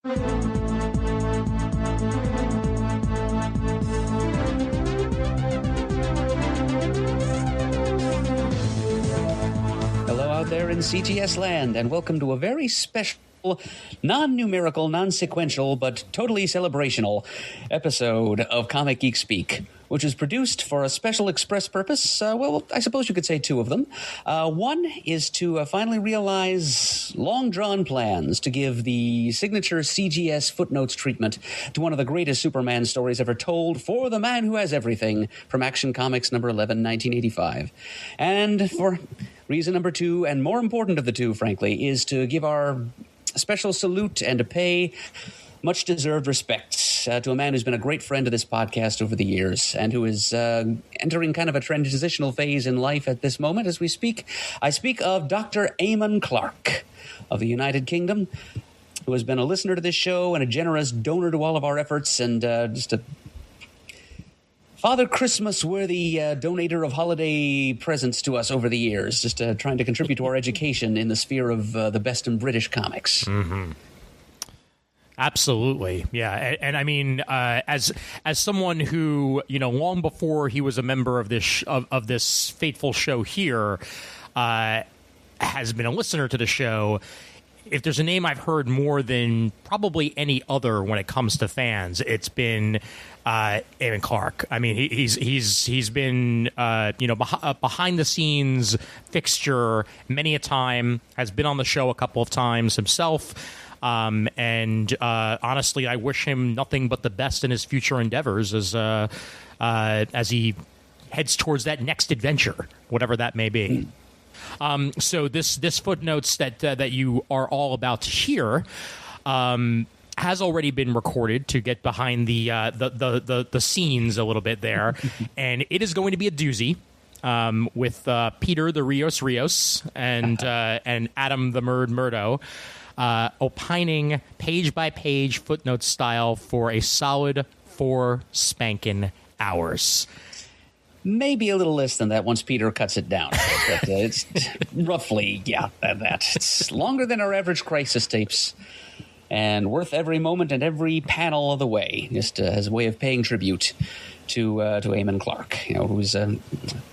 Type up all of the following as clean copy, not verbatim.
Hello out there in CGS land, and welcome to a very special, non-numerical, non-sequential, but totally celebrational episode of Comic Geek Speak, which is produced for a special express purpose. Well, I suppose you could say two of them. One is to finally realize long-drawn plans to give the signature CGS Footnotes treatment to one of the greatest Superman stories ever told, For the Man Who Has Everything, from Action Comics number 11, 1985. And for reason number two, and more important of the two, frankly, is to give our special salute and to pay much-deserved respects to a man who's been a great friend of this podcast over the years and who is entering kind of a transitional phase in life at this moment as we speak. I speak of Dr. Eamonn Clarke of the United Kingdom, who has been a listener to this show and a generous donor to all of our efforts, and just a Father Christmas-worthy donator of holiday presents to us over the years, just trying to contribute to our education in the sphere of the best in British comics. Mm-hmm. Absolutely, yeah, and I mean, as someone who, you know, long before he was a member of this of this fateful show here, has been a listener to the show. If there's a name I've heard more than probably any other when it comes to fans, it's been Eamonn Clarke. I mean, he's been behind the scenes fixture many a time. Has been on the show a couple of times himself. And honestly, I wish him nothing but the best in his future endeavors as he heads towards that next adventure, whatever that may be. So this Footnotes that you are all about to hear has already been recorded to get behind the scenes a little bit there, and it is going to be a doozy. With Peter the Rios and Adam the Murdough. Opining page-by-page footnote style for a solid 4 spankin' hours. Maybe a little less than that once Peter cuts it down. But it's roughly, that. It's longer than our average Crisis tapes and worth every moment and every panel of the way, just as a way of paying tribute to Eamonn Clarke, you know, who's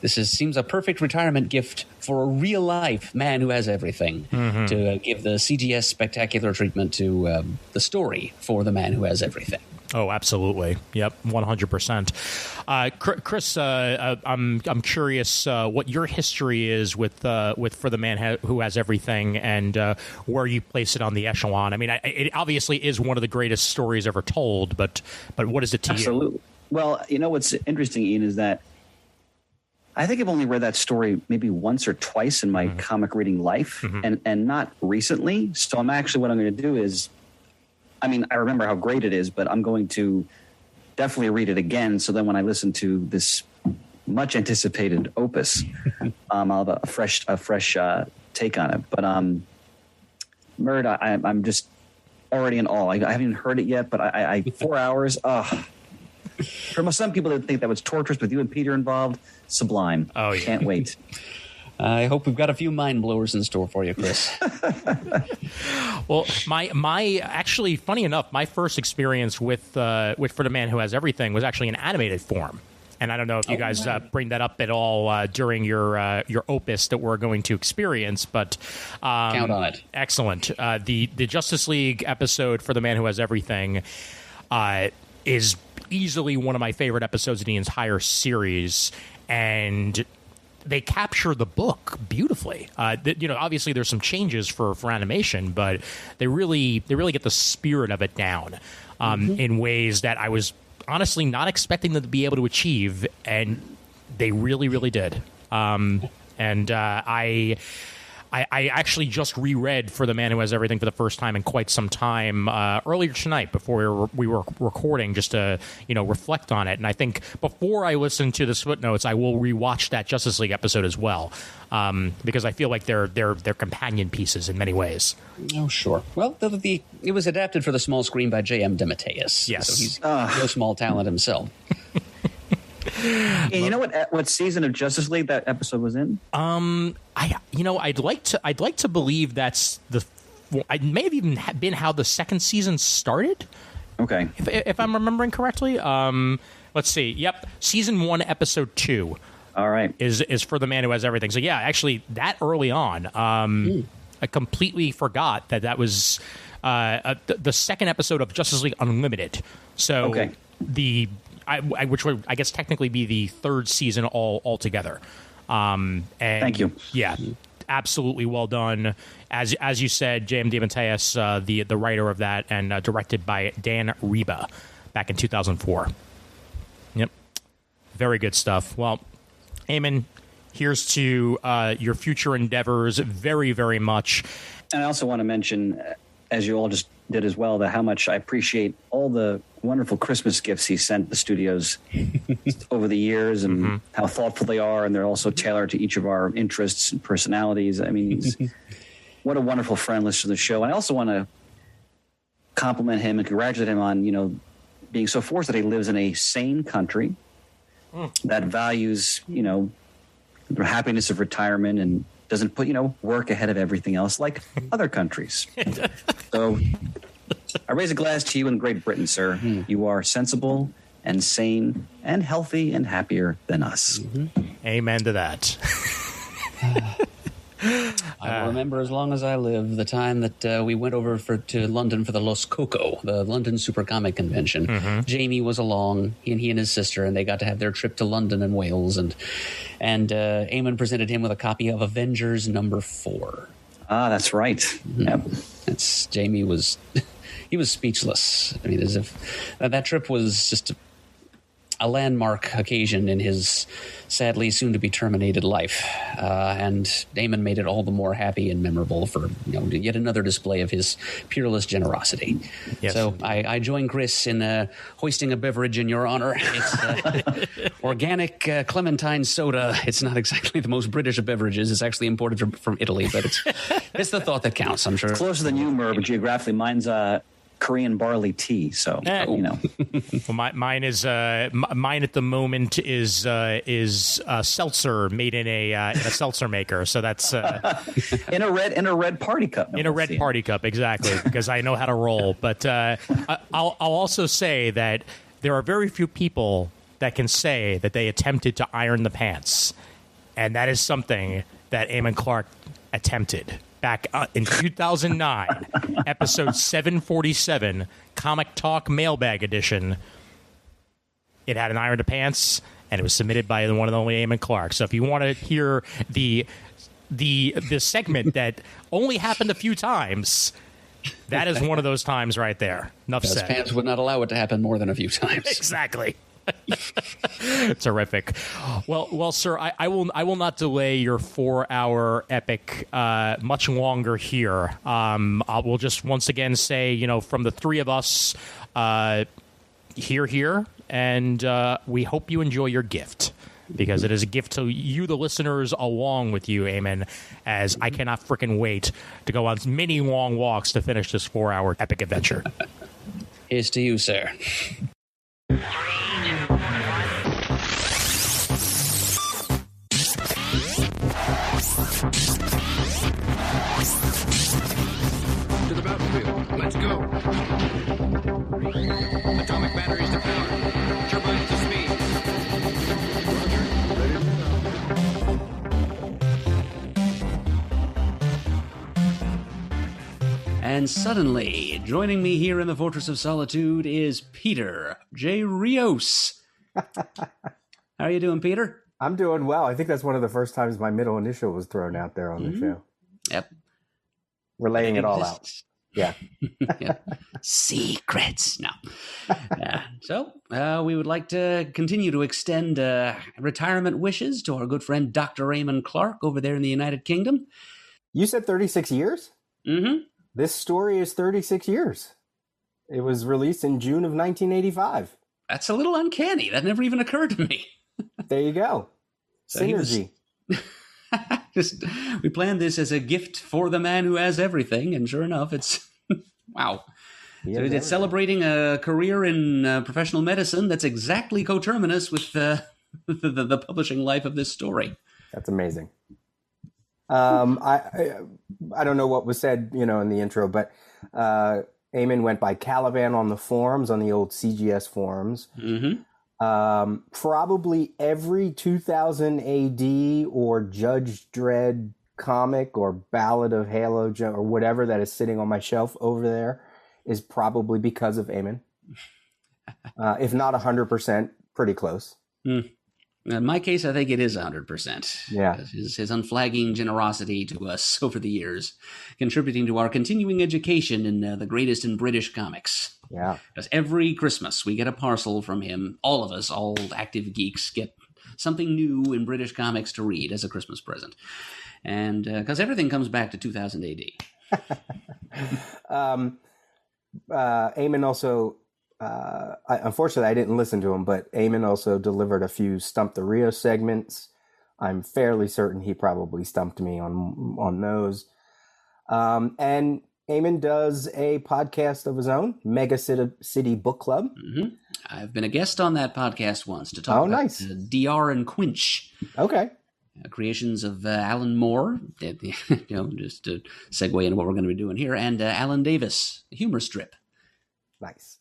seems a perfect retirement gift for a real life man who has everything, to give the CGS spectacular treatment to the story For the Man Who Has Everything. Oh, absolutely. Yep, 100%. Chris, I'm curious what your history is with For the Man Who Has Everything, and where you place it on the echelon. I mean, it obviously is one of the greatest stories ever told, but what is it to you? Absolutely. Well, you know what's interesting, Ian, is that I think I've only read that story maybe once or twice in my comic reading life, and not recently. So what I'm going to do is, I mean, I remember how great it is, but I'm going to definitely read it again. So then when I listen to this much anticipated opus, I'll have a fresh take on it. But Murdough, I'm just already in awe. I haven't even heard it yet, but I 4 hours. For some people that think that was torturous with you and Peter involved, sublime. Oh, yeah. Can't wait. I hope we've got a few mind blowers in store for you, Chris. Well, my actually, funny enough, my first experience with For the Man Who Has Everything was actually in animated form. And I don't know if you guys bring that up at all during your opus that we're going to experience, but count on it. Excellent. The Justice League episode For the Man Who Has Everything is easily one of my favorite episodes of the entire series, and they capture the book beautifully. Obviously there's some changes for animation, but they really get the spirit of it down in ways that I was honestly not expecting them to be able to achieve, and they really did. I actually just reread For the Man Who Has Everything for the first time in quite some time earlier tonight before we were recording, just to reflect on it. And I think before I listen to the Footnotes, I will rewatch that Justice League episode as well, because I feel like they're companion pieces in many ways. Oh, sure. Well, it was adapted for the small screen by J.M. DeMatteis. Yes, so he's no small talent himself. And you know what season of Justice League that episode was in? I'd like to believe that's the it may have even been how the second season started. Okay. If I'm remembering correctly. Let's see. Yep. Season 1, episode 2. All right. Is For the Man Who Has Everything. So, yeah, actually, that early on, I completely forgot that was the second episode of Justice League Unlimited. So, okay. Which would, I guess, technically be the third season altogether. And thank you. Yeah, absolutely well done. As you said, J.M. DeMatteis, the writer of that, and directed by Dan Reba back in 2004. Yep. Very good stuff. Well, Eamon, here's to your future endeavors very, very much. And I also want to mention, as you all just did as well, that how much I appreciate all the wonderful Christmas gifts he sent the studios over the years, and how thoughtful they are, and they're also tailored to each of our interests and personalities. I mean, what a wonderful friend listener to the show. And I also want to compliment him and congratulate him on, being so fortunate that he lives in a sane country that values, the happiness of retirement and doesn't put, work ahead of everything else like other countries. So I raise a glass to you in Great Britain, sir. You are sensible and sane and healthy and happier than us. Amen to that. I will remember as long as I live the time that we went over to London for the Los Coco, the London Super Comic Convention. Jamie was along, he and his sister, and they got to have their trip to London and Wales. And Eamon presented him with a copy of Avengers #4. Ah, that's right. Yep. Jamie was he was speechless. I mean, as if that trip was just a landmark occasion in his sadly soon-to-be terminated life. And Eamon made it all the more happy and memorable for yet another display of his peerless generosity. Yes. So I join Chris in hoisting a beverage in your honor. It's organic clementine soda. It's not exactly the most British of beverages. It's actually imported from Italy, but it's the thought that counts, I'm sure. It's closer than you, Merv, but geographically, mine's Korean barley tea. So, Well, mine at the moment is seltzer made in a seltzer maker. So that's in a red party cup. In a red party cup, exactly, because I know how to roll. But I'll also say that there are very few people that can say that they attempted to iron the pants, and that is something that Eamonn Clarke attempted. Back in 2009, episode 747, Comic Talk Mailbag Edition. It had an iron to pants, and it was submitted by the one and only Eamonn Clarke. So if you want to hear the segment that only happened a few times, that is one of those times right there. Enough said. Pants would not allow it to happen more than a few times. Exactly. Terrific. Well, sir, I will not delay your 4-hour epic much longer here. I will just once again say, from the three of us, here, and we hope you enjoy your gift, because it is a gift to you, the listeners, along with you, Eamon, as I cannot frickin' wait to go on many long walks to finish this 4-hour epic adventure. Here's to you, sir. To the battlefield. Let's go. Atomic batteries to power. Turbines to speed. And suddenly, joining me here in the Fortress of Solitude is Peter J. Rios. How are you doing, Peter? I'm doing well. I think that's one of the first times my middle initial was thrown out there on the show. Yep. We're laying it all out. Yeah. Yeah. Secrets. No. So we would like to continue to extend retirement wishes to our good friend Dr. Eamonn Clarke over there in the United Kingdom. You said 36 years? Mm-hmm. This story is 36 years. It was released in June of 1985. That's a little uncanny. That never even occurred to me. There you go. So Synergy. We planned this as a gift for the man who has everything, and sure enough, it's wow. So it's celebrating a career in professional medicine that's exactly coterminous with the publishing life of this story. That's amazing. I don't know what was said, in the intro, but Eamonn went by Caliban on the forums, on the old CGS forums. Mm-hmm. Probably every 2000 AD or Judge Dredd comic or Ballad of Halo or whatever that is sitting on my shelf over there is probably because of Eamonn. If not 100%, pretty close. In my case, I think it is 100%. Yeah. His unflagging generosity to us over the years, contributing to our continuing education in the greatest in British comics. Yeah. Because every Christmas we get a parcel from him. All of us, all active geeks, get something new in British comics to read as a Christmas present. And because everything comes back to 2000 AD. Eamonn also... unfortunately, I didn't listen to him, but Eamonn also delivered a few Stump the Rios segments. I'm fairly certain he probably stumped me on those. And Eamonn does a podcast of his own, Mega City Book Club. Mm-hmm. I've been a guest on that podcast once to talk about nice. DR and Quinch. Okay. Creations of Alan Moore, just to segue into what we're going to be doing here, and Alan Davis, humor strip. Nice.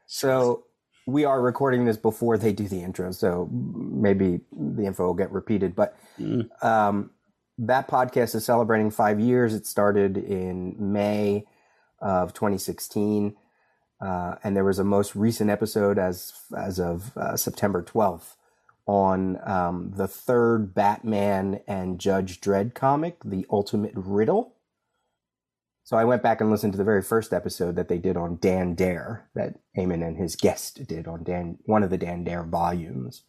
So we are recording this before they do the intro, so maybe the info will get repeated. But that podcast is celebrating 5 years. It started in May of 2016, and there was a most recent episode as of September 12th on the third Batman and Judge Dredd comic, The Ultimate Riddle. So I went back and listened to the very first episode that they did on Dan Dare, that Eamonn and his guest did on one of the Dan Dare volumes.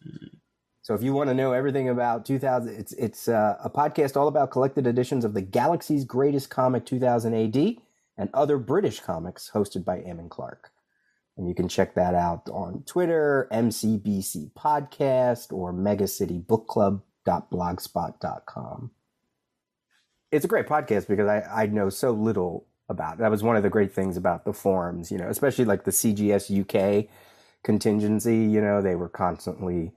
So if you want to know everything about 2000, it's a podcast all about collected editions of the Galaxy's Greatest Comic 2000 AD and other British comics, hosted by Eamonn Clarke. And you can check that out on Twitter, MCBC Podcast, or megacitybookclub.blogspot.com. It's a great podcast because I know so little about it. That was one of the great things about the forums, especially like the CGS UK contingency, they were constantly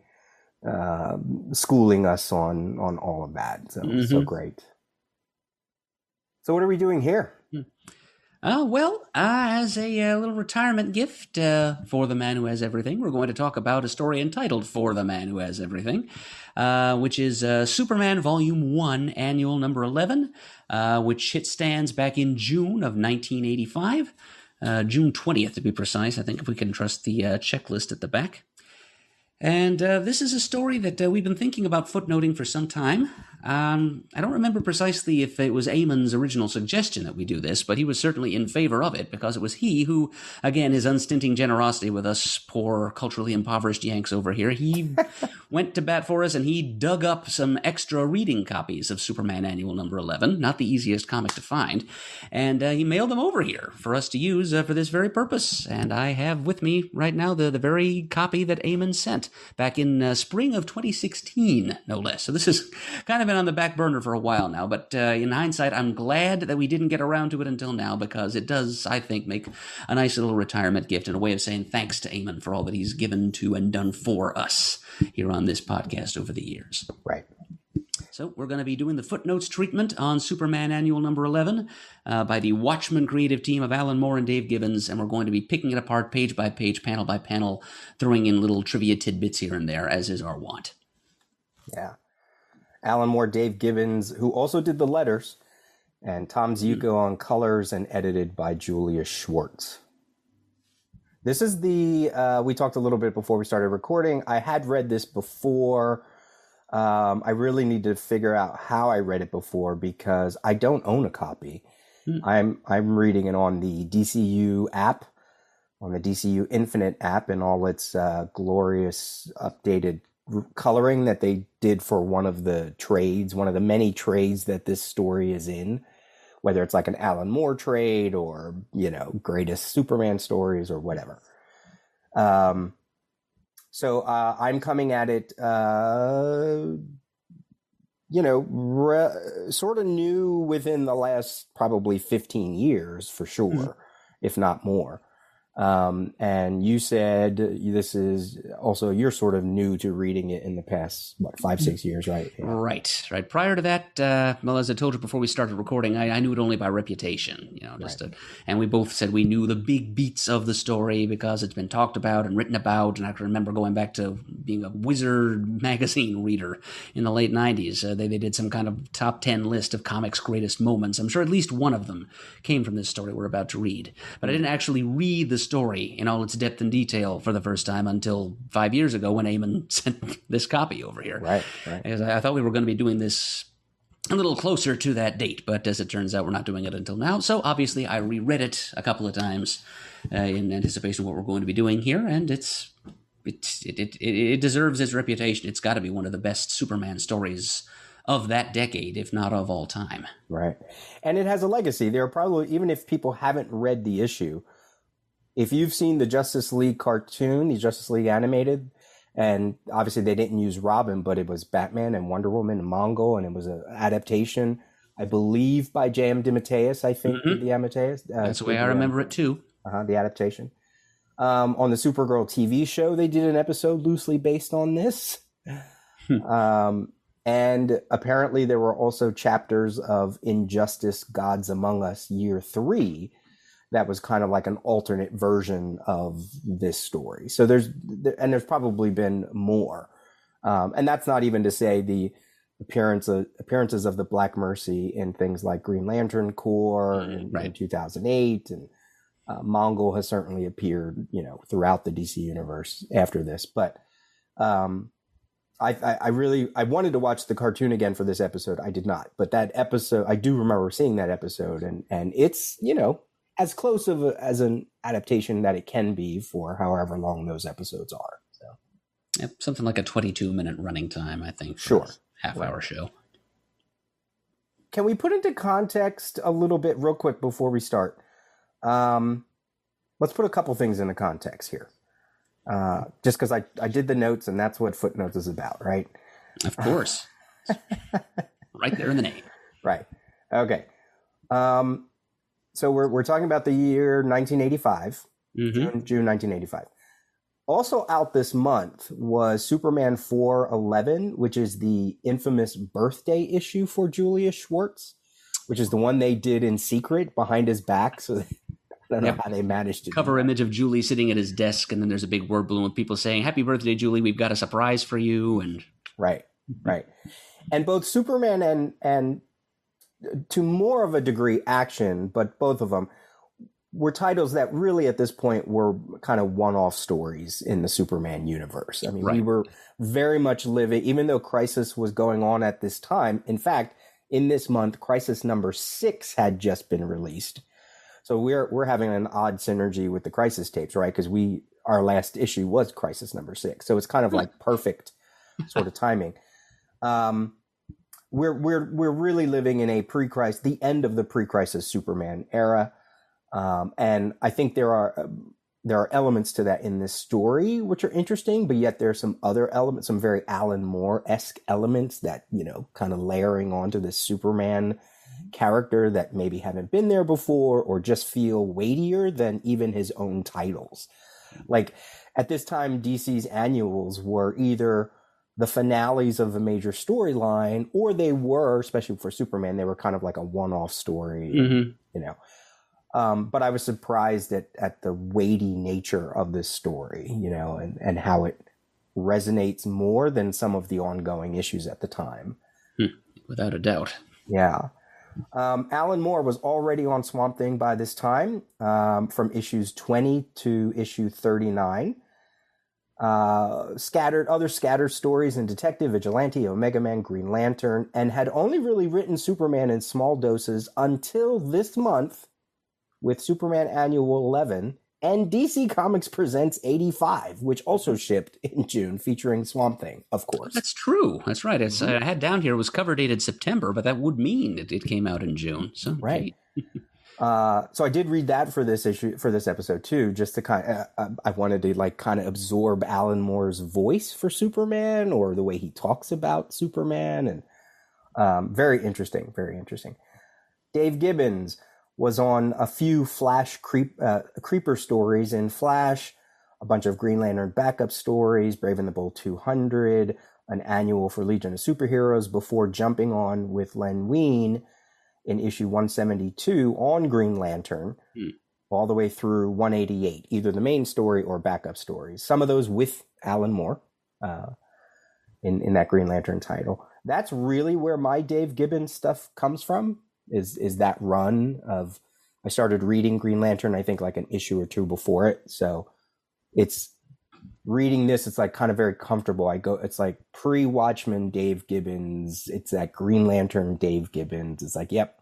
schooling us on all of that. So it was so great. So what are we doing here? As a little retirement gift for the man who has everything, we're going to talk about a story entitled For the Man Who Has Everything, which is Superman Volume 1, Annual Number 11, which hit stands back in June of 1985, June 20th to be precise, I think, if we can trust the checklist at the back. And this is a story that we've been thinking about footnoting for some time. I don't remember precisely if it was Eamonn's original suggestion that we do this, but he was certainly in favor of it because it was he who, again, his unstinting generosity with us poor culturally impoverished Yanks over here, he went to bat for us and he dug up some extra reading copies of Superman Annual Number 11, not the easiest comic to find, and he mailed them over here for us to use for this very purpose. And I have with me right now the very copy that Eamonn sent back in spring of 2016, no less. So this has kind of been on the back burner for a while now, but in hindsight, I'm glad that we didn't get around to it until now because it does, I think, make a nice little retirement gift and a way of saying thanks to Eamonn for all that he's given to and done for us here on this podcast over the years. Right. So we're going to be doing the footnotes treatment on Superman Annual Number 11 by the Watchmen creative team of Alan Moore and Dave Gibbons, and we're going to be picking it apart page by page, panel by panel, throwing in little trivia tidbits here and there, as is our wont. Yeah. Alan Moore, Dave Gibbons, who also did the letters, and Tom Ziuko on colors and edited by Julius Schwartz. This is we talked a little bit before we started recording. I had read this before. I really need to figure out how I read it before because I don't own a copy. I'm reading it on the DCU app, on the DCU Infinite app, and all its glorious updated coloring that they did for one of the trades, one of the many trades that this story is in, whether it's like an Alan Moore trade or, greatest Superman stories or whatever. So I'm coming at it, sort of new within the last probably 15 years for sure, if not more. And you said this is also, you're sort of new to reading it in the past, 5-6 years, right? Yeah. Right. Prior to that, well, as I told you before we started recording, I knew it only by reputation, and we both said we knew the big beats of the story because it's been talked about and written about. And I can remember going back to being a Wizard magazine reader in the late 90s. They did some kind of top 10 list of comics' greatest moments. I'm sure at least one of them came from this story we're about to read. But I didn't actually read the story in all its depth and detail for the first time until 5 years ago when Eamonn sent this copy over here. Right. Because I thought we were going to be doing this a little closer to that date, but as it turns out, we're not doing it until now. So obviously, I reread it a couple of times in anticipation of what we're going to be doing here, and it deserves its reputation. It's got to be one of the best Superman stories of that decade, if not of all time. Right, and it has a legacy. There are probably, even if people haven't read the issue, if you've seen the Justice League cartoon, the Justice League animated, and obviously they didn't use Robin, but it was Batman and Wonder Woman and Mongol, and it was an adaptation, I believe, by J.M. DeMatteis, I think, the Amadeus. That's the way I remember it, too. The adaptation. On the Supergirl TV show, they did an episode loosely based on this. And apparently there were also chapters of Injustice Gods Among Us Year 3, that was kind of like an alternate version of this story. So there's probably been more. And that's not even to say the appearances of the Black Mercy in things like Green Lantern Corps in 2008. And Mongol has certainly appeared, throughout the DC universe after this. But I wanted to watch the cartoon again for this episode. I did not. But that episode, I do remember seeing that episode. And it's, as close as an adaptation that it can be for however long those episodes are. So, yep, something like a 22-minute running time, I think. Sure. Half-hour show. Can we put into context a little bit real quick before we start? Let's put a couple things into context here. Just because I did the notes, and that's what Footnotes is about, right? Of course. Right there in the name. Right. Okay. So we're talking about the year 1985, June 1985. Also out this month was Superman 411, which is the infamous birthday issue for Julius Schwartz, which is the one they did in secret behind his back. So I don't know how they managed to cover image of Julie sitting at his desk, and then there's a big word balloon with people saying, "Happy birthday, Julie! We've got a surprise for you." And right. And both Superman and to more of a degree Action, but both of them were titles that really at this point were kind of one-off stories in the Superman universe. I mean, we were very much living, even though Crisis was going on at this time. In fact, in this month, Crisis number 6 had just been released. So we're having an odd synergy with the Crisis tapes, right? Because our last issue was Crisis number 6. So it's kind of like perfect sort of timing. We're really living in the end of the pre-Crisis Superman era, and I think there are elements to that in this story which are interesting, but yet there are some other elements, some very Alan Moore-esque elements that kind of layering onto this Superman character that maybe haven't been there before, or just feel weightier than even his own titles. Like at this time, DC's annuals were either the finales of a major storyline, or they were, especially for Superman, they were kind of like a one-off story, But I was surprised at the weighty nature of this story, and how it resonates more than some of the ongoing issues at the time. Without a doubt. Yeah. Alan Moore was already on Swamp Thing by this time, from issues 20 to issue 39. Scattered stories in Detective, Vigilante, Omega Man, Green Lantern, and had only really written Superman in small doses until this month with Superman Annual 11 and DC Comics Presents 85, which also shipped in June, featuring Swamp Thing, of course. That's true. That's right. It's, I had down here, it was cover dated September, but that would mean it came out in June. So right. So I did read that for this episode too, just to I wanted to kind of absorb Alan Moore's voice for Superman, or the way he talks about Superman, and very interesting. Dave Gibbons was on a few Flash creeper stories in Flash, a bunch of Green Lantern backup stories, Brave and the Bold 200, an annual for Legion of Superheroes, before jumping on with Len Wein in issue 172 on Green Lantern, all the way through 188, either the main story or backup stories. Some of those with Alan Moore in that Green Lantern title. That's really where my Dave Gibbons stuff comes from, is that run of, I started reading Green Lantern, I think like an issue or two before it. So it's reading this, it's like kind of very comfortable. It's like pre-Watchmen Dave Gibbons. It's that Green Lantern Dave Gibbons. It's like, yep.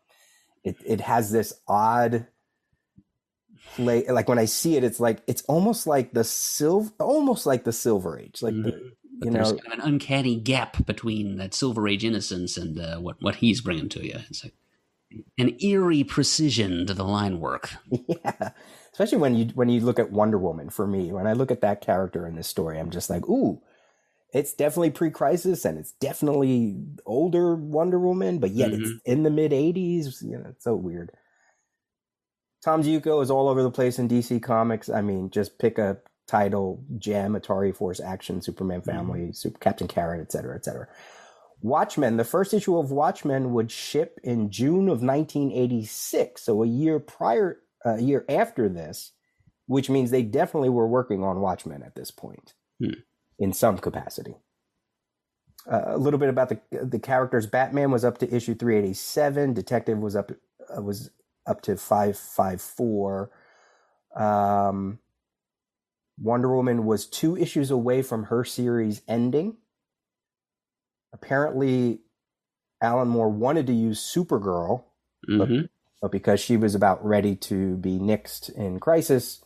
It has this odd play. Like when I see it, it's like, it's almost like the Silver Age. Like there's kind of an uncanny gap between that Silver Age innocence and what he's bringing to you. It's like an eerie precision to the line work. Yeah. Especially when you look at Wonder Woman, for me, when I look at that character in this story, I'm just like, ooh, it's definitely pre-Crisis and it's definitely older Wonder Woman, but yet it's in the mid-'80s. It's so weird. Tom Zuko is all over the place in DC Comics. I mean, just pick a title, Gem, Atari Force Action, Superman Family, Captain Carrot, etc., etc. Watchmen, the first issue of Watchmen would ship in June of 1986, so a year after this, which means they definitely were working on Watchmen at this point in some capacity. A little bit about the characters. Batman was up to issue 387. Detective was up to 554. Wonder Woman was 2 issues away from her series ending. Apparently, Alan Moore wanted to use Supergirl, but because she was about ready to be nixed in Crisis,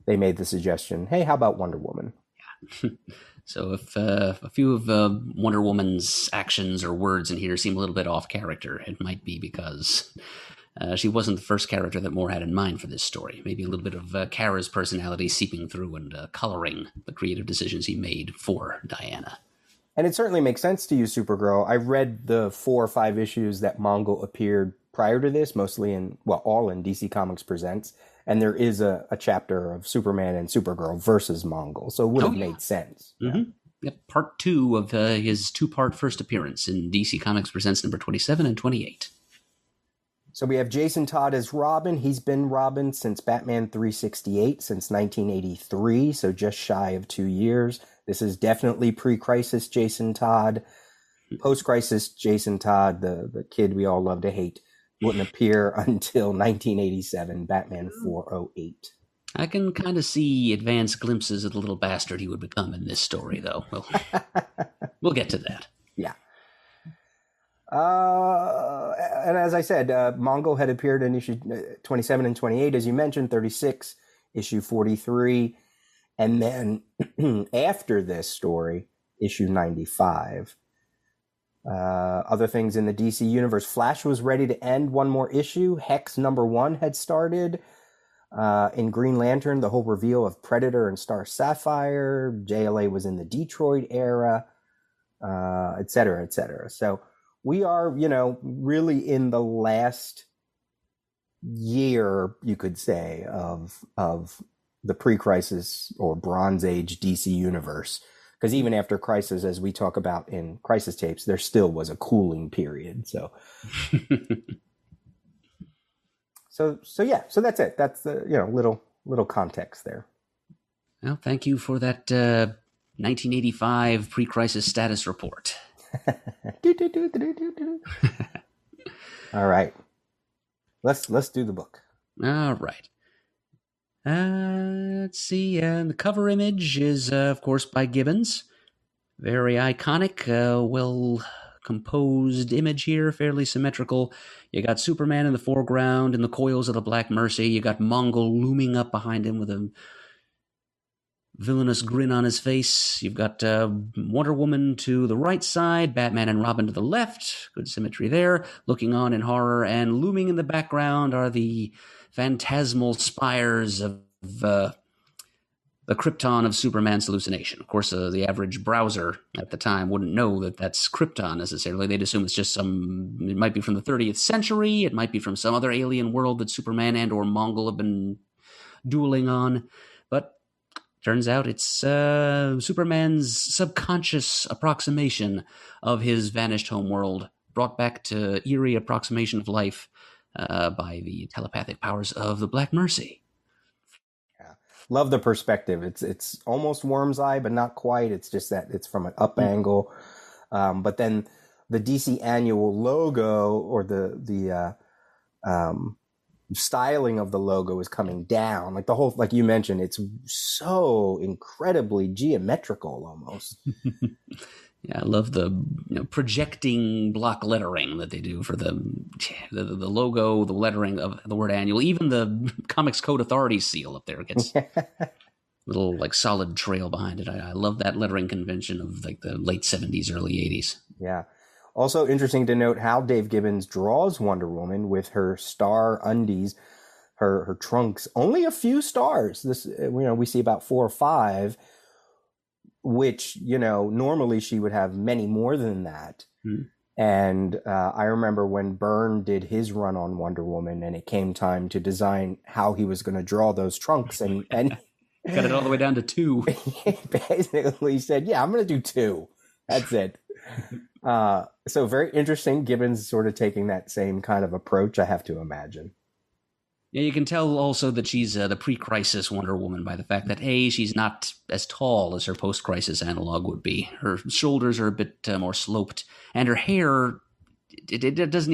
they made the suggestion, hey, how about Wonder Woman? Yeah. So if a few of Wonder Woman's actions or words in here seem a little bit off character, it might be because she wasn't the first character that Moore had in mind for this story. Maybe a little bit of Kara's personality seeping through and coloring the creative decisions he made for Diana. And it certainly makes sense to use Supergirl. I read the 4 or 5 issues that Mongol appeared prior to this, mostly all in DC Comics Presents. And there is a chapter of Superman and Supergirl versus Mongol. So it would have made sense. Yeah. Yep, part 2 of his 2-part first appearance in DC Comics Presents number 27 and 28. So we have Jason Todd as Robin. He's been Robin since Batman 368, since 1983, so just shy of 2 years. This is definitely pre-Crisis Jason Todd. Post-Crisis Jason Todd, the kid we all love to hate, wouldn't appear until 1987, Batman 408. I can kind of see advanced glimpses of the little bastard he would become in this story, though. We'll get to that. Yeah. And as I said, Mongo had appeared in issue 27 and 28, as you mentioned, 36, issue 43. And then after this story, issue 95. Other things in the DC universe. Flash was ready to end one more issue. Hex #1 had started. In Green Lantern, the whole reveal of Predator and Star Sapphire. JLA was in the Detroit era, et cetera, et cetera. So we are, really in the last year, you could say, of the pre-Crisis or Bronze Age DC universe. Because even after Crisis, as we talk about in Crisis tapes, there still was a cooling period. So, so that's it. That's the little context there. Well, thank you for that 1985 pre-Crisis status report. All right, let's do the book. All right. Let's see. And the cover image is, of course, by Gibbons. Very iconic, well-composed image here, fairly symmetrical. You got Superman in the foreground in the coils of the Black Mercy. You got Mongol looming up behind him with a villainous grin on his face. You've got Wonder Woman to the right side, Batman and Robin to the left. Good symmetry there. Looking on in horror, and looming in the background are the phantasmal spires of the the Krypton of Superman's hallucination. Of course, the average browser at the time wouldn't know that that's Krypton necessarily. They'd assume it's just it might be from the 30th century, it might be from some other alien world that Superman and or Mongul have been dueling on. But turns out it's Superman's subconscious approximation of his vanished homeworld, brought back to eerie approximation of life by the telepathic powers of the Black Mercy. Love the perspective. It's almost worm's eye, but not quite. It's just that it's from an up angle. But then the DC annual logo, or the styling of the logo, is coming down. Like the whole, like you mentioned, it's so incredibly geometrical almost. Yeah, I love the projecting block lettering that they do for the logo, the lettering of the word annual. Even the Comics Code Authority seal up there gets a little like solid trail behind it. I love that lettering convention of like the late 70s, early 80s. Yeah. Also interesting to note how Dave Gibbons draws Wonder Woman with her star undies, her trunks, only a few stars. This, we see about 4 or 5. Which, normally she would have many more than that. And I remember when Byrne did his run on Wonder Woman, and it came time to design how he was going to draw those trunks, and got it all the way down to 2. He basically said, yeah, I'm going to do 2. That's it. So very interesting. Gibbons sort of taking that same kind of approach, I have to imagine. Yeah, you can tell also that she's the pre-crisis Wonder Woman by the fact that, A, she's not as tall as her post-crisis analog would be. Her shoulders are a bit more sloped, and her hair, it doesn't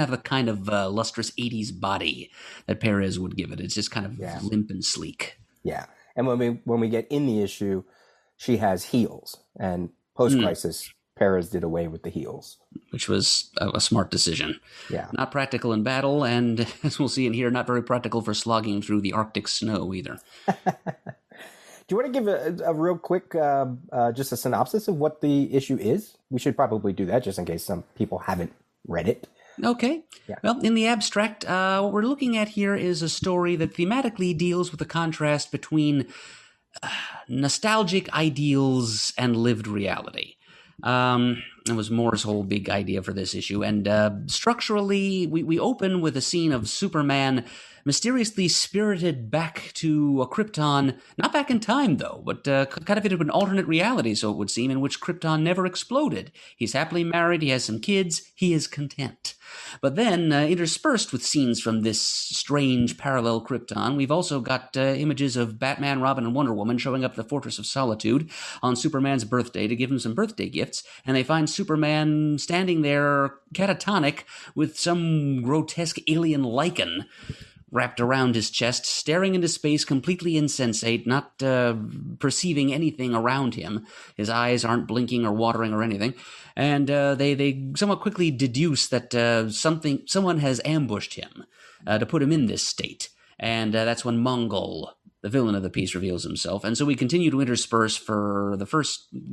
have the kind of lustrous 80s body that Perez would give it. It's just kind of limp and sleek. Yeah, and when we get in the issue, she has heels, and post-crisis, Perez did away with the heels. Which was a smart decision. Yeah. Not practical in battle, and as we'll see in here, not very practical for slogging through the Arctic snow either. Do you want to give a real quick, just a synopsis of what the issue is? We should probably do that just in case some people haven't read it. Okay. Yeah. Well, in the abstract, what we're looking at here is a story that thematically deals with the contrast between nostalgic ideals and lived reality. It was Moore's whole big idea for this issue. And structurally, we open with a scene of Superman mysteriously spirited back to a Krypton, not back in time, though, but kind of into an alternate reality, so it would seem, in which Krypton never exploded. He's happily married, he has some kids, he is content. But then, interspersed with scenes from this strange parallel Krypton, we've also got images of Batman, Robin, and Wonder Woman showing up at the Fortress of Solitude on Superman's birthday to give him some birthday gifts, and they find Superman standing there catatonic with some grotesque alien lichen wrapped around his chest, staring into space, completely insensate, not perceiving anything around him. His eyes aren't blinking or watering or anything. And they somewhat quickly deduce that someone has ambushed him to put him in this state. And that's when Mongul, the villain of the piece, reveals himself. And so we continue to intersperse for the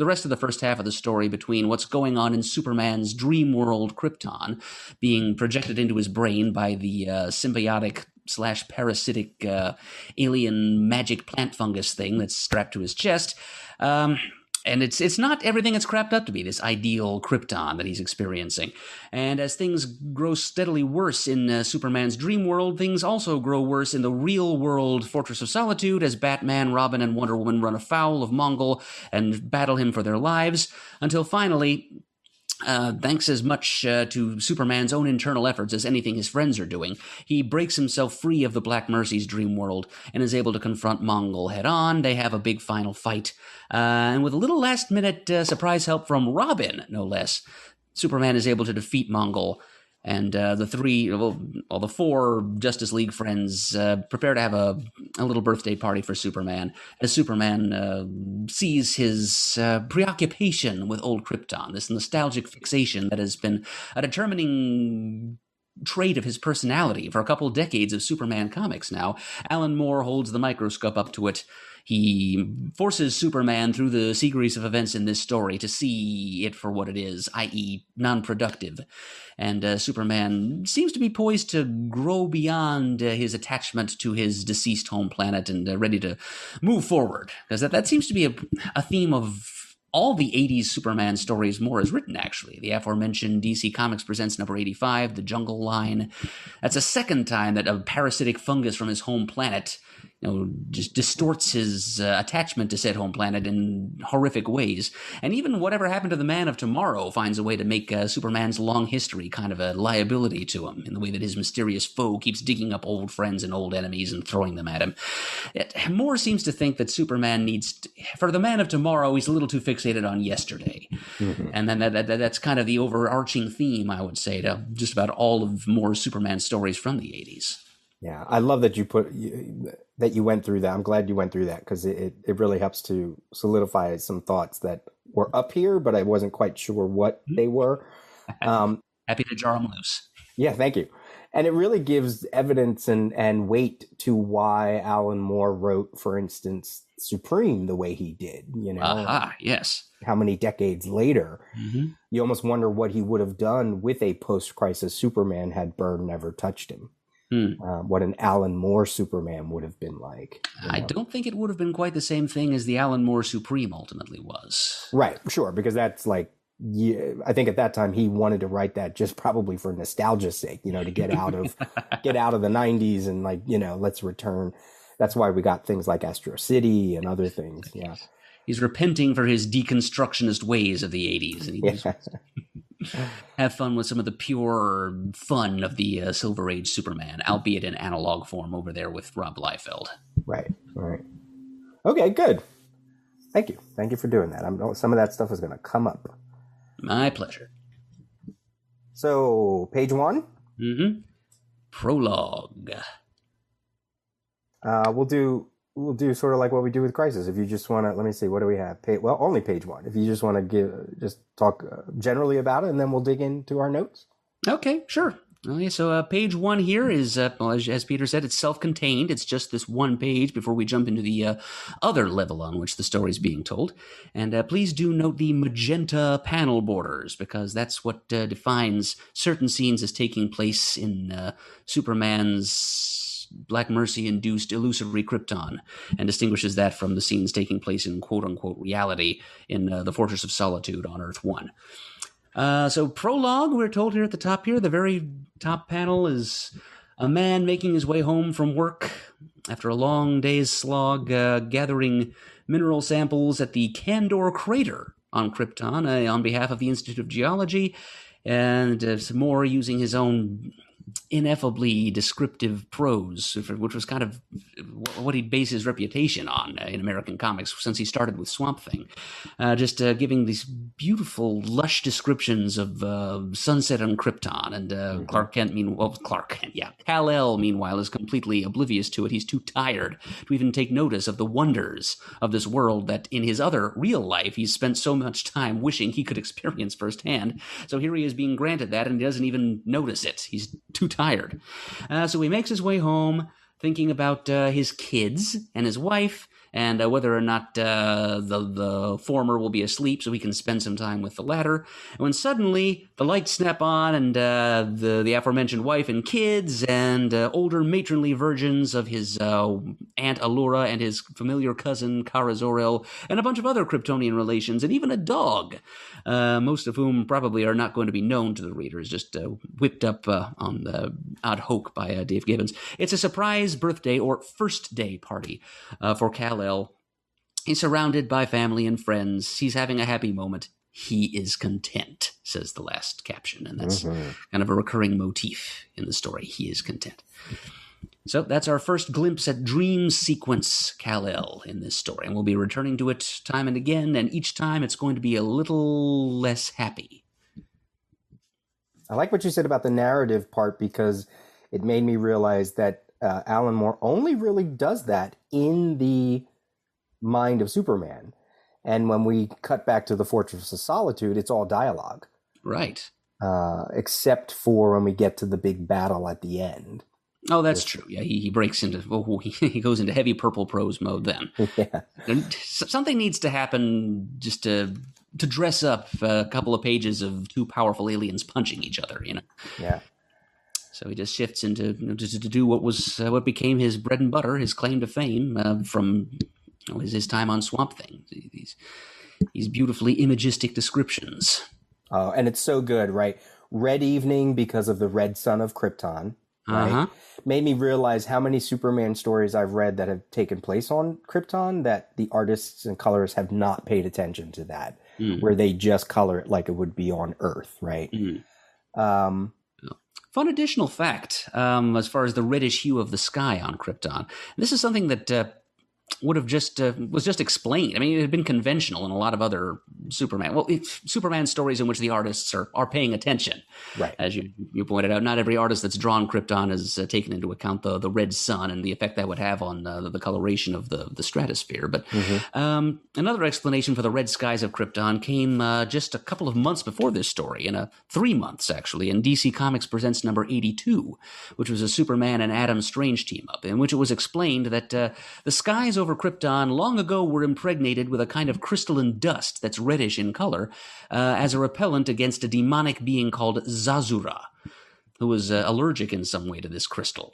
rest of the first half of the story between what's going on in Superman's dream world Krypton, being projected into his brain by the symbiotic / parasitic alien magic plant fungus thing that's strapped to his chest. And it's not everything it's crapped up to be, this ideal Krypton that he's experiencing. And as things grow steadily worse in Superman's dream world, things also grow worse in the real world Fortress of Solitude as Batman, Robin, and Wonder Woman run afoul of Mongul and battle him for their lives, until finally, thanks as much to Superman's own internal efforts as anything his friends are doing, he breaks himself free of the Black Mercy's dream world and is able to confront Mongul head on. They have a big final fight. And with a little last-minute surprise help from Robin, no less, Superman is able to defeat Mongul. And the 4 Justice League friends prepare to have a little birthday party for Superman, as Superman sees his preoccupation with old Krypton, this nostalgic fixation that has been a determining trait of his personality for a couple decades of Superman comics now. Alan Moore holds the microscope up to it. He forces Superman through the series of events in this story to see it for what it is, i.e. non-productive. And Superman seems to be poised to grow beyond his attachment to his deceased home planet and ready to move forward. Because that seems to be a theme of all the 80s Superman stories Moore has written, actually. The aforementioned DC Comics Presents number 85, The Jungle line. That's the second time that a parasitic fungus from his home planet just distorts his attachment to said home planet in horrific ways. And even Whatever Happened to the Man of Tomorrow finds a way to make Superman's long history kind of a liability to him, in the way that his mysterious foe keeps digging up old friends and old enemies and throwing them at him. Moore seems to think that Superman for the Man of Tomorrow, he's a little too fixated on yesterday. Mm-hmm. And then that's kind of the overarching theme, I would say, to just about all of Moore's Superman stories from the 80s. Yeah, I love that you went through that. I'm glad you went through that, because it really helps to solidify some thoughts that were up here, but I wasn't quite sure what they were. Happy to jar them loose. Yeah, thank you. And it really gives evidence and weight to why Alan Moore wrote, for instance, Supreme the way he did. Yes. How many decades later, you almost wonder what he would have done with a post-crisis Superman had Byrne never touched him. What an Alan Moore Superman would have been like. I don't think it would have been quite the same thing as the Alan Moore Supreme ultimately was. Right, sure, because that's like, I think at that time he wanted to write that just probably for nostalgia's sake, to get out of the 90s and let's return. That's why we got things like Astro City and other things. Yeah, he's repenting for his deconstructionist ways of the 80s, and he have fun with some of the pure fun of the Silver Age Superman, albeit in analog form over there with Rob Liefeld. Right. Okay, good. Thank you for doing that. Some of that stuff is going to come up. My pleasure. So, page 1? Prologue. We'll do sort of like what we do with Crisis. If you just want to, let me see, what do we have? Only page 1. If you just want to talk generally about it, and then we'll dig into our notes. Okay, sure. Okay, so page 1 here is, as Peter said, it's self-contained. It's just this one page before we jump into the other level on which the story is being told. And please do note the magenta panel borders, because that's what defines certain scenes as taking place in Superman's Black Mercy-induced illusory Krypton, and distinguishes that from the scenes taking place in quote-unquote reality in the Fortress of Solitude on Earth 1. So prologue, we're told here at the top here, the very top panel is a man making his way home from work after a long day's slog, gathering mineral samples at the Kandor crater on Krypton on behalf of the Institute of Geology, and some more using his own ineffably descriptive prose, which was kind of what he'd base his reputation on in American comics since he started with Swamp Thing. Giving these beautiful, lush descriptions of sunset on Krypton. And Kal-El, meanwhile, is completely oblivious to it. He's too tired to even take notice of the wonders of this world that in his other real life he's spent so much time wishing he could experience firsthand. So here he is being granted that, and he doesn't even notice it. He's too tired. So he makes his way home, thinking about his kids and his wife, and whether or not the former will be asleep so he can spend some time with the latter. And when suddenly the lights snap on, and the aforementioned wife and kids and older matronly versions of his Aunt Allura and his familiar cousin Kara Zor-El and a bunch of other Kryptonian relations, and even a dog, most of whom probably are not going to be known to the readers, just whipped up on the ad hoc by Dave Gibbons. It's a surprise birthday or first day party for Kal-El. He's surrounded by family and friends. He's having a happy moment. He is content, says the last caption. And that's kind of a recurring motif in the story. He is content. So that's our first glimpse at dream sequence Kal-El in this story. And we'll be returning to it time and again. And each time it's going to be a little less happy. I like what you said about the narrative part, because it made me realize that Alan Moore only really does that in the mind of Superman. And when we cut back to the Fortress of Solitude, it's all dialogue. Right. except for when we get to the big battle at the end. Oh, that's true. Yeah, he breaks into he goes into heavy purple prose mode then. Yeah. Something needs to happen just to dress up a couple of pages of two powerful aliens punching each other, Yeah. So he just shifts into to do what became his bread and butter, his claim to fame from his time on Swamp Thing. These beautifully imagistic descriptions. Oh, and it's so good, right? Red Evening because of the red sun of Krypton. Right? Uh-huh. Made me realize how many Superman stories I've read that have taken place on Krypton that the artists and colorists have not paid attention to that, where they just color it like it would be on Earth, right? Fun additional fact as far as the reddish hue of the sky on Krypton. This is something that would have was just explained. I mean, it had been conventional in a lot of other Superman stories in which the artists are paying attention. Right. As you pointed out, not every artist that's drawn Krypton has taken into account the red sun and the effect that would have on the coloration of the stratosphere. But another explanation for the red skies of Krypton came just a couple of months before this story, 3 months actually, in DC Comics Presents number 82, which was a Superman and Adam Strange team-up, in which it was explained that the skies over Krypton long ago were impregnated with a kind of crystalline dust that's reddish in color as a repellent against a demonic being called Zazura, who was allergic in some way to this crystal.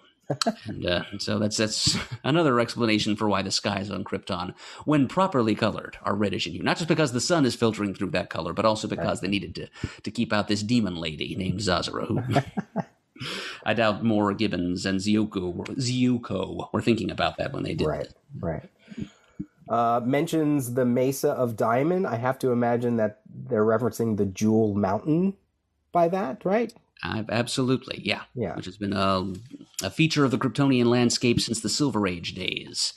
And so that's another explanation for why the skies on Krypton, when properly colored, are reddish in hue. Not just because the sun is filtering through that color, but also because they needed to keep out this demon lady named Zazura, who I doubt Moore, Gibbons, and Ziuko were thinking about that when they did it. Right. Mentions the Mesa of Diamond. I have to imagine that they're referencing the Jewel Mountain by that, right? Absolutely, yeah. Which has been a feature of the Kryptonian landscape since the Silver Age days.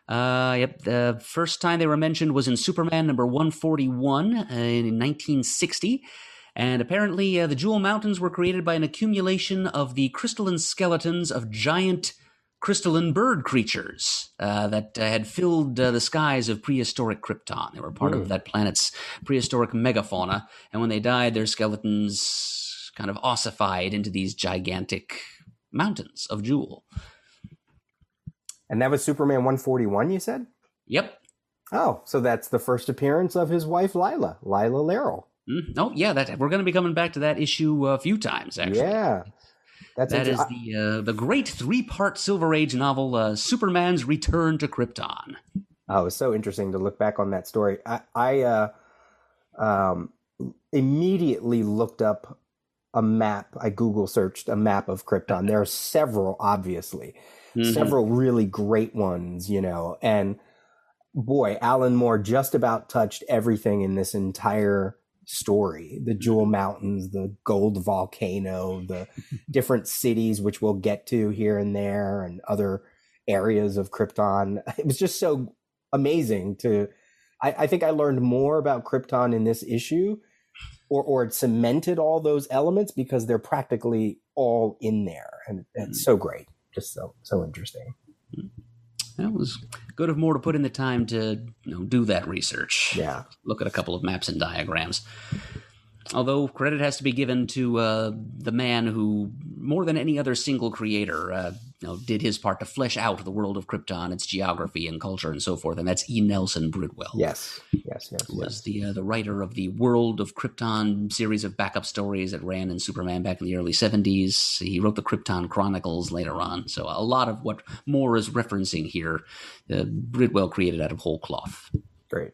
The first time they were mentioned was in Superman number 141 in 1960. And apparently the Jewel Mountains were created by an accumulation of the crystalline skeletons of giant crystalline bird creatures that had filled the skies of prehistoric Krypton. They were part of that planet's prehistoric megafauna. And when they died, their skeletons kind of ossified into these gigantic mountains of jewel. And that was Superman 141, you said? Yep. Oh, so that's the first appearance of his wife, Lila Laurel. Oh, yeah, we're going to be coming back to that issue a few times, actually. Yeah. That is the great 3-part Silver Age novel, Superman's Return to Krypton. Oh, it's so interesting to look back on that story. I immediately looked up a map. I Google searched a map of Krypton. There are several, obviously. Several really great ones, and boy, Alan Moore just about touched everything in this entire story. The Jewel Mountains, the gold volcano, the different cities, which we'll get to here and there, and other areas of Krypton. It was just so amazing I think I learned more about Krypton in this issue, or it cemented all those elements because they're practically all in there. And it's so great. Just so interesting. That was good of Moore to put in the time to do that research. Yeah. Look at a couple of maps and diagrams. Although credit has to be given to the man who, more than any other single creator, did his part to flesh out the world of Krypton, its geography and culture and so forth, and that's E. Nelson Bridwell. Yes. Who was the writer of the World of Krypton series of backup stories that ran in Superman back in the early 70s. He wrote the Krypton Chronicles later on. So a lot of what Moore is referencing here, Bridwell created out of whole cloth. Great.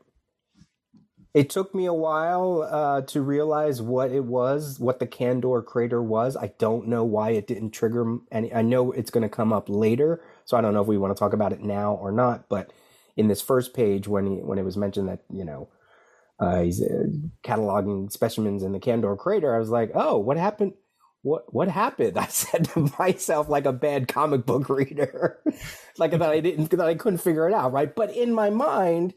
It took me a while to realize what it was, what the Kandor crater was. I don't know why it didn't trigger any. I know it's going to come up later, so I don't know if we want to talk about it now or not. But in this first page, when it was mentioned that he's cataloging specimens in the Kandor crater, I was like, oh, what happened? What happened? I said to myself, like a bad comic book reader, like that I couldn't figure it out, right? But in my mind,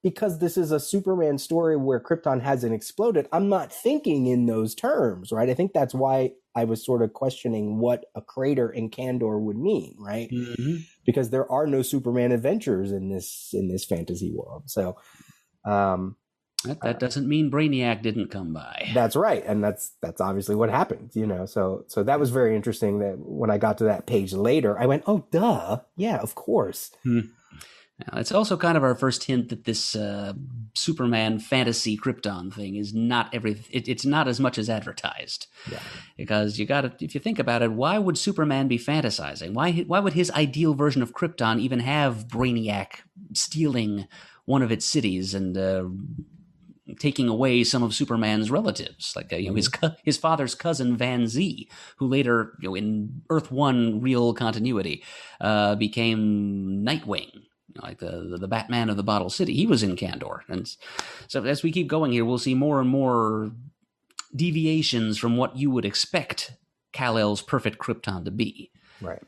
because this is a Superman story where Krypton hasn't exploded, I'm not thinking in those terms, right? I think that's why I was sort of questioning what a crater in Kandor would mean, right? Mm-hmm. Because there are no Superman adventures in this fantasy world. So That doesn't mean Brainiac didn't come by. That's right, and that's obviously what happened, So that was very interesting. That when I got to that page later, I went, "Oh, duh, yeah, of course." Now, it's also kind of our first hint that this Superman fantasy Krypton thing is not it's not as much as advertised. Yeah. Because if you think about it, why would Superman be fantasizing? Why would his ideal version of Krypton even have Brainiac stealing one of its cities and taking away some of Superman's relatives, like his father's cousin Van Z, who later, in Earth 1 real continuity, became Nightwing, like the Batman of the Bottle City. He was in Kandor, and so as we keep going here, we'll see more and more deviations from what you would expect Kal-El's perfect Krypton to be. Right,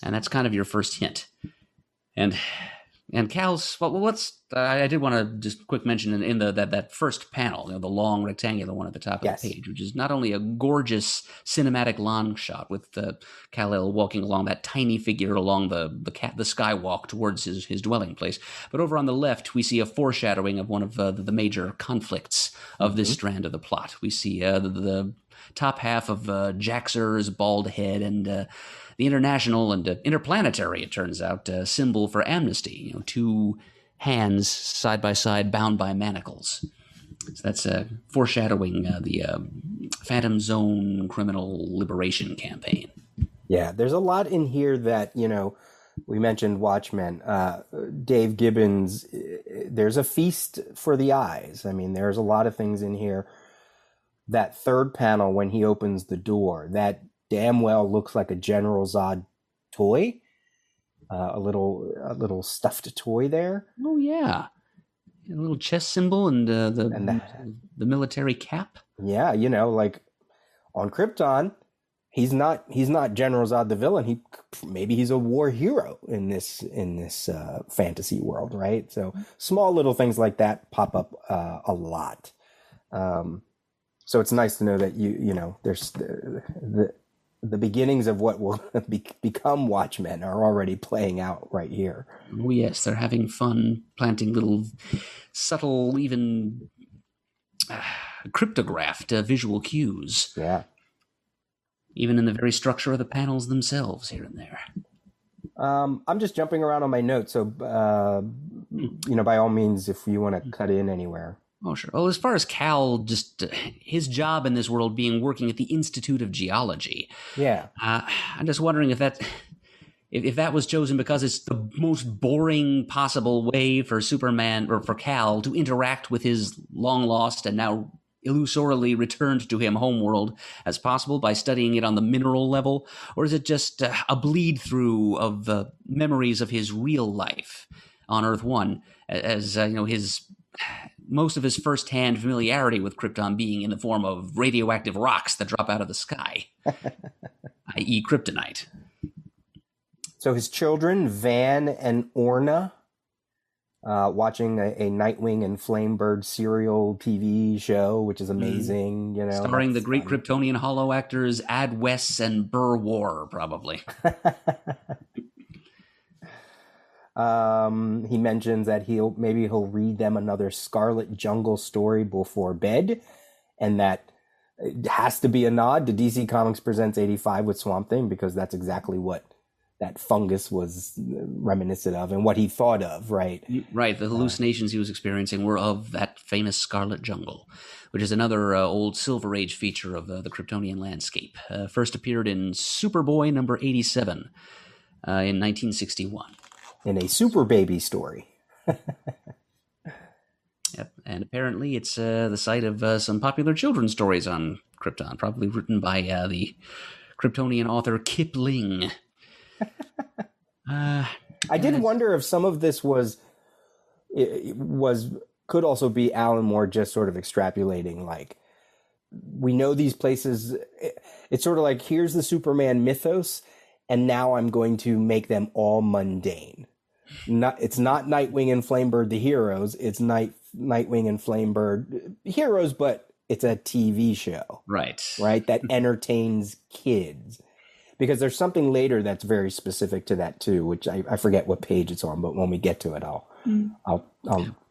and that's kind of your first hint, And Cal's, I did want to just quick mention in that first panel, the long rectangular one at the top of the page, which is not only a gorgeous cinematic long shot with Kal-El walking along that tiny figure along the skywalk towards his dwelling place, but over on the left we see a foreshadowing of one of the major conflicts of this strand of the plot. We see the top half of Jaxer's bald head and the international and interplanetary, it turns out, symbol for amnesty. Two hands side by side bound by manacles. So that's foreshadowing the Phantom Zone criminal liberation campaign. Yeah, there's a lot in here that, we mentioned Watchmen. Dave Gibbons, there's a feast for the eyes. I mean, there's a lot of things in here. That third panel when he opens the door, that damn well looks like a General Zod toy, a little stuffed toy there. Oh yeah, a little chest symbol and the military cap. Yeah, like on Krypton, he's not General Zod the villain. Maybe he's a war hero in this fantasy world, right? So small little things like that pop up a lot. So it's nice to know that there's the beginnings of what will become Watchmen are already playing out right here. Oh, yes. They're having fun planting little subtle, even cryptographed visual cues. Yeah. Even in the very structure of the panels themselves here and there. I'm just jumping around on my notes. So, by all means, if you want to cut in anywhere. Oh, sure. Well, as far as Kal, just his job in this world being working at the Institute of Geology. Yeah. I'm just wondering if that was chosen because it's the most boring possible way for Superman or for Kal to interact with his long lost and now illusorily returned to him homeworld as possible by studying it on the mineral level, or is it just a bleed through of memories of his real life on Earth 1 as his most of his first-hand familiarity with Krypton being in the form of radioactive rocks that drop out of the sky, i.e. kryptonite. So his children, Van and Orna, watching a Nightwing and Flamebird serial TV show, which is amazing. Starring the great Kryptonian hollow actors Ad Wes and Burr War, probably. He mentions that he'll read them another Scarlet Jungle story before bed, and that it has to be a nod to DC Comics Presents 85 with Swamp Thing, because that's exactly what that fungus was reminiscent of and what he thought of, right? Right. The hallucinations he was experiencing were of that famous Scarlet Jungle, which is another old Silver Age feature of the Kryptonian landscape. First appeared in Superboy number 87 in 1961. In a Super Baby story. Yep, and apparently it's the site of some popular children's stories on Krypton, probably written by the Kryptonian author Kipling. I did wonder if some of this could also be Alan Moore just sort of extrapolating, like, we know these places. It's sort of like, here's the Superman mythos, and now I'm going to make them all mundane. It's not Nightwing and Flamebird the heroes. It's Nightwing and Flamebird heroes, but it's a TV show. Right. That entertains kids. Because there's something later that's very specific to that too, which I forget what page it's on, but when we get to it, I'll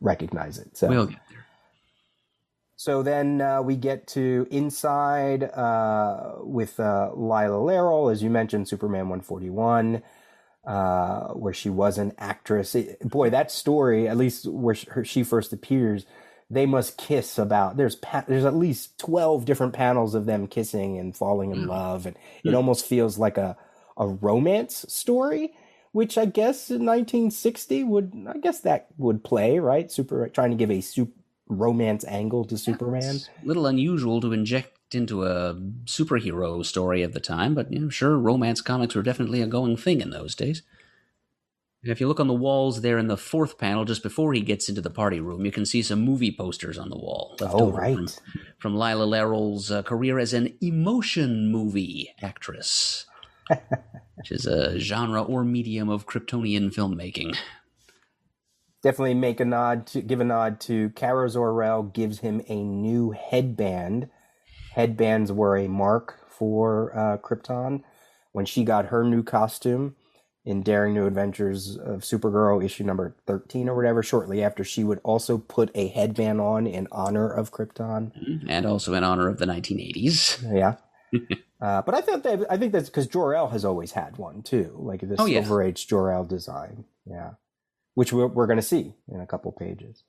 recognize it. So we'll get there. So then we get to Inside with Lila Laryl, as you mentioned, Superman 141, where she was an actress. Boy, that story, at least where she first appears, they must kiss about. There's at least 12 different panels of them kissing and falling in love, and it almost feels like a romance story, which I guess in 1960 would play, right? Trying to give a romance angle to Superman. It's a little unusual to inject into a superhero story of the time, but I'm sure romance comics were definitely a going thing in those days. And if you look on the walls there in the fourth panel, just before he gets into the party room, you can see some movie posters on the wall. Right. From Lila Larrell's career as an emotion movie actress, which is a genre or medium of Kryptonian filmmaking. Definitely give a nod to Kara Zor-El gives him a new headband. Headbands were a mark for Krypton. When she got her new costume in Daring New Adventures of Supergirl issue number 13 or whatever, shortly after, she would also put a headband on in honor of Krypton. And also in honor of the 1980s. Yeah. But I think that's because Jor-El has always had one too, like the Silver Age Jor-El design. Yeah. Which we're going to see in a couple pages.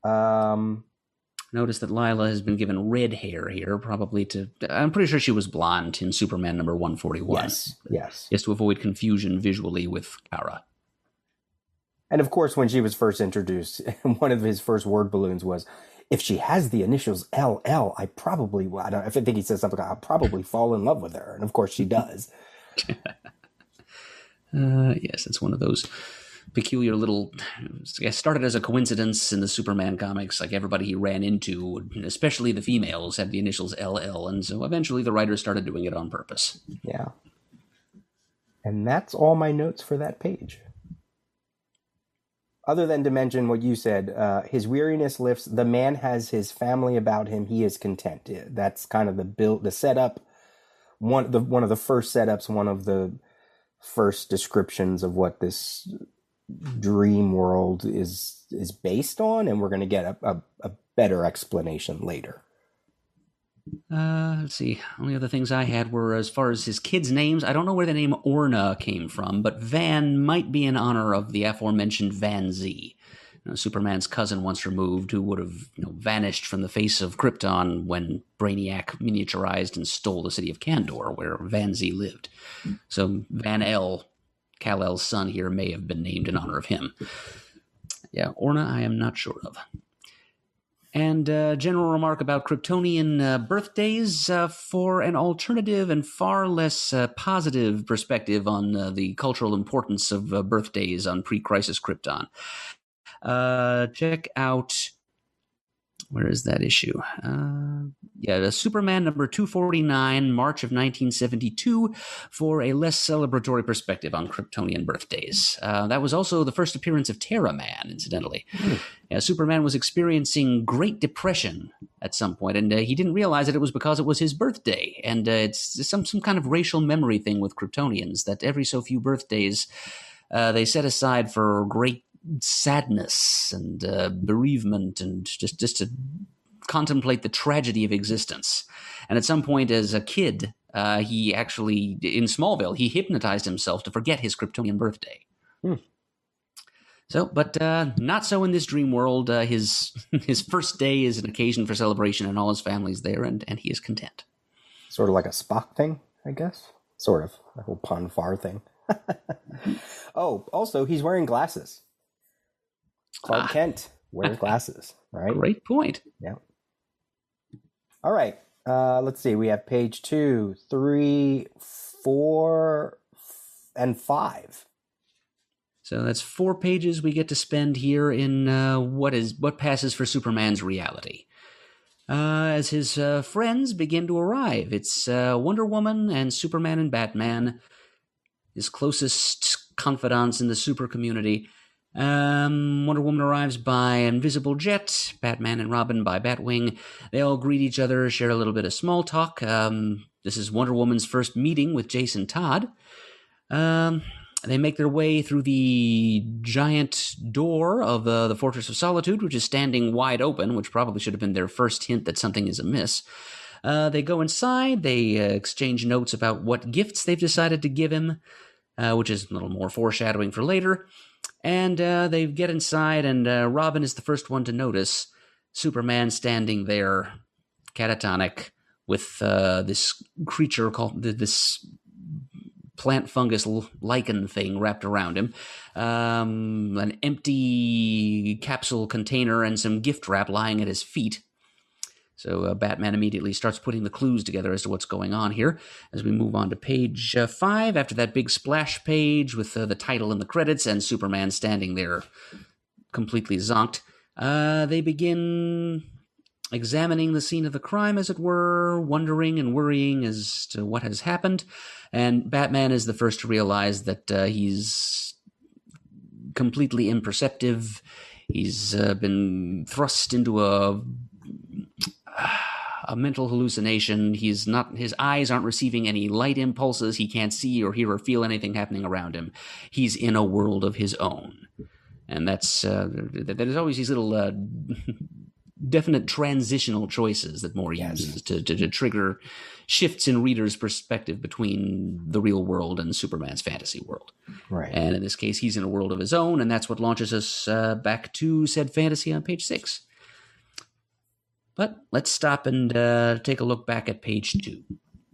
Notice that Lila has been given red hair here, probably I'm pretty sure she was blonde in Superman number 141. Yes. Just to avoid confusion visually with Kara. And of course, when she was first introduced, one of his first word balloons was, if she has the initials LL, I think he says something like, I'll probably fall in love with her. And of course she does. Yes, it's one of those peculiar little, started as a coincidence in the Superman comics. Like everybody he ran into, especially the females, had the initials LL, and so eventually the writers started doing it on purpose. Yeah. And that's all my notes for that page. Other than to mention what you said, his weariness lifts. The man has his family about him. He is content. That's kind of the setup. One of the first setups. One of the first descriptions of what this dream world is based on, and we're going to get a better explanation later. Let's see. Only other things I had were, as far as his kids' names, I don't know where the name Orna came from, but Van might be in honor of the aforementioned Van Z, Superman's cousin once removed, who would have vanished from the face of Krypton when Brainiac miniaturized and stole the city of Kandor, where Van Z lived. So Van L, Kal-El's son here, may have been named in honor of him. Yeah, Orna I am not sure of. And general remark about Kryptonian birthdays for an alternative and far less positive perspective on the cultural importance of birthdays on pre-crisis Krypton. Check out, where is that issue? The Superman number 249, March of 1972, for a less celebratory perspective on Kryptonian birthdays. That was also the first appearance of Terra Man, incidentally. Superman was experiencing Great Depression at some point, and he didn't realize that it was because it was his birthday. And it's some kind of racial memory thing with Kryptonians, that every so few birthdays they set aside for great sadness and bereavement, and just to contemplate the tragedy of existence. And at some point as a kid, he actually, in Smallville, he hypnotized himself to forget his Kryptonian birthday. So, but not so in this dream world. His first day is an occasion for celebration, and all his family's there, and he is content. Sort of like a Spock thing, I guess. Sort of. The whole Pon farr thing. Oh, also, he's wearing glasses. Clark Kent wears glasses, right? Great point. Yeah. All right. Let's see. We have page 2, 3, 4, and 5. So that's 4 pages we get to spend here in what passes for Superman's reality. As his friends begin to arrive, it's Wonder Woman and Superman and Batman, his closest confidants in the super community. Wonder Woman arrives by Invisible Jet, Batman and Robin by Batwing. They all greet each other, share a little bit of small talk. This is Wonder Woman's first meeting with Jason Todd. They make their way through the giant door of the Fortress of Solitude, which is standing wide open, which probably should have been their first hint that something is amiss. They go inside, they exchange notes about what gifts they've decided to give him, which is a little more foreshadowing for later. And they get inside, and Robin is the first one to notice Superman standing there, catatonic, with this creature called this plant fungus lichen thing wrapped around him, an empty capsule container, and some gift wrap lying at his feet. So Batman immediately starts putting the clues together as to what's going on here. As we move on to page 5, after that big splash page with the title and the credits and Superman standing there completely zonked, they begin examining the scene of the crime, as it were, wondering and worrying as to what has happened. And Batman is the first to realize that he's completely imperceptive. He's been thrust into a mental hallucination. His eyes aren't receiving any light impulses. He can't see or hear or feel anything happening around him. He's in a world of his own. And there's always these little definite transitional choices that Moore uses to trigger shifts in readers' perspective between the real world and Superman's fantasy world. Right. And in this case, he's in a world of his own, and that's what launches us back to said fantasy on page 6. But let's stop and take a look back at page 2.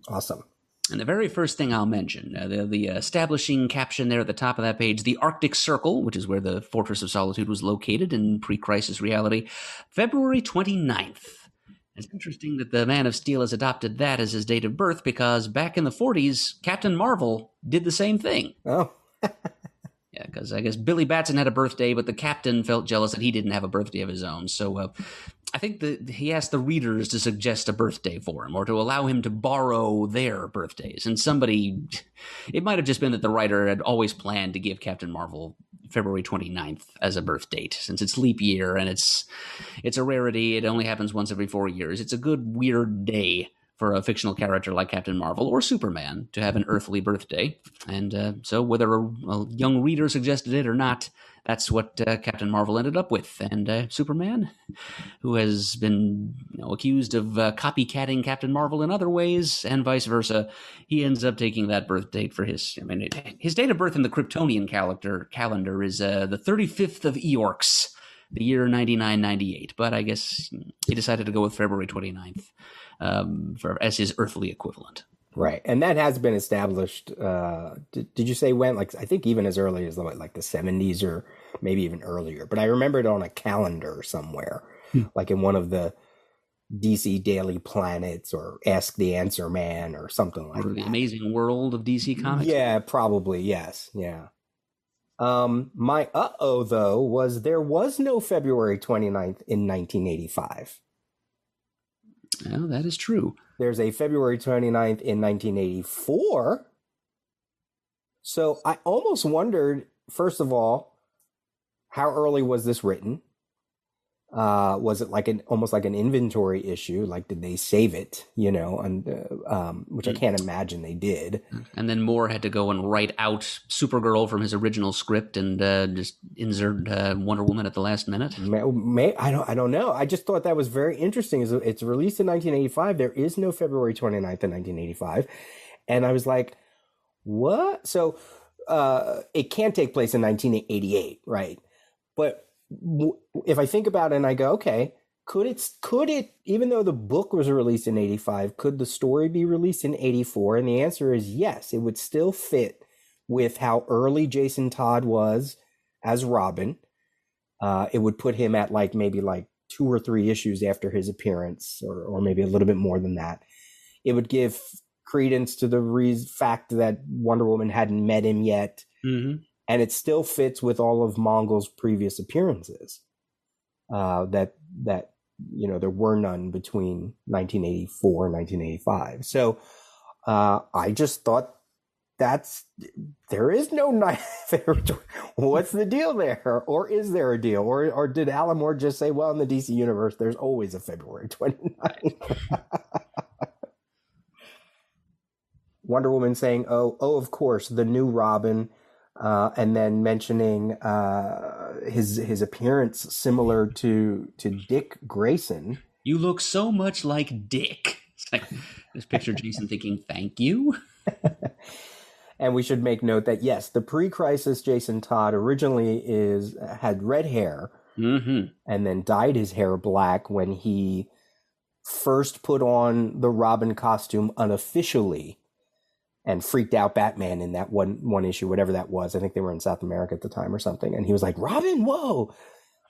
Awesome. And the very first thing I'll mention, the establishing caption there at the top of that page, the Arctic Circle, which is where the Fortress of Solitude was located in pre-crisis reality, February 29th. It's interesting that the Man of Steel has adopted that as his date of birth because back in the 40s, Captain Marvel did the same thing. Oh. Yeah, because I guess Billy Batson had a birthday, but the Captain felt jealous that he didn't have a birthday of his own. So I think that he asked the readers to suggest a birthday for him or to allow him to borrow their birthdays. And it might have just been that the writer had always planned to give Captain Marvel February 29th as a birth date, since it's leap year and it's a rarity. It only happens once every 4 years. It's a good, weird day for a fictional character like Captain Marvel or Superman to have an earthly birthday. And so whether a young reader suggested it or not, that's what Captain Marvel ended up with. And Superman, who has been accused of copycatting Captain Marvel in other ways and vice versa, he ends up taking that birth date for his date of birth in the Kryptonian calendar is the 35th of Eorks, the year 9998. But I guess he decided to go with February 29th. As his earthly equivalent. Right. And that has been established. Did you say when? I think even as early as the 70s or maybe even earlier. But I remember it on a calendar somewhere, like in one of the DC Daily Planets or Ask the Answer Man or something like that. The Amazing World of DC Comics? Yeah, probably. Yes. Yeah. My though, was there was no February 29th in 1985. Well, that is true. There's a February 29th in 1984. So I almost wondered, first of all, how early was this written? Was it almost like an inventory issue? Like, did they save it? Which I can't imagine they did. And then Moore had to go and write out Supergirl from his original script and just insert Wonder Woman at the last minute. I don't know. I just thought that was very interesting. It's released in 1985. There is no February 29th in 1985, and I was like, what? So it can take place in 1988, right? But if I think about it and I go, okay, could it, even though the book was released in 85, could the story be released in 84? And the answer is yes. It would still fit with how early Jason Todd was as Robin. It would put him at maybe 2 or 3 issues after his appearance, or maybe a little bit more than that. It would give credence to the fact that Wonder Woman hadn't met him yet. Mm-hmm. And it still fits with all of Mongel's previous appearances. That there were none between 1984 and 1985. So I just thought there is no what's the deal there? Or is there a deal? Or did Alan Moore just say, well, in the DC universe, there's always a February 29th? Wonder Woman saying, oh, of course, the new Robin. And then mentioning his appearance similar to Dick Grayson. You look so much like Dick. It's like, just picture Jason thinking, thank you. And we should make note that, yes, the pre-crisis Jason Todd originally had red hair and then dyed his hair black when he first put on the Robin costume unofficially and freaked out Batman in that one issue, whatever that was. I think they were in South America at the time or something. And he was like, Robin, whoa.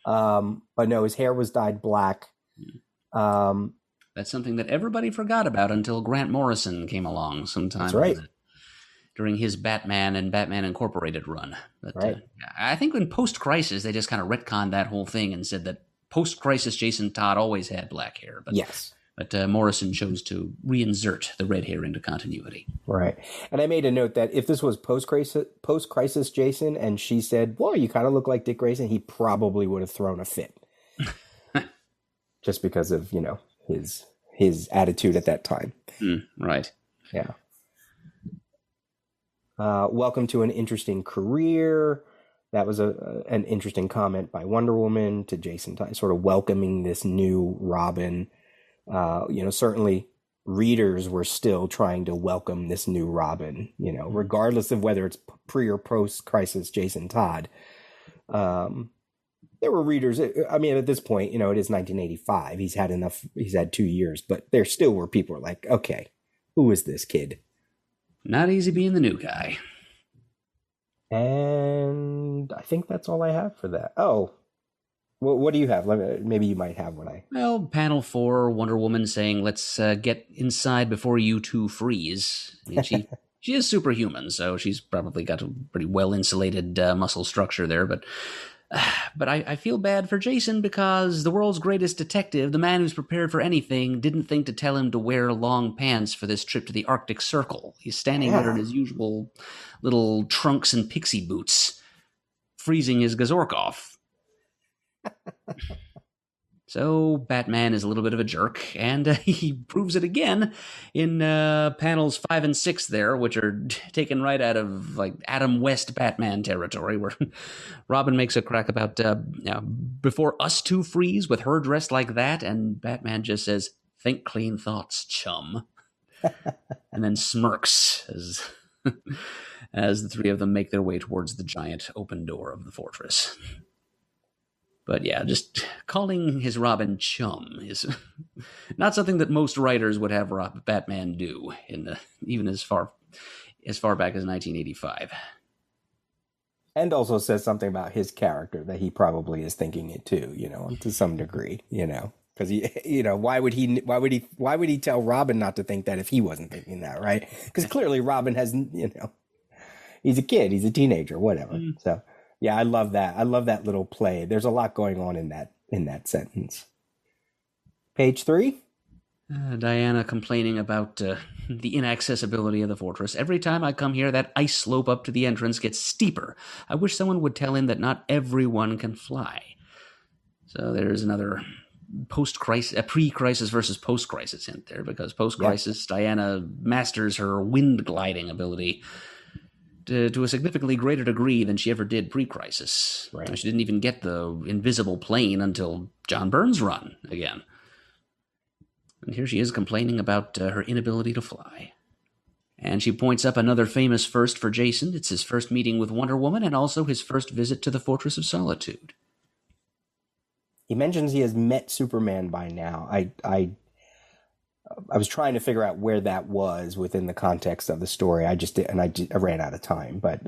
But no, his hair was dyed black. That's something that everybody forgot about until Grant Morrison came along sometime. That's right. During his Batman and Batman Incorporated run. But, right. I think in post-crisis, they just kind of retconned that whole thing and said that post-crisis Jason Todd always had black hair. But, yes. But Morrison chose to reinsert the red hair into continuity. Right. And I made a note that if this was post-crisis Jason and she said, well, you kind of look like Dick Grayson, he probably would have thrown a fit. Just because of, his attitude at that time. Right. Yeah. Welcome to an interesting career. That was an interesting comment by Wonder Woman to Jason Todd, sort of welcoming this new Robin. Certainly readers were still trying to welcome this new Robin, regardless of whether it's pre or post-crisis Jason Todd. There were readers. I mean, at this point, it is 1985. He's had 2 years, but there still were people who were like, okay, who is this kid? Not easy being the new guy. And I think that's all I have for that. Oh, well, what do you have? Maybe you might have what I... Well, panel 4, Wonder Woman saying, let's get inside before you two freeze. I mean, she is superhuman, so she's probably got a pretty well-insulated muscle structure there, but I feel bad for Jason because the world's greatest detective, the man who's prepared for anything, didn't think to tell him to wear long pants for this trip to the Arctic Circle. He's standing there in his usual little trunks and pixie boots, freezing his Gazorkov. So Batman is a little bit of a jerk, and he proves it again in panels 5 and 6 there, which are taken right out of like Adam West Batman territory, where Robin makes a crack about before us two freeze with her dressed like that, and Batman just says, "Think clean thoughts, chum," and then smirks as the three of them make their way towards the giant open door of the fortress. But yeah, just calling his Robin chum is not something that most writers would have Batman do, even as far back as 1985. And also says something about his character that he probably is thinking it too, to some degree, because why would he tell Robin not to think that if he wasn't thinking that, right? Because clearly Robin has, he's a kid, he's a teenager, whatever. So. Yeah, I love that. I love that little play. There's a lot going on in that sentence. Page 3. Diana complaining about the inaccessibility of the fortress. Every time I come here, that ice slope up to the entrance gets steeper. I wish someone would tell him that not everyone can fly. So there's another pre-crisis versus post-crisis hint there, because post-crisis, Diana masters her wind gliding ability to a significantly greater degree than she ever did pre-crisis. Right. She didn't even get the invisible plane until John Byrne's run again. And here she is complaining about her inability to fly. And she points up another famous first for Jason. It's his first meeting with Wonder Woman and also his first visit to the Fortress of Solitude. He mentions he has met Superman by now. I was trying to figure out where that was within the context of the story. I ran out of time, but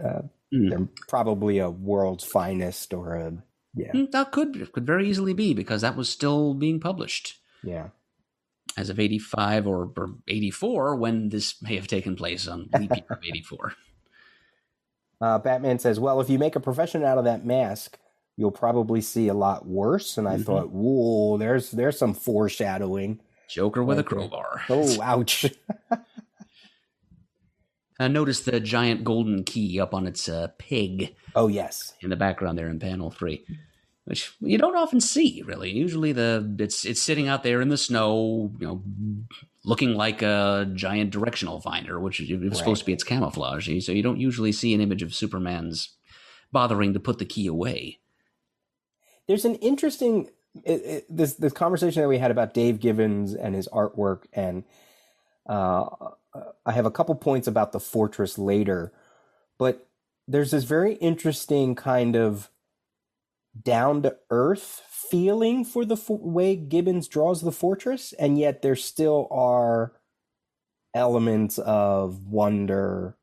they're probably a World's Finest or that could very easily be, because that was still being published. Yeah. As of 85 or 84, when this may have taken place on leap year of 84. Batman says, well, if you make a profession out of that mask, you'll probably see a lot worse. And I thought, whoa, there's some foreshadowing. Joker with a crowbar. Oh, ouch. Notice the giant golden key up on its peg. Oh, yes. In the background there in panel 3, which you don't often see, really. Usually it's sitting out there in the snow, looking like a giant directional finder, which is supposed to be its camouflage. So you don't usually see an image of Superman's bothering to put the key away. There's an interesting this conversation that we had about Dave Gibbons and his artwork, and I have a couple points about the Fortress later, but there's this very interesting kind of down-to-earth feeling for the way Gibbons draws the Fortress, and yet there still are elements of wonder,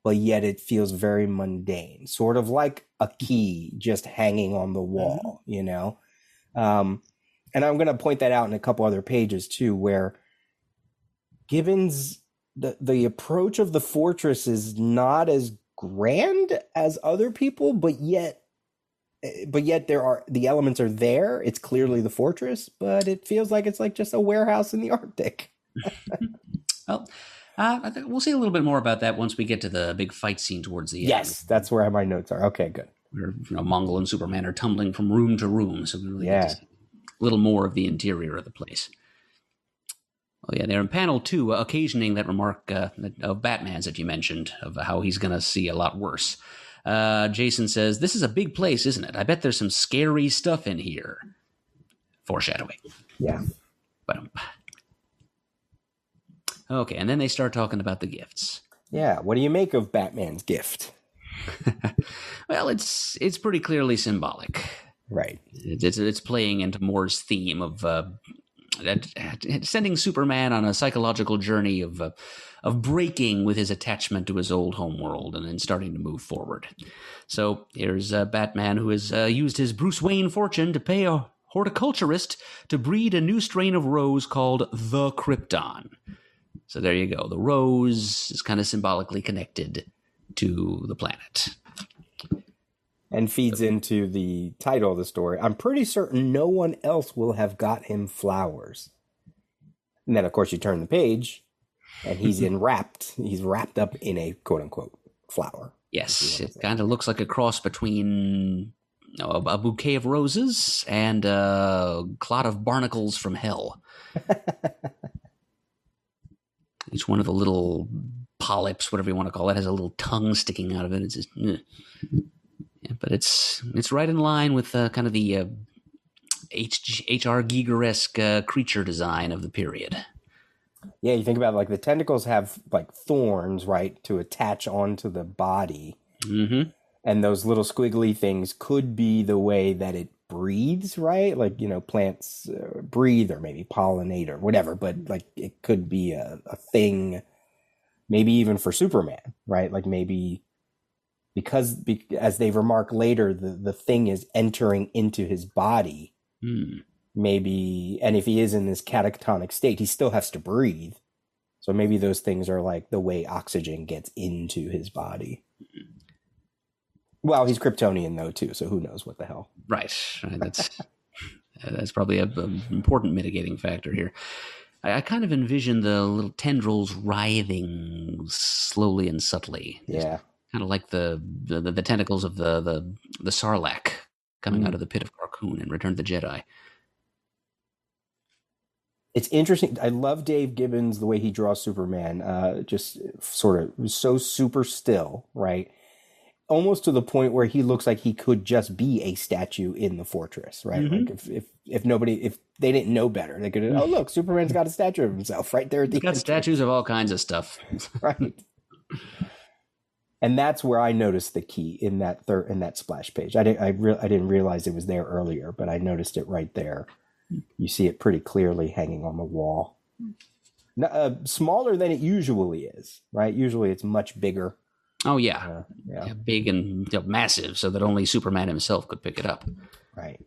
but yet it feels very mundane, sort of like a key just hanging on the wall, you know? And I'm going to point that out in a couple other pages too, where Gibbons, the approach of the Fortress is not as grand as other people, but yet the elements are there. It's clearly the Fortress, but it feels like it's like just a warehouse in the Arctic. Well, I think we'll see a little bit more about that once we get to the big fight scene towards the end. Yes, that's where my notes are. Okay, good. Where Mongol and Superman are tumbling from room to room, so we really get to see a little more of the interior of the place. Oh yeah, they're in panel 2, occasioning that remark of Batman's that you mentioned, of how he's going to see a lot worse. Jason says, "This is a big place, isn't it? I bet there's some scary stuff in here." Foreshadowing. Yeah. Okay, and then they start talking about the gifts. Yeah, what do you make of Batman's gift? Well, it's pretty clearly symbolic. Right. It's playing into Moore's theme of sending Superman on a psychological journey of breaking with his attachment to his old homeworld and then starting to move forward. So here's Batman, who has used his Bruce Wayne fortune to pay a horticulturist to breed a new strain of rose called the Krypton. So there you go. The rose is kind of symbolically connected to the planet. And feeds into the title of the story. I'm pretty certain no one else will have got him flowers. And then, of course, you turn the page, and he's wrapped up in a quote-unquote flower. Yes, it kind of looks like a cross between a bouquet of roses and a clot of barnacles from hell. Each one of the little polyps, whatever you want to call it, has a little tongue sticking out of it. It's just... Yeah, but it's right in line with kind of the H.R. Giger-esque creature design of the period. Yeah, you think about it, like the tentacles have like thorns, right, to attach onto the body. Mm-hmm. And those little squiggly things could be the way that it breathes, right? Like, plants breathe or maybe pollinate or whatever, but like it could be a thing, maybe even for Superman, right? Like maybe... Because as they remark later, the thing is entering into his body. Maybe, and if he is in this catatonic state, he still has to breathe. So maybe those things are like the way oxygen gets into his body. Well, he's Kryptonian though too, so who knows what the hell? Right. That's probably an important mitigating factor here. I kind of envision the little tendrils writhing slowly and subtly. Yeah. Kind of like the tentacles of the Sarlacc coming out of the pit of Carcoon in Return of the Jedi. It's interesting. I love Dave Gibbons, the way he draws Superman. Just sort of so super still, right? Almost to the point where he looks like he could just be a statue in the fortress, right? Mm-hmm. Like if they didn't know better, they could, oh look, Superman's got a statue of himself right there at the He's got statues of all kinds of stuff, right? And that's where I noticed the key in that splash page. I didn't realize it was there earlier, but I noticed it right there. You see it pretty clearly hanging on the wall. Smaller than it usually is, right? Usually it's much bigger. Oh yeah, big and massive, so that only Superman himself could pick it up. Right.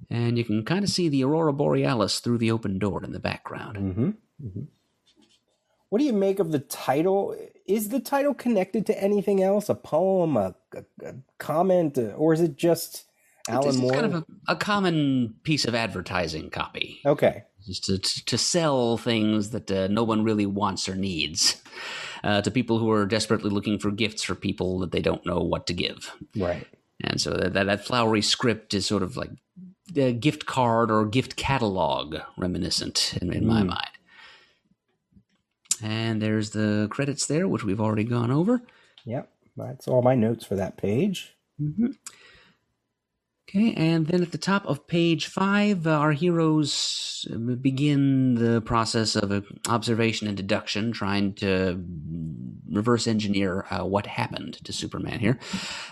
And you can kind of see the Aurora Borealis through the open door in the background. Mm-hmm. Mm-hmm. What do you make of the title? Is the title connected to anything else? A poem, a comment, or is it just Alan Moore? It's kind of a common piece of advertising copy. Okay. Just to sell things that no one really wants or needs to people who are desperately looking for gifts for people that they don't know what to give. Right. And so that flowery script is sort of like gift card or gift catalog reminiscent in my mind. And there's the credits there, which we've already gone over. Yep, that's all my notes for that page. Mm-hmm. Okay, and then at the top of page 5, our heroes begin the process of observation and deduction, trying to reverse engineer what happened to Superman here.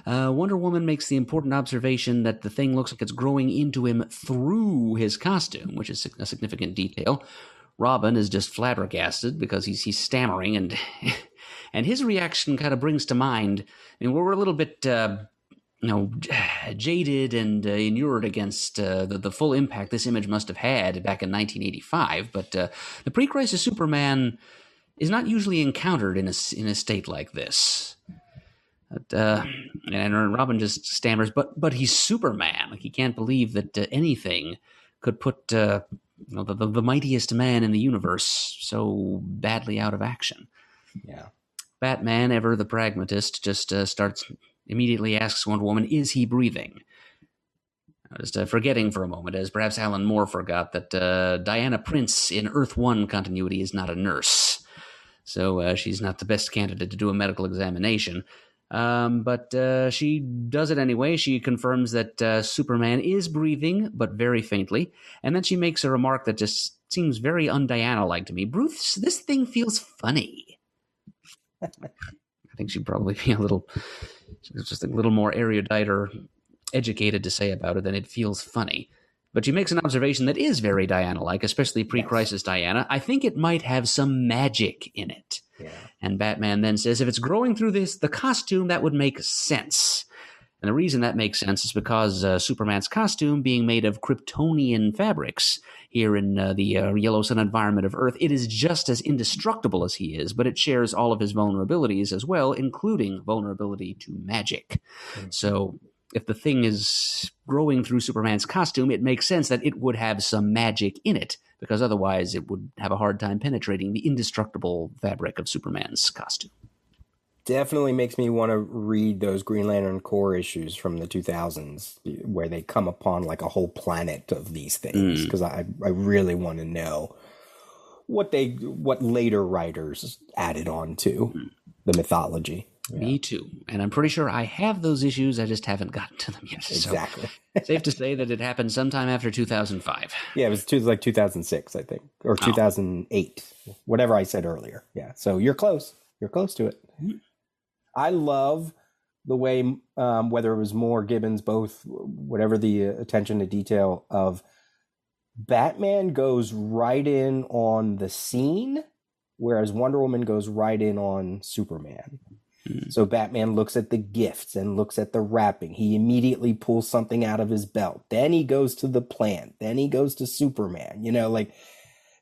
Wonder Woman makes the important observation that the thing looks like it's growing into him through his costume, which is a significant detail. Robin is just flabbergasted because he's stammering, and and his reaction kind of brings to mind, I mean, we're a little bit... jaded and inured against the full impact this image must have had back in 1985. But the pre-crisis Superman is not usually encountered in a state like this. And Robin just stammers, but he's Superman. Like, he can't believe that anything could put the mightiest man in the universe so badly out of action. Yeah. Batman, ever the pragmatist, just immediately asks Wonder Woman, is he breathing? Just forgetting for a moment, as perhaps Alan Moore forgot, that Diana Prince in Earth 1 continuity is not a nurse. So she's not the best candidate to do a medical examination. But she does it anyway. She confirms that Superman is breathing, but very faintly. And then she makes a remark that just seems very un-Diana-like to me. Bruce, this thing feels funny. I think she'd probably be a little more erudite or educated to say about it than it feels funny. But she makes an observation that is very Diana-like, especially pre-crisis Diana. I think it might have some magic in it. Yeah. And Batman then says, if it's growing through the costume, that would make sense. And the reason that makes sense is because Superman's costume, being made of Kryptonian fabrics here in the yellow sun environment of Earth, it is just as indestructible as he is, but it shares all of his vulnerabilities as well, including vulnerability to magic. Mm-hmm. So if the thing is growing through Superman's costume, it makes sense that it would have some magic in it, because otherwise it would have a hard time penetrating the indestructible fabric of Superman's costume. Definitely makes me want to read those Green Lantern Corps issues from the 2000s where they come upon like a whole planet of these things, because I really want to know what later writers added on to the mythology. Yeah. Me too. And I'm pretty sure I have those issues. I just haven't gotten to them yet. Exactly. So, safe to say that it happened sometime after 2005. Yeah, it was like 2006, I think, or 2008, whatever I said earlier. Yeah, so you're close. You're close to it. Mm-hmm. I love the way, whether it was Moore, Gibbons, both, whatever the attention to detail of Batman goes right in on the scene, whereas Wonder Woman goes right in on Superman. Mm-hmm. So Batman looks at the gifts and looks at the wrapping. He immediately pulls something out of his belt. Then he goes to the plant. Then he goes to Superman. Like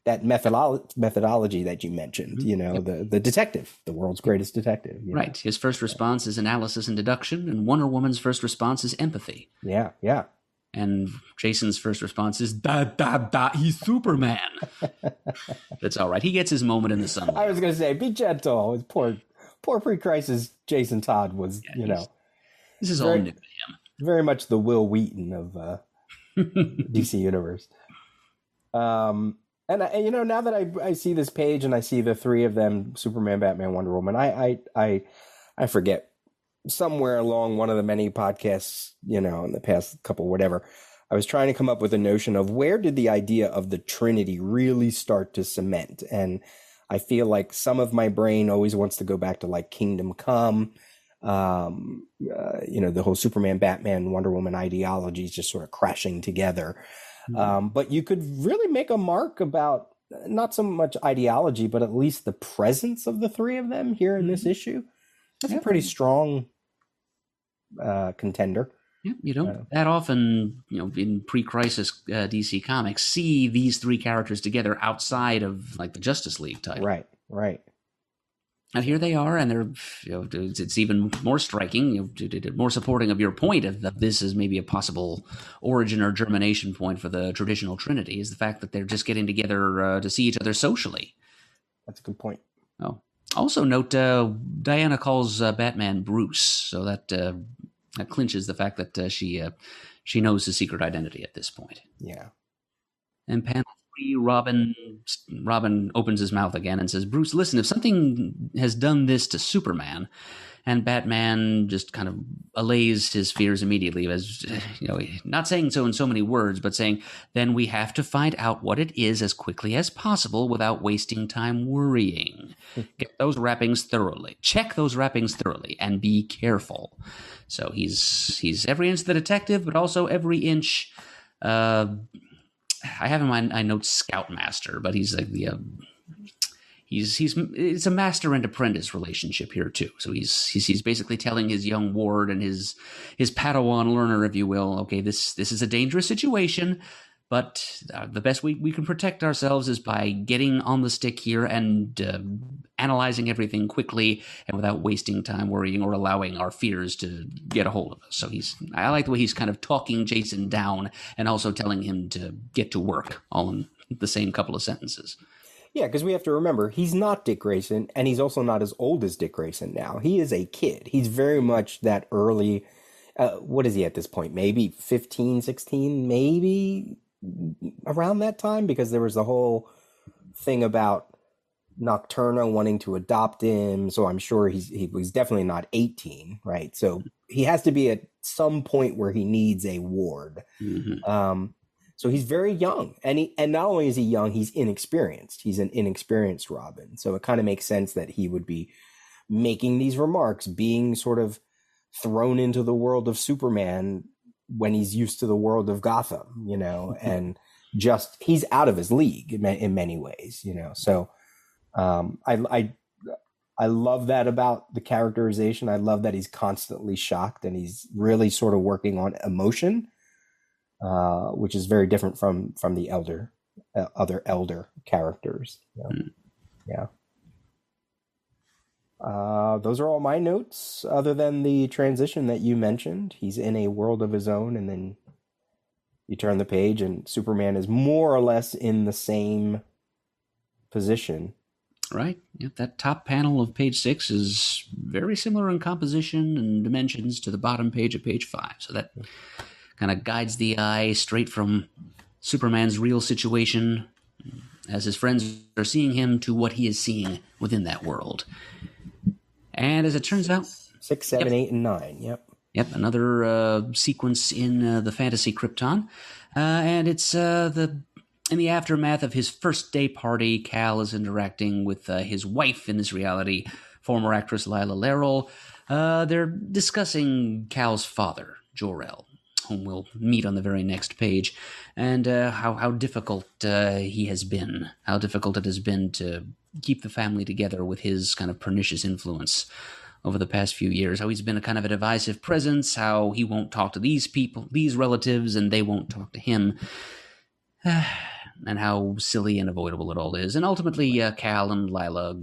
that methodology that you mentioned, the detective, the world's greatest detective. Right. His first response is analysis and deduction, and Wonder Woman's first response is empathy. Yeah, yeah. And Jason's first response is, he's Superman. That's all right. He gets his moment in the sun. I was going to say, be gentle. Poor pre-crisis Jason Todd was, This is all new to him. Very much the Will Wheaton of DC Universe. And now that I see this page and I see the three of them, Superman, Batman, Wonder Woman, I forget, somewhere along one of the many podcasts, in the past couple, whatever, I was trying to come up with a notion of where did the idea of the Trinity really start to cement. And I feel like some of my brain always wants to go back to like Kingdom Come, the whole Superman, Batman, Wonder Woman ideologies just sort of crashing together. But you could really make a mark about not so much ideology, but at least the presence of the three of them here in this issue. That's a pretty strong contender. Yeah, you don't that often, in pre-crisis DC Comics, see these three characters together outside of like the Justice League title. Right. And here they are, and they're, it's even more striking, more supporting of your point of that this is maybe a possible origin or germination point for the traditional Trinity, is the fact that they're just getting together to see each other socially. That's a good point. Oh, also note, Diana calls Batman Bruce, so that clinches the fact that she she knows his secret identity at this point. Yeah. And panel 3, Robin opens his mouth again and says, Bruce, listen, if something has done this to Superman, and Batman just kind of allays his fears immediately, as not saying so in so many words, but saying, then we have to find out what it is as quickly as possible without wasting time worrying. Get those wrappings thoroughly. Check those wrappings thoroughly and be careful. So he's every inch the detective, but also every inch. I have in my notes Scoutmaster, but he's like the. It's a master and apprentice relationship here too. So he's basically telling his young ward and his Padawan learner, if you will, okay, this is a dangerous situation, but the best we can protect ourselves is by getting on the stick here and analyzing everything quickly and without wasting time worrying or allowing our fears to get a hold of us. So I like the way he's kind of talking Jason down and also telling him to get to work all in the same couple of sentences. Yeah, because we have to remember, he's not Dick Grayson, and he's also not as old as Dick Grayson now. He is a kid. He's very much that early, what is he at this point? Maybe 15, 16, maybe around that time? Because there was the whole thing about Nocturna wanting to adopt him, so I'm sure he was definitely not 18, right? So he has to be at some point where he needs a ward. Mm-hmm. So he's very young, and not only is he young, he's inexperienced. He's an inexperienced Robin. So it kind of makes sense that he would be making these remarks, being sort of thrown into the world of Superman when he's used to the world of Gotham, and just he's out of his league in many ways, So I love that about the characterization. I love that he's constantly shocked and he's really sort of working on emotion. Which is very different from the other elder characters. Yeah. Those are all my notes, other than the transition that you mentioned. He's in a world of his own, and then you turn the page, and Superman is more or less in the same position. Right. Yep, that top panel of page 6 is very similar in composition and dimensions to the bottom page of page 5. So that kind of guides the eye straight from Superman's real situation as his friends are seeing him to what he is seeing within that world. And as it turns out... 6, 7, 8, and 9, yep. Yep, another sequence in the fantasy Krypton. And it's in the aftermath of his first day party. Cal is interacting with his wife in this reality, former actress Lila Laurel. They're discussing Cal's father, Jor-El, whom we'll meet on the very next page, and how difficult he has been, how difficult it has been to keep the family together with his kind of pernicious influence over the past few years, how he's been a kind of a divisive presence, how he won't talk to these people, these relatives, and they won't talk to him, and how silly and avoidable it all is. And ultimately, Cal and Lila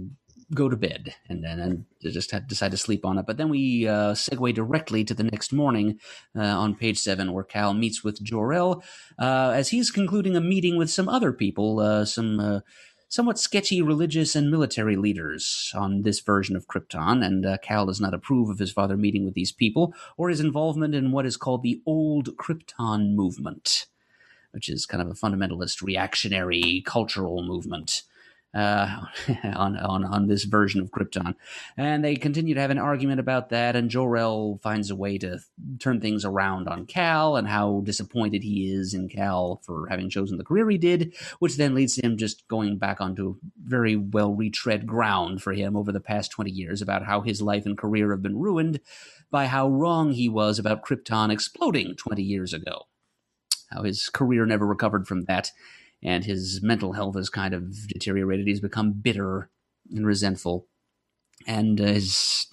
go to bed and just decide to sleep on it. But then we segue directly to the next morning on page 7, where Cal meets with Jor-El as he's concluding a meeting with some other people, some somewhat sketchy religious and military leaders on this version of Krypton. And Cal does not approve of his father meeting with these people or his involvement in what is called the Old Krypton Movement, which is kind of a fundamentalist, reactionary, cultural movement on this version of Krypton. And they continue to have an argument about that, and Jor-El finds a way to turn things around on Cal and how disappointed he is in Cal for having chosen the career he did, which then leads to him just going back onto very well retread ground for him over the past 20 years about how his life and career have been ruined by how wrong he was about Krypton exploding 20 years ago. How his career never recovered from that, and his mental health has kind of deteriorated. He's become bitter and resentful, and his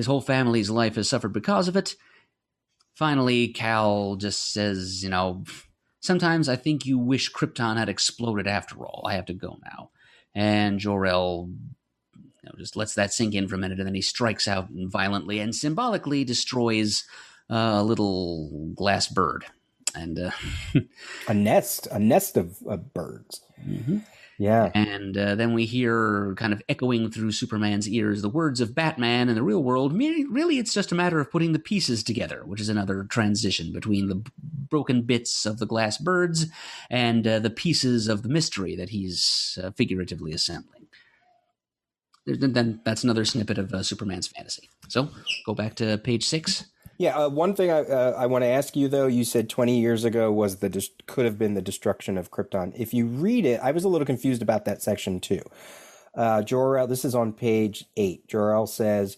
whole family's life has suffered because of it. Finally, Cal just says, sometimes I think you wish Krypton had exploded after all. I have to go now. And Jor-El just lets that sink in for a minute, and then he strikes out violently and symbolically destroys a little glass bird. And a nest of birds. Mm-hmm. Yeah. And then we hear kind of echoing through Superman's ears the words of Batman in the real world. Really, it's just a matter of putting the pieces together, which is another transition between the broken bits of the glass birds and the pieces of the mystery that he's figuratively assembling. Then that's another snippet of Superman's fantasy. So go back to page 6. Yeah, one thing I want to ask you, though, you said 20 years ago was could have been the destruction of Krypton. If you read it, I was a little confused about that section, too. Jor-El, this is on page 8. Jor-El says,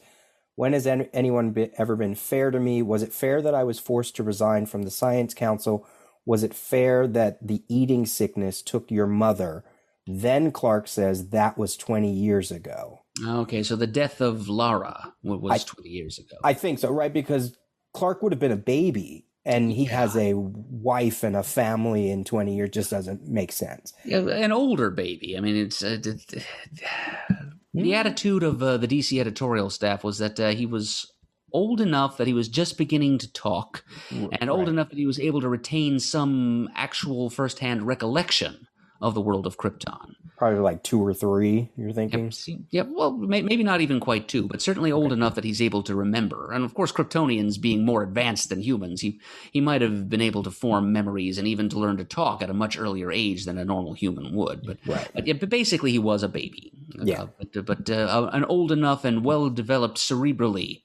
when has anyone ever been fair to me? Was it fair that I was forced to resign from the Science Council? Was it fair that the eating sickness took your mother? Then Clarke says that was 20 years ago. Okay, so the death of Lara was 20 years ago. I think so, right? Because Clarke would have been a baby, and he has a wife and a family in 20 years. Just doesn't make sense. Yeah, an older baby. I mean, it's the attitude of the DC editorial staff was that he was old enough that he was just beginning to talk, and old enough that he was able to retain some actual firsthand recollection of the world of Krypton. Probably like 2 or 3, you're thinking? Yeah, well, maybe not even quite 2, but certainly old enough that he's able to remember. And of course, Kryptonians being more advanced than humans, he might have been able to form memories and even to learn to talk at a much earlier age than a normal human would. But basically, he was a baby. Yeah. But an old enough and well-developed cerebrally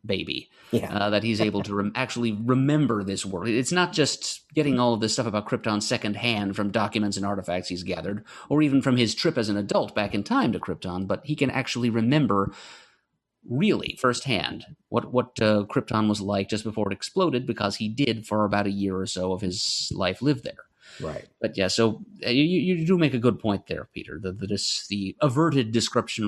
baby. Yeah. That he's able to actually remember this world. It's not just getting all of this stuff about Krypton secondhand from documents and artifacts he's gathered, or even from his trip as an adult back in time to Krypton, but he can actually remember really firsthand what Krypton was like just before it exploded, because he did for about a year or so of his life live there. Right. But yeah, so you do make a good point there, Peter. The averted destruction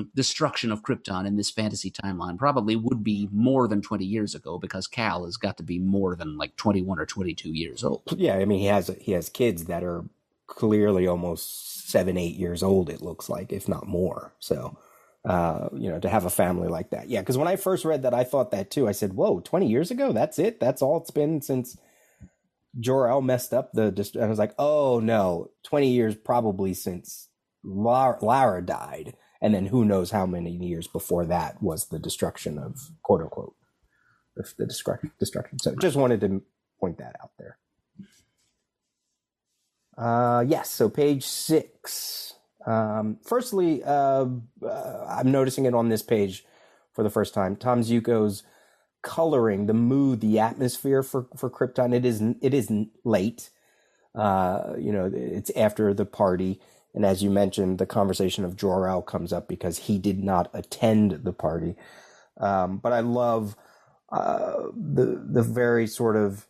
of Krypton in this fantasy timeline probably would be more than 20 years ago, because Kal has got to be more than like 21 or 22 years old. Yeah, I mean, he has kids that are clearly almost 7, 8 years old, it looks like, if not more. So, to have a family like that. Yeah, because when I first read that, I thought that too. I said, whoa, 20 years ago? That's it? That's all it's been since Jor-El messed up and I was like, oh no, 20 years probably since Lara died. And then who knows how many years before that was the destruction of, quote unquote, the destruction. So just wanted to point that out there. Yes, so page 6. Firstly, I'm noticing it on this page for the first time. Tom Zuko's coloring, the mood, the atmosphere for Krypton. It is late. It's after the party, and as you mentioned, the conversation of Jor-El comes up because he did not attend the party. But I love the very sort of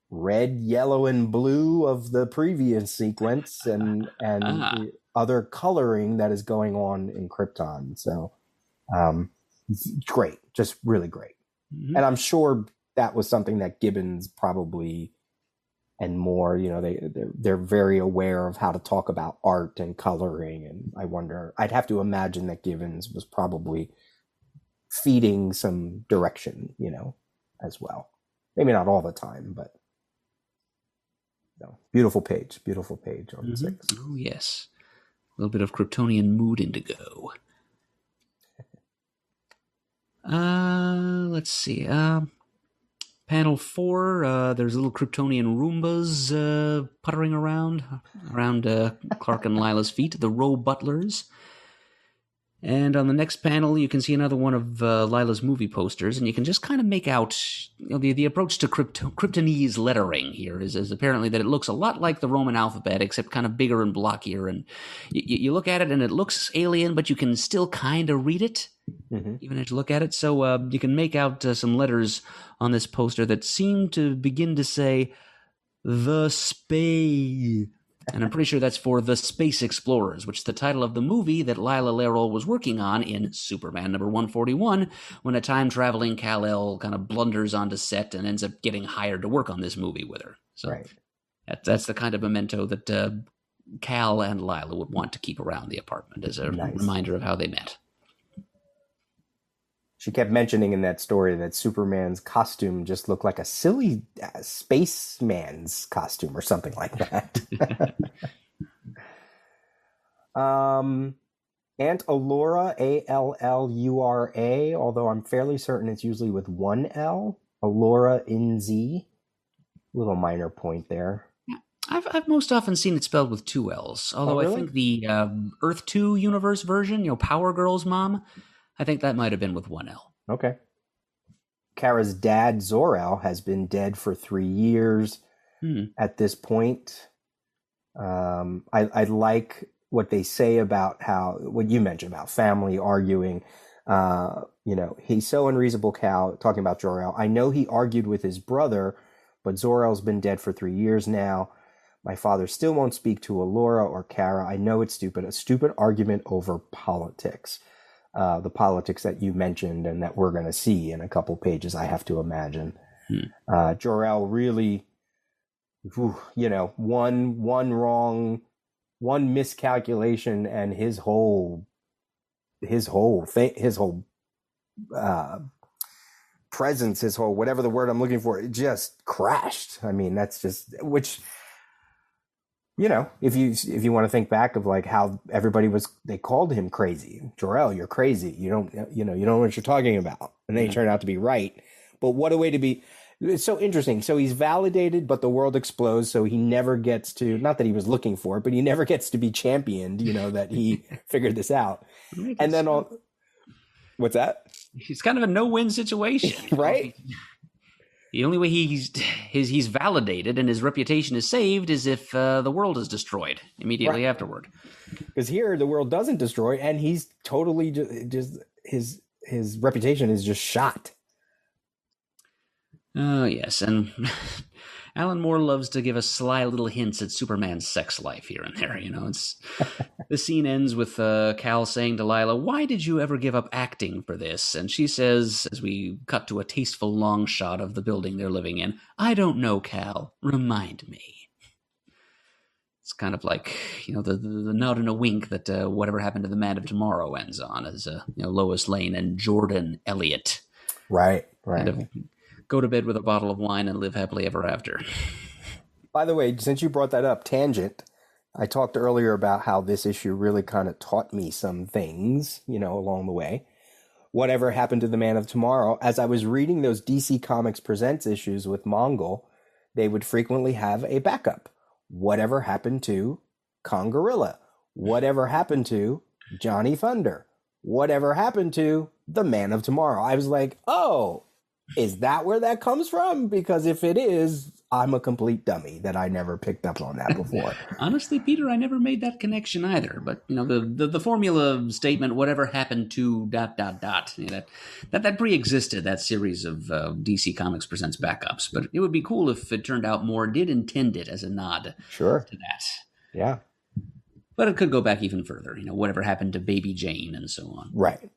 red, yellow, and blue of the previous sequence, and the other coloring that is going on in Krypton. So great, just really great. Mm-hmm. And I'm sure that was something that Gibbons probably, and more, they're very aware of how to talk about art and coloring. And I wonder, I'd have to imagine that Gibbons was probably feeding some direction, as well. Maybe not all the time, but beautiful page on 6. Oh, yes. A little bit of Kryptonian mood indigo. Let's see. Panel 4, there's little Kryptonian Roombas puttering around Clarke and Lila's feet, the Row Butlers. And on the next panel, you can see another one of Lila's movie posters, and you can just kind of make out the approach to Kryptonese lettering here is apparently that it looks a lot like the Roman alphabet, except kind of bigger and blockier. And you look at it, and it looks alien, but you can still kind of read it, even as you look at it. So you can make out some letters on this poster that seem to begin to say, "The Spade." And I'm pretty sure that's for The Space Explorers, which is the title of the movie that Lila Lerol was working on in Superman number 141, when a time-traveling Kal-El kind of blunders onto set and ends up getting hired to work on this movie with her. So that's the kind of memento that Kal and Lila would want to keep around the apartment as a reminder of how they met. She kept mentioning in that story that Superman's costume just looked like a silly spaceman's costume or something like that. Aunt Allura, Allura, although I'm fairly certain it's usually with one L. Allura in Z. Little minor point there. I've most often seen it spelled with two L's, although really? I think the Earth 2 universe version, Power Girl's mom, I think that might have been with one L. Okay. Kara's dad, Zor-El, has been dead for 3 years at this point. I like what they say about what you mentioned about family arguing. He's so unreasonable, Cal, talking about Jor-El. I know he argued with his brother, but Zor-El's been dead for 3 years now. My father still won't speak to Allura or Kara. I know it's stupid. A stupid argument over politics. The politics that you mentioned and that we're going to see in a couple pages, I have to imagine. Jor-El really, one wrong, one miscalculation, and his whole presence, his whole, whatever the word I'm looking for, it just crashed. I mean, that's just, which, if you want to think back of like how everybody they called him crazy. Jor-El, you're crazy. You don't know what you're talking about. And then he turned out to be right. But what a way to be. It's so interesting. So he's validated, but the world explodes. So he never gets to, not that he was looking for it, but he never gets to be championed, that he figured this out. And then what's that? It's kind of a no-win situation. Right? The only way he's validated and his reputation is saved is if the world is destroyed immediately afterward. Because here the world doesn't destroy, and he's totally just his reputation is just shot. Oh yes, and Alan Moore loves to give us sly little hints at Superman's sex life here and there. The scene ends with Cal saying to Lila, "Why did you ever give up acting for this?" And she says, as we cut to a tasteful long shot of the building they're living in, "I don't know, Cal. Remind me." It's kind of like, the nod and a wink that Whatever Happened to the Man of Tomorrow ends on, as Lois Lane and Jordan Elliott. Right. Kind of go to bed with a bottle of wine and live happily ever after. By the way, since you brought that up, tangent, I talked earlier about how this issue really kind of taught me some things, along the way. Whatever Happened to the Man of Tomorrow, as I was reading those DC Comics Presents issues with Mongol, they would frequently have a backup. Whatever happened to Kongorilla? Whatever happened to Johnny Thunder? Whatever happened to the Man of Tomorrow? I was like, oh, is that where that comes from? Because if it is, I'm a complete dummy that I never picked up on that before. Honestly, Peter, I never made that connection either. But the formula statement, whatever happened to ... that pre-existed, that series of DC Comics Presents backups. But it would be cool if it turned out Moore did intend it as a nod to that. Yeah. But it could go back even further. Whatever happened to Baby Jane and so on. Right.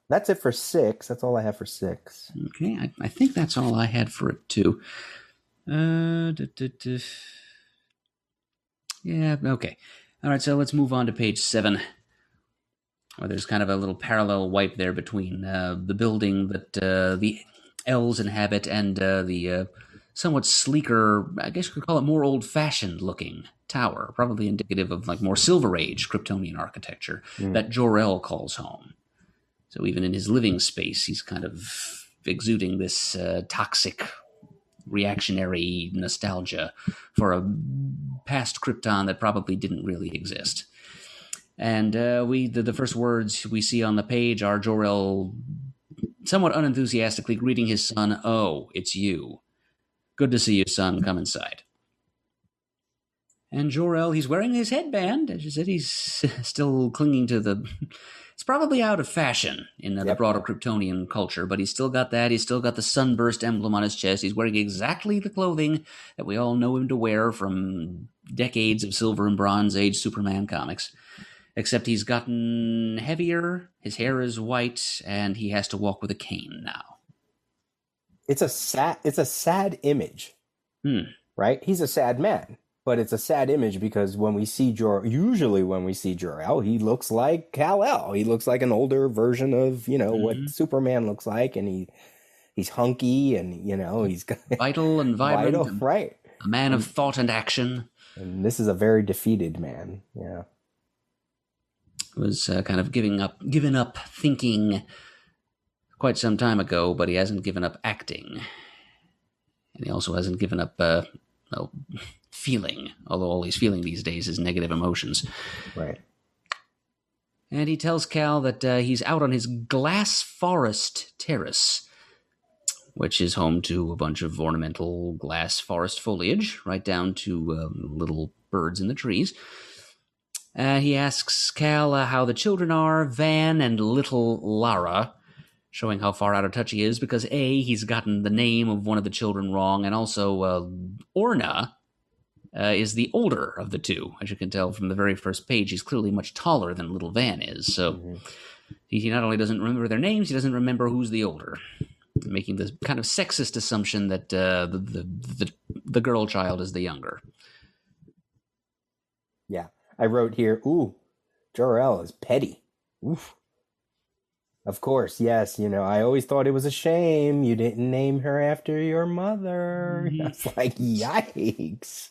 That's it for 6. That's all I have for 6. Okay, I think that's all I had for it too. Yeah, okay. All right, so let's move on to page 7. There's kind of a little parallel wipe there between the building that the elves inhabit and the somewhat sleeker, I guess you could call it more old-fashioned looking tower, probably indicative of like more Silver Age Kryptonian architecture that Jor-El calls home. So even in his living space, he's kind of exuding this toxic, reactionary nostalgia for a past Krypton that probably didn't really exist. And the first words we see on the page are Jor-El somewhat unenthusiastically greeting his son, "Oh, it's you. Good to see you, son. Come inside." And Jor-El, he's wearing his headband. As you said, he's still clinging to the... It's probably out of fashion in the broader Kryptonian culture, but he's still got that. He's still got the sunburst emblem on his chest. He's wearing exactly the clothing that we all know him to wear from decades of Silver and Bronze Age Superman comics. Except he's gotten heavier, his hair is white, and he has to walk with a cane now. It's a sad image, right? He's a sad man. But it's a sad image because when we see Jor-El, he looks like Kal-El. He looks like an older version of, what Superman looks like. And he's hunky and, he's vital and vibrant. Right. A man of thought and action. And this is a very defeated man. Yeah. Was kind of given up thinking quite some time ago, but he hasn't given up acting. And he also hasn't given up feeling, although all he's feeling these days is negative emotions. Right. And he tells Cal that he's out on his glass forest terrace, which is home to a bunch of ornamental glass forest foliage, right down to little birds in the trees. He asks Cal how the children are, Van and little Lara, showing how far out of touch he is, because A, he's gotten the name of one of the children wrong, and also Orna is the older of the two. As you can tell from the very first page, he's clearly much taller than little Van is. So he not only doesn't remember their names, he doesn't remember who's the older, making this kind of sexist assumption that the girl child is the younger. Yeah. I wrote here, ooh, Jor-El is petty. Oof. Of course, yes. I always thought it was a shame you didn't name her after your mother. It's like, yikes.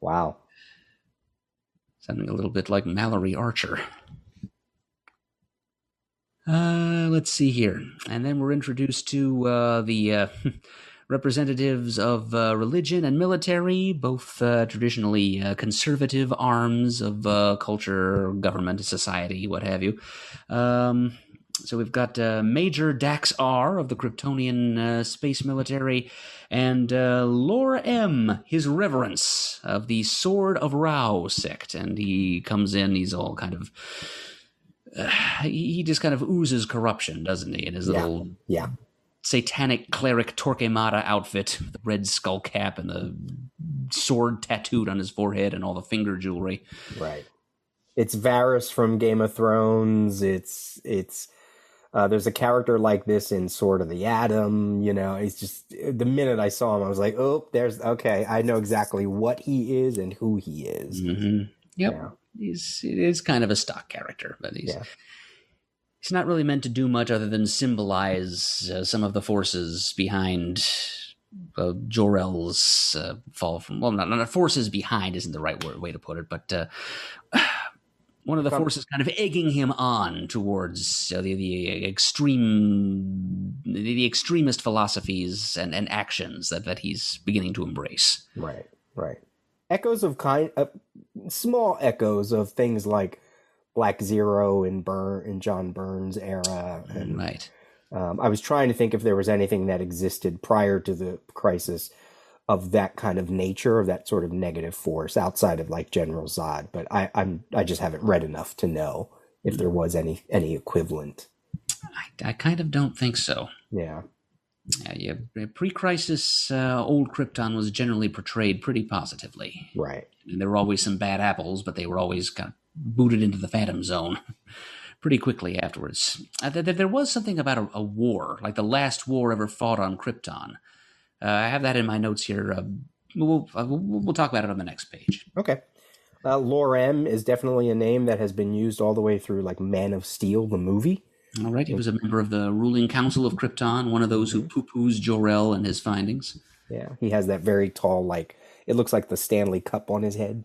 Wow. Sounding a little bit like Mallory Archer. Let's see here. And then we're introduced to the representatives of religion and military, both traditionally conservative arms of culture, government, society, what have you. So we've got Major Dax R of the Kryptonian space military, and Lore M, his reverence, of the Sword of Rao sect. And he comes in, he's all kind of... he just kind of oozes corruption, doesn't he? In his little... Yeah. Satanic cleric Torquemada outfit, the red skull cap and the sword tattooed on his forehead and all the finger jewelry. Right. It's Varys from Game of Thrones. It's there's a character like this in Sword of the Atom. It's just, the minute I saw him, I was like, oh, okay, I know exactly what he is and who he is. Mm-hmm. Yep. Yeah. It is kind of a stock character, but he's not really meant to do much other than symbolize some of the forces behind Jor-El's fall from... Well, not forces behind isn't the right way to put it, but one of the forces kind of egging him on towards the extremist philosophies and actions that he's beginning to embrace. Right. Echoes of small echoes of things like Black Zero in John Byrne's era. And, right. I was trying to think if there was anything that existed prior to the crisis of that kind of nature, of that sort of negative force outside of like General Zod, but I just haven't read enough to know if there was any equivalent. I kind of don't think so. Yeah. Yeah. Pre-crisis, old Krypton was generally portrayed pretty positively. Right. And there were always some bad apples, but they were always kind of booted into the Phantom Zone pretty quickly afterwards. There was something about a war, like the last war ever fought on Krypton. I have that in my notes here. We'll talk about it on the next page. Okay. Lorem is definitely a name that has been used all the way through, like Man of Steel, the movie. All right. He was a member of the ruling council of Krypton, one of those who poo-poos Jor-El and his findings. Yeah. He has that very tall, like, it looks like the Stanley Cup on his head.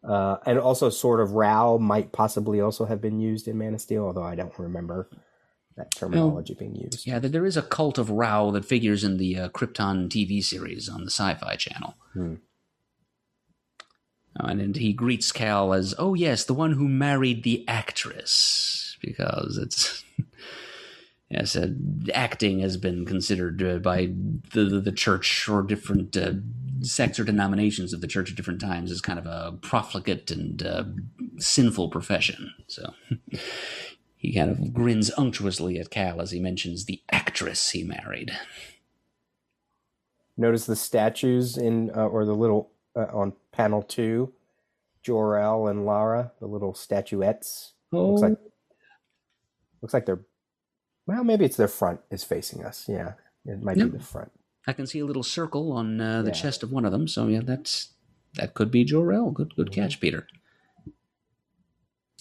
And also Sword of Rao might possibly also have been used in Man of Steel, although I don't remember that terminology being used. Yeah, there is a cult of Rao that figures in the Krypton TV series on the Sci-Fi Channel. And he greets Cal as, oh yes, the one who married the actress, because it's... Yes, acting has been considered by the church or different sects or denominations of the church at different times as kind of a profligate and sinful profession. So he kind of grins unctuously at Cal as he mentions the actress he married. Notice the statues in, or the little, on panel 2, Jor-El and Lara, the little statuettes. Oh. Looks like they're... Well, maybe it's their front is facing us. Yeah, it might be the front. I can see a little circle on the chest of one of them. So yeah, that could be Jor-El. Good catch, Peter.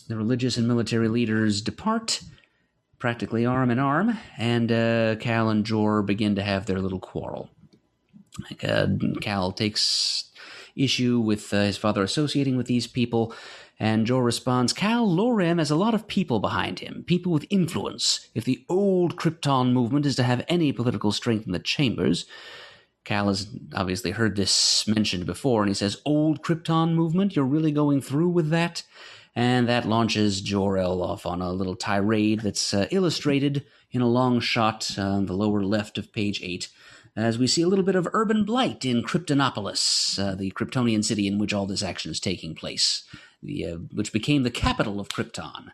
The religious and military leaders depart, practically arm in arm, and Cal and Jor begin to have their little quarrel. Cal takes issue with his father associating with these people, and Jor responds, Cal, Lorem has a lot of people behind him, people with influence. If the old Krypton movement is to have any political strength in the chambers... Cal has obviously heard this mentioned before, and he says, old Krypton movement? You're really going through with that? And that launches Jor-El off on a little tirade that's illustrated in a long shot on the lower left of page 8, as we see a little bit of urban blight in Kryptonopolis, the Kryptonian city in which all this action is taking place, which became the capital of Krypton.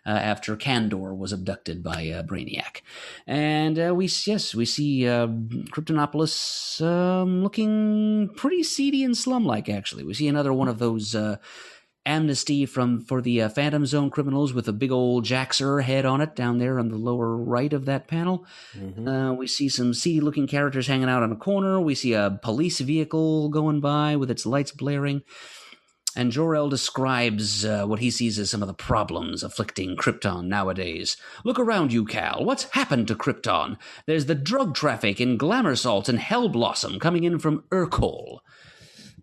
After Kandor was abducted by Brainiac. And we see Kryptonopolis looking pretty seedy and slum-like, actually. We see another one of those amnesty for the Phantom Zone criminals with a big old Jaxer head on it down there on the lower right of that panel. Mm-hmm. We see some seedy-looking characters hanging out on a corner. We see a police vehicle going by with its lights blaring. And Jor-El describes what he sees as some of the problems afflicting Krypton nowadays. Look around you, Cal. What's happened to Krypton? There's the drug traffic in Glamour Salt and Hell Blossom coming in from Urkol.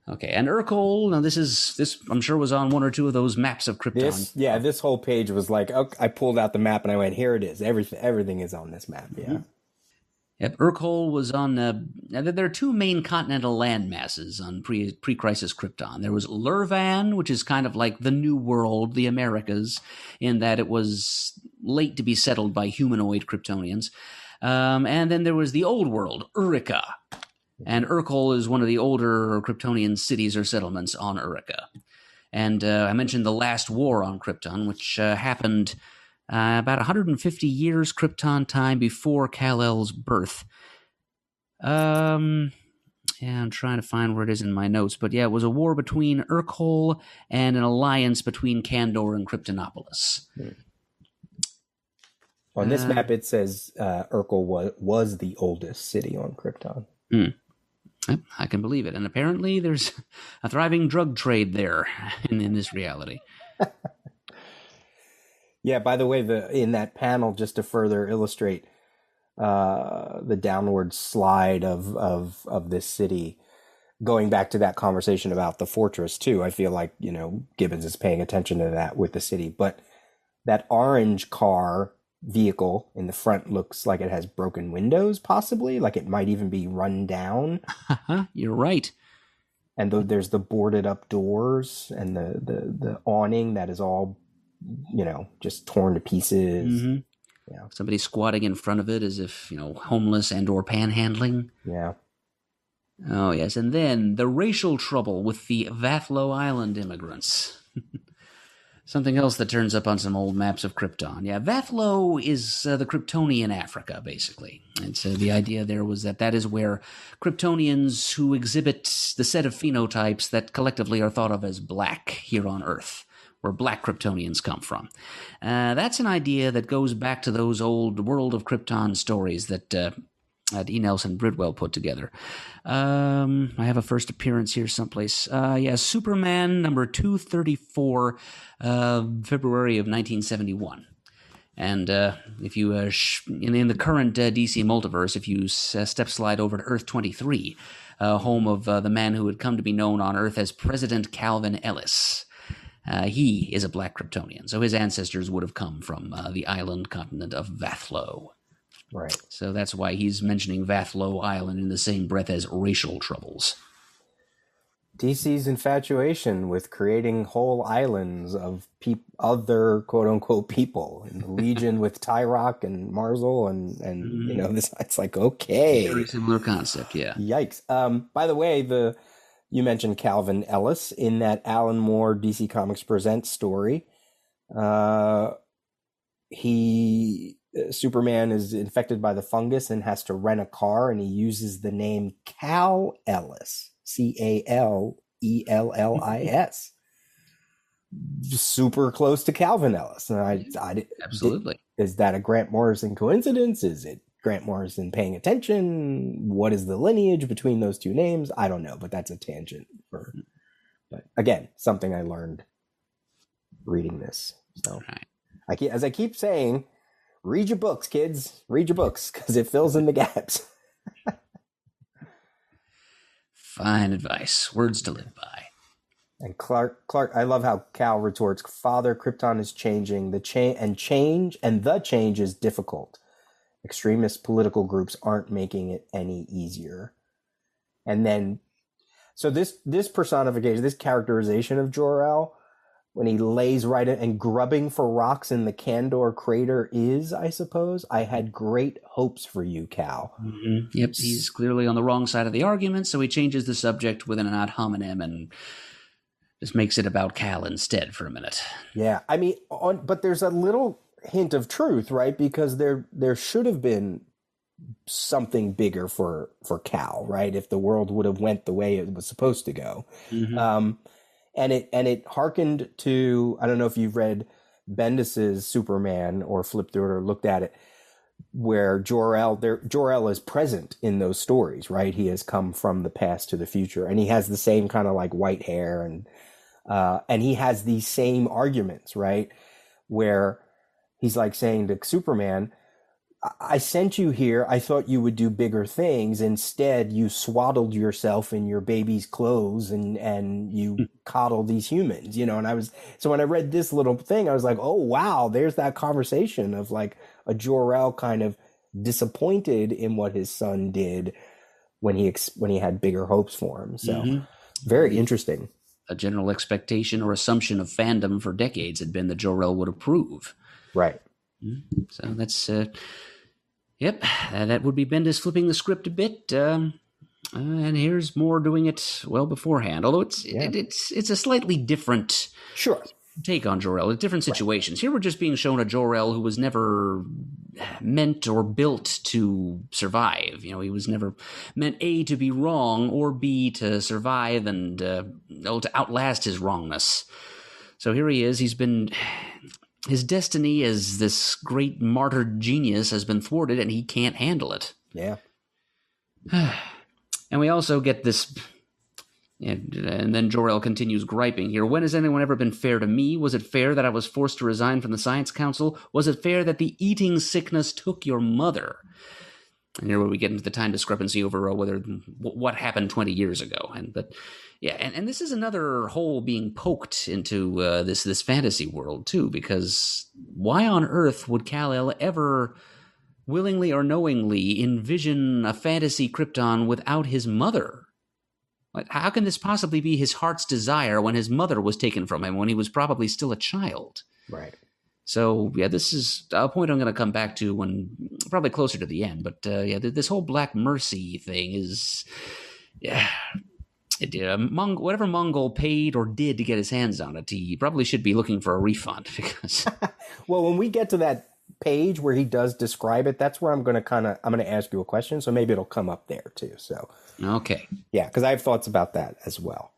Okay, and Urkol, now this I'm sure was on one or two of those maps of Krypton. This whole page was like, okay, I pulled out the map and I went, here it is. Everything is on this map, yeah. Mm-hmm. Yep, Urkol was on... there are two main continental land masses on pre-crisis Krypton. There was Lurvan, which is kind of like the New World, the Americas, in that it was late to be settled by humanoid Kryptonians. And then there was the Old World, Urica. And Urkol is one of the older Kryptonian cities or settlements on Urica. And I mentioned the last war on Krypton, which happened... about 150 years Krypton time before Kal-El's birth. I'm trying to find where it is in my notes. But yeah, it was a war between Urkol and an alliance between Kandor and Kryptonopolis. On this map, it says Urkol was the oldest city on Krypton. I can believe it. And apparently there's a thriving drug trade there in this reality. Yeah, by the way, in that panel, just to further illustrate the downward slide of this city, going back to that conversation about the fortress too, I feel like, Gibbons is paying attention to that with the city. But that orange car vehicle in the front looks like it has broken windows, possibly, like it might even be run down. You're right. And there's the boarded up doors and the awning that is all just torn to pieces. Mm-hmm. Yeah. Somebody squatting in front of it as if, homeless and or panhandling. Yeah. Oh, yes. And then the racial trouble with the Vathlo Island immigrants. Something else that turns up on some old maps of Krypton. Yeah, Vathlo is the Kryptonian Africa, basically. And so the idea there was that is where Kryptonians who exhibit the set of phenotypes that collectively are thought of as black here on Earth, where black Kryptonians come from. That's an idea that goes back to those old World of Krypton stories that E. Nelson Bridwell put together. I have a first appearance here someplace. Superman number 234, February of 1971. And if you, in the current DC multiverse, if you step slide over to Earth 23, home of the man who had come to be known on Earth as President Calvin Ellis, he is a black Kryptonian, so his ancestors would have come from the island continent of Vathlo. Right. So that's why he's mentioning Vathlo Island in the same breath as racial troubles. DC's infatuation with creating whole islands of other quote-unquote people, in the Legion with Tyrock and Marzal, and it's like, okay. Very similar concept, yeah. Yikes. By the way, you mentioned Calvin Ellis in that Alan Moore DC Comics Presents story. Superman is infected by the fungus and has to rent a car, and he uses the name Cal Ellis, Calellis, super close to Calvin Ellis. And I absolutely. Is that a Grant Morrison coincidence? Is it Grant Morrison paying attention? What is the lineage between those two names? I don't know, but that's a tangent. But again, something I learned reading this. So, right. as I keep saying, read your books, kids. Read your books, because it fills in the gaps. Fine advice. Words to live by. And Clark, I love how Cal retorts, Father, Krypton is changing. The change is difficult. Extremist political groups aren't making it any easier. And then, so this personification, this characterization of Jor-El, when he lays right in and grubbing for rocks in the Kandor crater is, I suppose, I had great hopes for you, Cal. Mm-hmm. Yep, he's clearly on the wrong side of the argument, so he changes the subject with an ad hominem and just makes it about Cal instead for a minute. Yeah, I mean, but there's a little hint of truth, right? Because there should have been something bigger for Cal, right? If the world would have went the way it was supposed to go. Mm-hmm. And it hearkened to, I don't know if you've read Bendis's Superman or flipped through it or looked at it, where Jor-El is present in those stories, right? He has come from the past to the future, and he has the same kind of like white hair, and he has these same arguments, right? Where he's like saying to Superman, I sent you here. I thought you would do bigger things. Instead, you swaddled yourself in your baby's clothes and you coddle these humans, you know? And so when I read this little thing, I was like, oh, wow, there's that conversation of like a Jor-El kind of disappointed in what his son did when he had bigger hopes for him. So very interesting. A general expectation or assumption of fandom for decades had been that Jor-El would approve. Right. So that's, yep, that would be Bendis flipping the script a bit. And here's Moore doing it well beforehand, although it's a slightly different take on Jor-El, different situations. Right. Here we're just being shown a Jor-El who was never meant or built to survive. You know, he was never meant A, to be wrong, or B, to survive and to outlast his wrongness. So here he is. His destiny as this great martyred genius has been thwarted, and he can't handle it. Yeah. And we also get this, and then Jor-El continues griping here. When has anyone ever been fair to me? Was it fair that I was forced to resign from the Science Council? Was it fair that the eating sickness took your mother? And here where we get into the time discrepancy over what happened 20 years ago. And this is another hole being poked into this fantasy world too, because why on earth would Kal-El ever willingly or knowingly envision a fantasy Krypton without his mother? Like, how can this possibly be his heart's desire when his mother was taken from him when he was probably still a child? Right. So, yeah, this is a point I'm going to come back to when probably closer to the end. But, this whole Black Mercy thing is, whatever Mongol paid or did to get his hands on it, he probably should be looking for a refund. Because well, when we get to that page where he does describe it, that's where I'm going to ask you a question. So maybe it'll come up there too. So, okay. Yeah, because I have thoughts about that as well.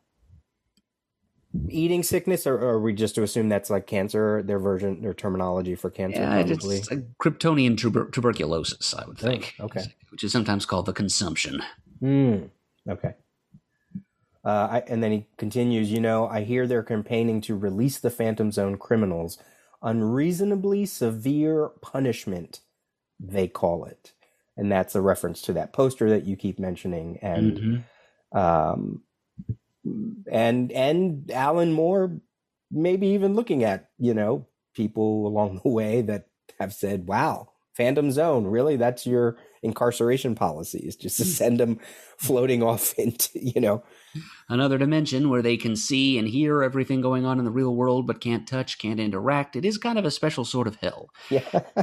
Eating sickness, or are we just to assume that's like cancer, their terminology for cancer? Yeah, probably? It's like Kryptonian tuberculosis, I would think. Okay. Which is sometimes called the consumption. Okay. And then he continues, I hear they're campaigning to release the Phantom Zone criminals. Unreasonably severe punishment, they call it. And that's a reference to that poster that you keep mentioning. And and Alan Moore maybe even looking at, people along the way that have said, wow, Phantom Zone, really? That's your incarceration policy, is just to send them floating off into, another dimension where they can see and hear everything going on in the real world, but can't touch, can't interact. It is kind of a special sort of hell. Yeah.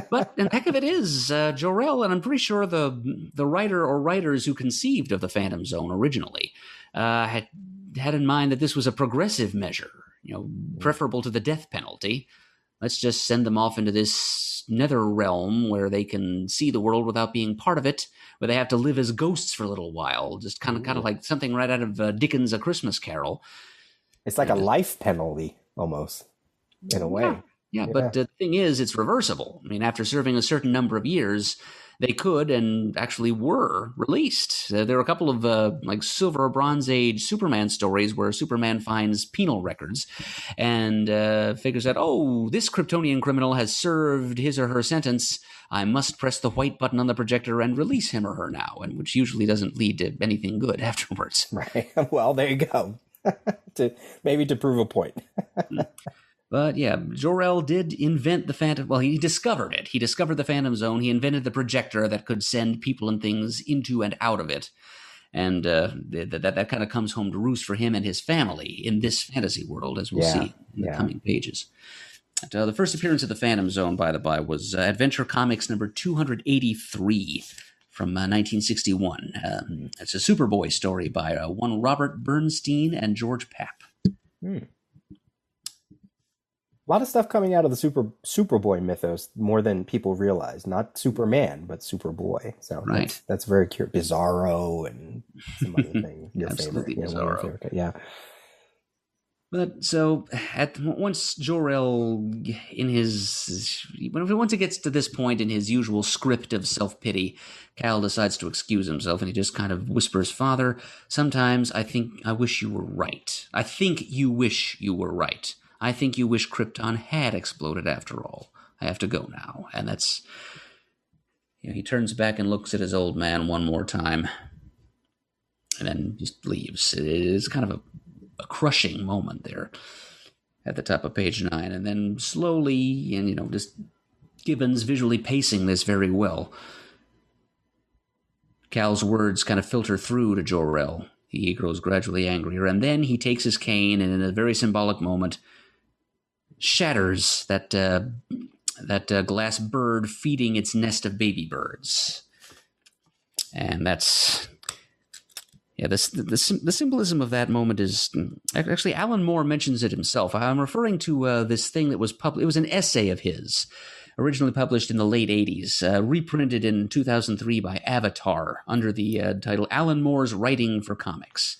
But the heck of it is, Jor-El, and I'm pretty sure the writer or writers who conceived of the Phantom Zone originally had in mind that this was a progressive measure, preferable to the death penalty. Let's just send them off into this nether realm where they can see the world without being part of it, where they have to live as ghosts for a little while, just kind of like something right out of Dickens' A Christmas Carol. It's like a life penalty, almost, in a way. Yeah, but the thing is, it's reversible. I mean, after serving a certain number of years, they could and actually were released. There were a couple of like Silver or Bronze Age Superman stories where Superman finds penal records and figures out, oh, this Kryptonian criminal has served his or her sentence. I must press the white button on the projector and release him or her now, and which usually doesn't lead to anything good afterwards. Right. Well, there you go. to prove a point. But yeah, Jor-El did invent the Phantom. Well, he discovered it. He discovered the Phantom Zone. He invented the projector that could send people and things into and out of it. And that kind of comes home to roost for him and his family in this fantasy world, as we'll see in the coming pages. The first appearance of the Phantom Zone, by the by, was Adventure Comics number 283 from 1961. It's a Superboy story by one Robert Bernstein and George Papp. A lot of stuff coming out of the Superboy mythos, more than people realize. Not Superman, but Superboy. So right. That's very curious. Bizarro and some other thing. Your Absolutely favorite. Bizarro. Yeah. But so once Jor-El once it gets to this point in his usual script of self-pity, Kal decides to excuse himself, and he just kind of whispers, "Father, sometimes I wish you were right. I think you wish you were right. I think you wish Krypton had exploded after all. I have to go now." And that's, he turns back and looks at his old man one more time, and then just leaves. It is kind of a crushing moment there at the top of page 9, and then slowly, and just Gibbons visually pacing this very well. Kal's words kind of filter through to Jor-El. He grows gradually angrier, and then he takes his cane and in a very symbolic moment shatters that glass bird feeding its nest of baby birds. And that's... Yeah, the symbolism of that moment is... Actually, Alan Moore mentions it himself. I'm referring to this thing that was published. It was an essay of his, originally published in the late 80s, reprinted in 2003 by Avatar under the title Alan Moore's Writing for Comics.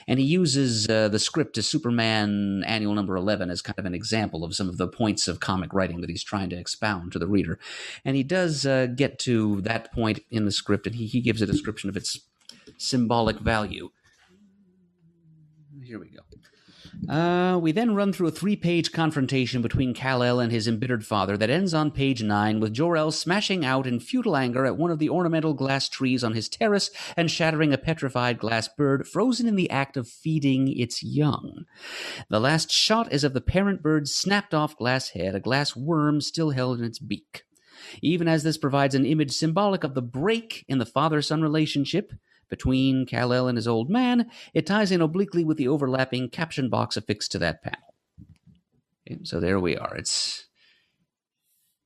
And he uses the script to Superman Annual Number 11 as kind of an example of some of the points of comic writing that he's trying to expound to the reader. And he does get to that point in the script, and he gives a description of its symbolic value. Here we go. We then run through a 3-page confrontation between Kal-El and his embittered father that ends on page 9 with Jor-El smashing out in futile anger at one of the ornamental glass trees on his terrace and shattering a petrified glass bird frozen in the act of feeding its young. The last shot is of the parent bird's snapped-off glass head, a glass worm still held in its beak. Even as this provides an image symbolic of the break in the father-son relationship between Kal-El and his old man, it ties in obliquely with the overlapping caption box affixed to that panel. Okay, so there we are.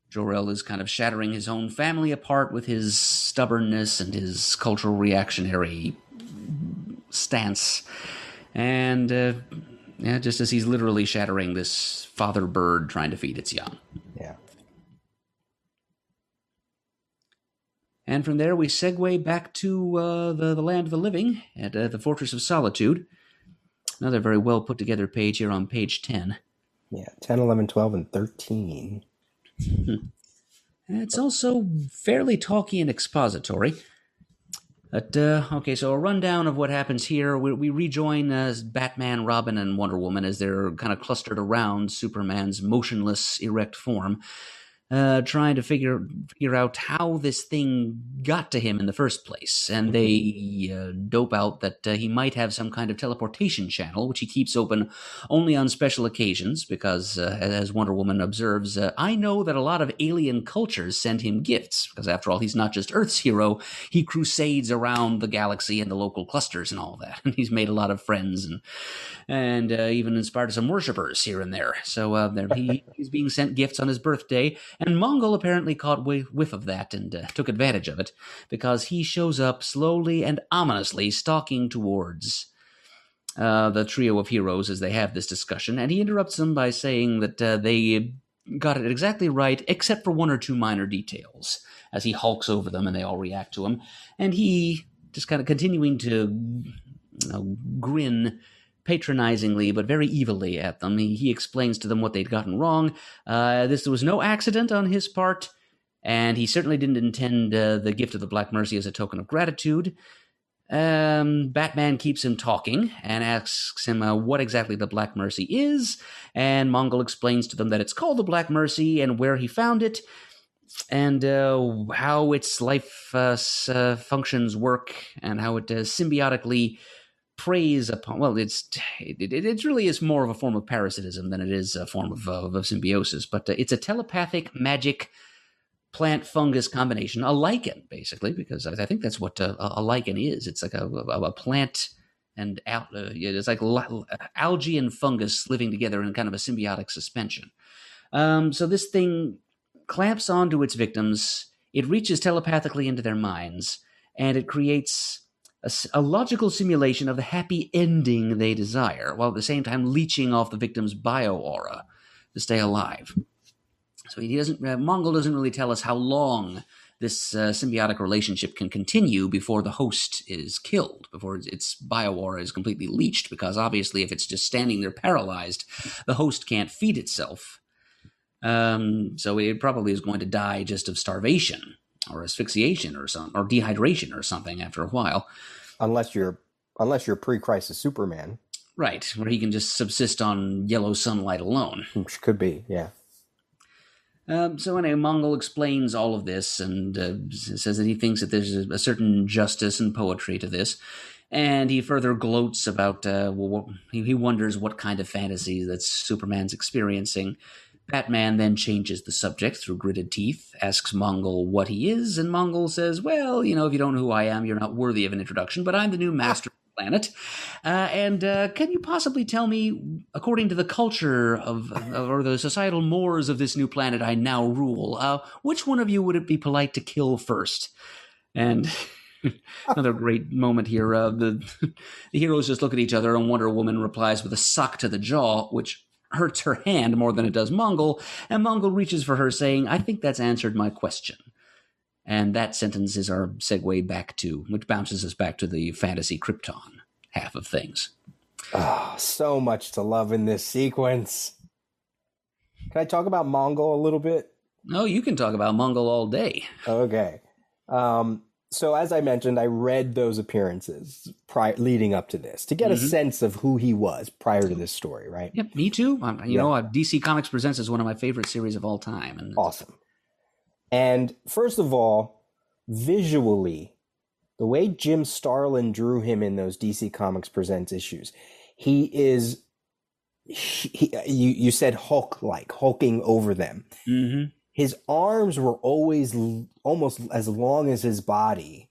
Jor-El is kind of shattering his own family apart with his stubbornness and his cultural reactionary stance. And just as he's literally shattering this father bird trying to feed its young. Yeah. And from there, we segue back to the land of the living at the Fortress of Solitude. Another very well put together page here on page 10. Yeah, 10, 11, 12, and 13. It's also fairly talky and expository. But, okay, so a rundown of what happens here. We rejoin Batman, Robin, and Wonder Woman as they're kind of clustered around Superman's motionless, erect form. Trying to figure out how this thing got to him in the first place. And they dope out that he might have some kind of teleportation channel, which he keeps open only on special occasions, because, as Wonder Woman observes, I know that a lot of alien cultures send him gifts, because after all, he's not just Earth's hero, he crusades around the galaxy and the local clusters and all that. And he's made a lot of friends and even inspired some worshippers here and there. So he's being sent gifts on his birthday. And Mongol apparently caught whiff of that and took advantage of it, because he shows up slowly and ominously stalking towards the trio of heroes as they have this discussion, and he interrupts them by saying that they got it exactly right, except for one or two minor details, as he hulks over them and they all react to him, and he just kind of continuing to grin patronizingly, but very evilly at them. He explains to them what they'd gotten wrong. This was no accident on his part. and he certainly didn't intend the gift of the Black Mercy as a token of gratitude. Batman keeps him talking and asks him what exactly the Black Mercy is, and Mongol explains to them that it's called the Black Mercy and where he found it, and how its life functions work, and how it symbiotically preys upon. Well, it really is more of a form of parasitism than it is a form of symbiosis, but it's a telepathic magic plant fungus combination, a lichen, basically, because I think that's what a lichen is. It's like a plant and it's like algae and fungus living together in kind of a symbiotic suspension. So this thing clamps onto its victims, it reaches telepathically into their minds, and it creates a logical simulation of the happy ending they desire, while at the same time leeching off the victim's bio-aura to stay alive. So Mongol doesn't really tell us how long this symbiotic relationship can continue before the host is killed, before its bio-aura is completely leached, because obviously if it's just standing there paralyzed, the host can't feed itself. So it probably is going to die just of starvation or asphyxiation or dehydration or something after a while. Unless you're pre-crisis Superman. Right, where he can just subsist on yellow sunlight alone. Which could be, yeah. So anyway, Mongol explains all of this and says that he thinks that there's a certain justice and poetry to this. And he further gloats about, he wonders what kind of fantasy that Superman's experiencing. Batman then changes the subject through gritted teeth, asks Mongol what he is, and Mongol says, well, if you don't know who I am, you're not worthy of an introduction, but I'm the new master of the planet. And can you possibly tell me, according to the culture or the societal mores of this new planet I now rule, which one of you would it be polite to kill first? And another great moment here. The heroes just look at each other, and Wonder Woman replies with a sock to the jaw, which hurts her hand more than it does Mongol, and Mongol reaches for her, saying, I think that's answered my question. And that sentence is our segue back to, which bounces us back to the fantasy Krypton half of things. Oh, so much to love in this sequence. Can I talk about Mongol a little bit? No, you can talk about Mongol all day. Okay. So as I mentioned, I read those appearances leading up to this to get a sense of who he was prior to this story, right? Yep, me too. You know, DC Comics Presents is one of my favorite series of all time. And awesome. And first of all, visually, the way Jim Starlin drew him in those DC Comics Presents issues, you said Hulk-like, hulking over them. Mm-hmm. His arms were always almost as long as his body,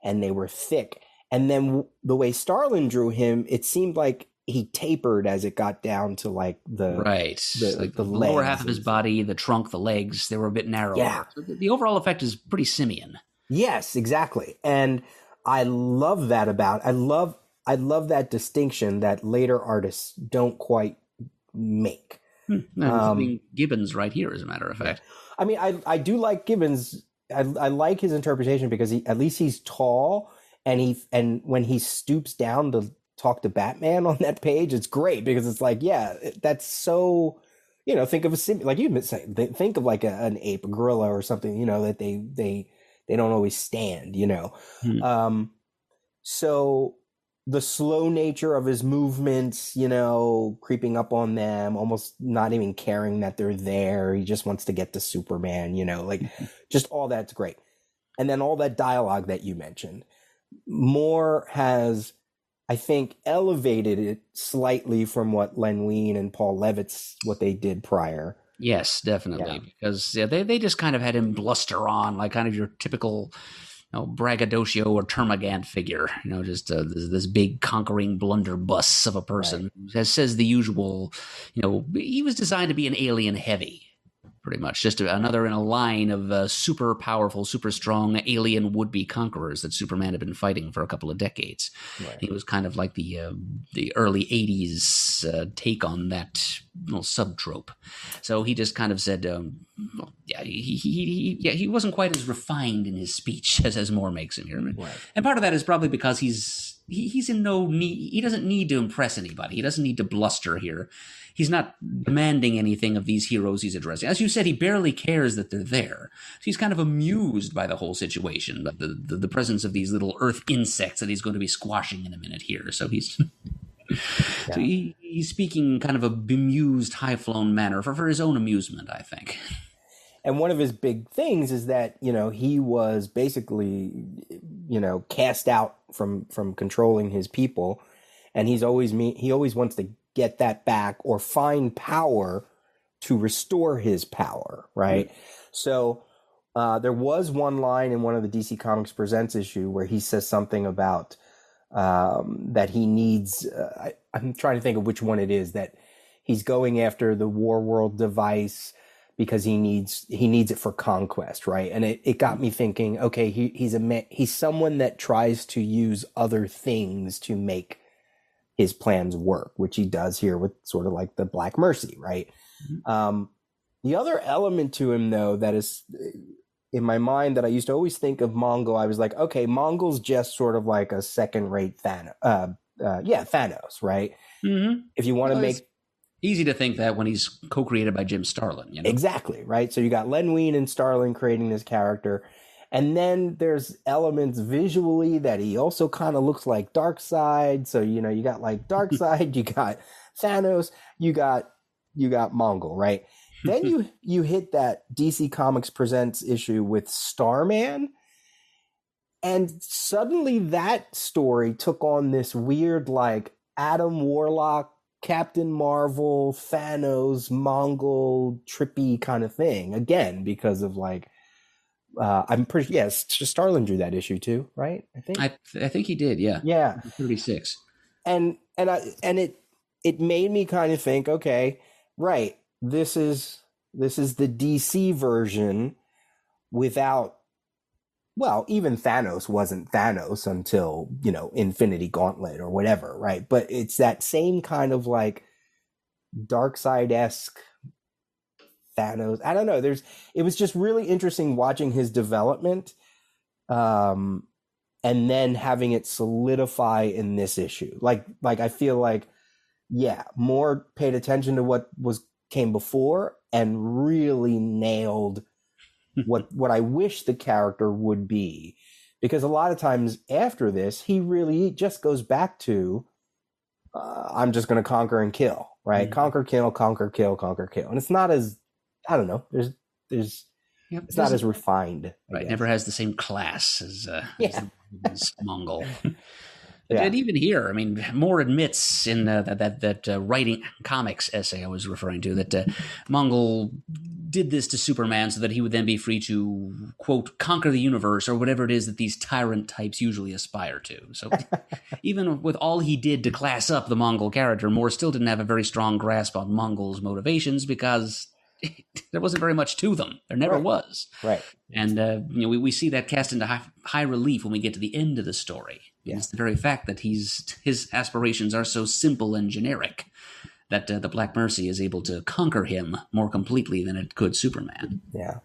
and they were thick. And then the way Starlin drew him, it seemed like he tapered as it got down to like the lower half of his body, the trunk, the legs. They were a bit narrower. Yeah. So the overall effect is pretty simian. Yes, exactly. And I love that I love that distinction that later artists don't quite make. Gibbons right here, as a matter of fact. I mean, I do like Gibbons. I like his interpretation because at least he's tall, and when he stoops down to talk to Batman on that page, it's great because it's like, yeah, that's so, think of like you say, think of like an ape, a gorilla or something, that they don't always stand, So the slow nature of his movements, creeping up on them, almost not even caring that they're there. He just wants to get to Superman, just all that's great. And then all that dialogue that you mentioned. Moore has, I think, elevated it slightly from what Len Wein and Paul Levitz, what they did prior. Yes, definitely. Because they just kind of had him bluster on like kind of your typical braggadocio or termagant figure, just this big conquering blunderbuss of a person. Right. Says the usual, he was designed to be an alien heavy, pretty much. Just another in a line of super powerful, super strong alien would-be conquerors that Superman had been fighting for a couple of decades. Right. He was kind of like the early 80s take on that little subtrope. So he just kind of said, he wasn't quite as refined in his speech as Moore makes him here. Right. And part of that is probably because he's in no need. He doesn't need to impress anybody. He doesn't need to bluster here. He's not demanding anything of these heroes he's addressing. As you said, he barely cares that they're there. So he's kind of amused by the whole situation, by the presence of these little earth insects that he's going to be squashing in a minute here. So he's so he's speaking kind of a bemused, high-flown manner for his own amusement, I think. And one of his big things is that, he was basically, cast out from controlling his people. And he always wants to get that back or find power to restore his power, right? Mm-hmm. So there was one line in one of the DC Comics Presents issue where he says something about that he needs, I'm trying to think of which one it is, that he's going after the War World device because he needs it for conquest, right? And it got me thinking, okay, he's someone that tries to use other things to make his plans work, which he does here with sort of like the Black Mercy, right? Mm-hmm. The other element to him, though, that is in my mind that I used to always think of Mongol, I was like, okay, Mongol's just sort of like a second-rate Thanos, right? Mm-hmm. If you want to make... Easy to think that when he's co-created by Jim Starlin. Exactly, right? So you got Len Wein and Starlin creating this character. And then there's elements visually that he also kind of looks like Darkseid. So, you got like Darkseid, you got Thanos, you got Mongol, right? Then you hit that DC Comics Presents issue with Starman. And suddenly that story took on this weird like Adam Warlock, Captain Marvel, Thanos, Mongol, trippy kind of thing. Again, because of like, I'm pretty, Starlin drew that issue too, right? I think he did, yeah. Yeah. 36. And it made me kind of think, okay, right, this is the DC version without, well, even Thanos wasn't Thanos until, Infinity Gauntlet or whatever, right? But it's that same kind of like Darkseid-esque Thanos. I don't know. It was just really interesting watching his development, and then having it solidify in this issue. Like I feel like, Moore paid attention to what came before and really nailed what I wish the character would be, because a lot of times after this, he just goes back to, I'm just going to conquer and kill, right? Mm-hmm. Conquer, kill, conquer, kill, conquer, kill. And it's not as, I don't know, it's not as refined. Right. Never has the same class as Mongol. And even here, I mean, Moore admits in that writing comics essay I was referring to that Mongol did this to Superman so that he would then be free to, quote, conquer the universe or whatever it is that these tyrant types usually aspire to. So even with all he did to class up the Mongol character, Moore still didn't have a very strong grasp on Mongol's motivations because there wasn't very much to them. There never was. Right. And we see that cast into high relief when we get to the end of the story. Yeah. It's the very fact that his aspirations are so simple and generic that the Black Mercy is able to conquer him more completely than it could Superman. Yeah.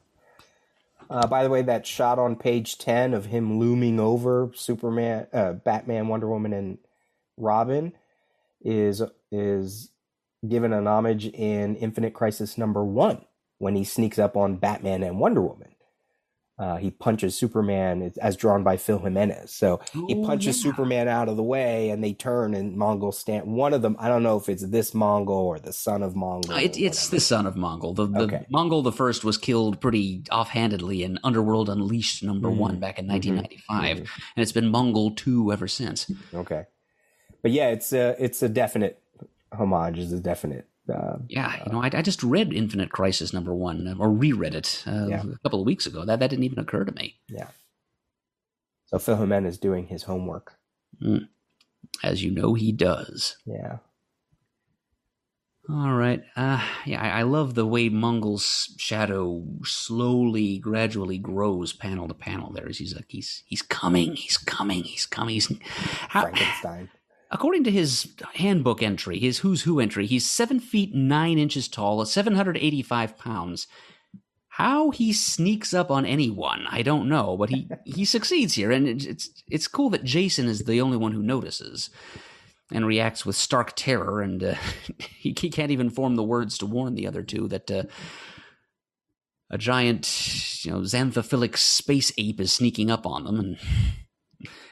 By the way, that shot on page 10 of him looming over Superman, Batman, Wonder Woman, and Robin is given an homage in Infinite Crisis #1 when he sneaks up on Batman and Wonder Woman. He punches Superman as drawn by Phil Jimenez. So he punches Superman out of the way and they turn and Mongol stand. One of them, I don't know if it's this Mongol or the son of Mongol. It's the son of Mongol. The Mongol the First was killed pretty offhandedly in Underworld Unleashed #1 back in 1995. And it's been Mongol 2 ever since. Okay. But yeah, it's a definite homage, is a definite. I just read Infinite Crisis #1 or reread it a couple of weeks ago. That didn't even occur to me. Yeah. So Phil Jimenez is doing his homework. As you know, he does. Yeah. All right. I love the way Mongol's shadow slowly, gradually grows panel to panel. He's coming. Frankenstein. according to his handbook entry, his Who's Who entry, he's 7 feet 9 inches tall, 785 pounds. How he sneaks up on anyone, I don't know, but he succeeds here, and it's cool that Jason is the only one who notices and reacts with stark terror, and he can't even form the words to warn the other two that a giant, xanthophilic space ape is sneaking up on them,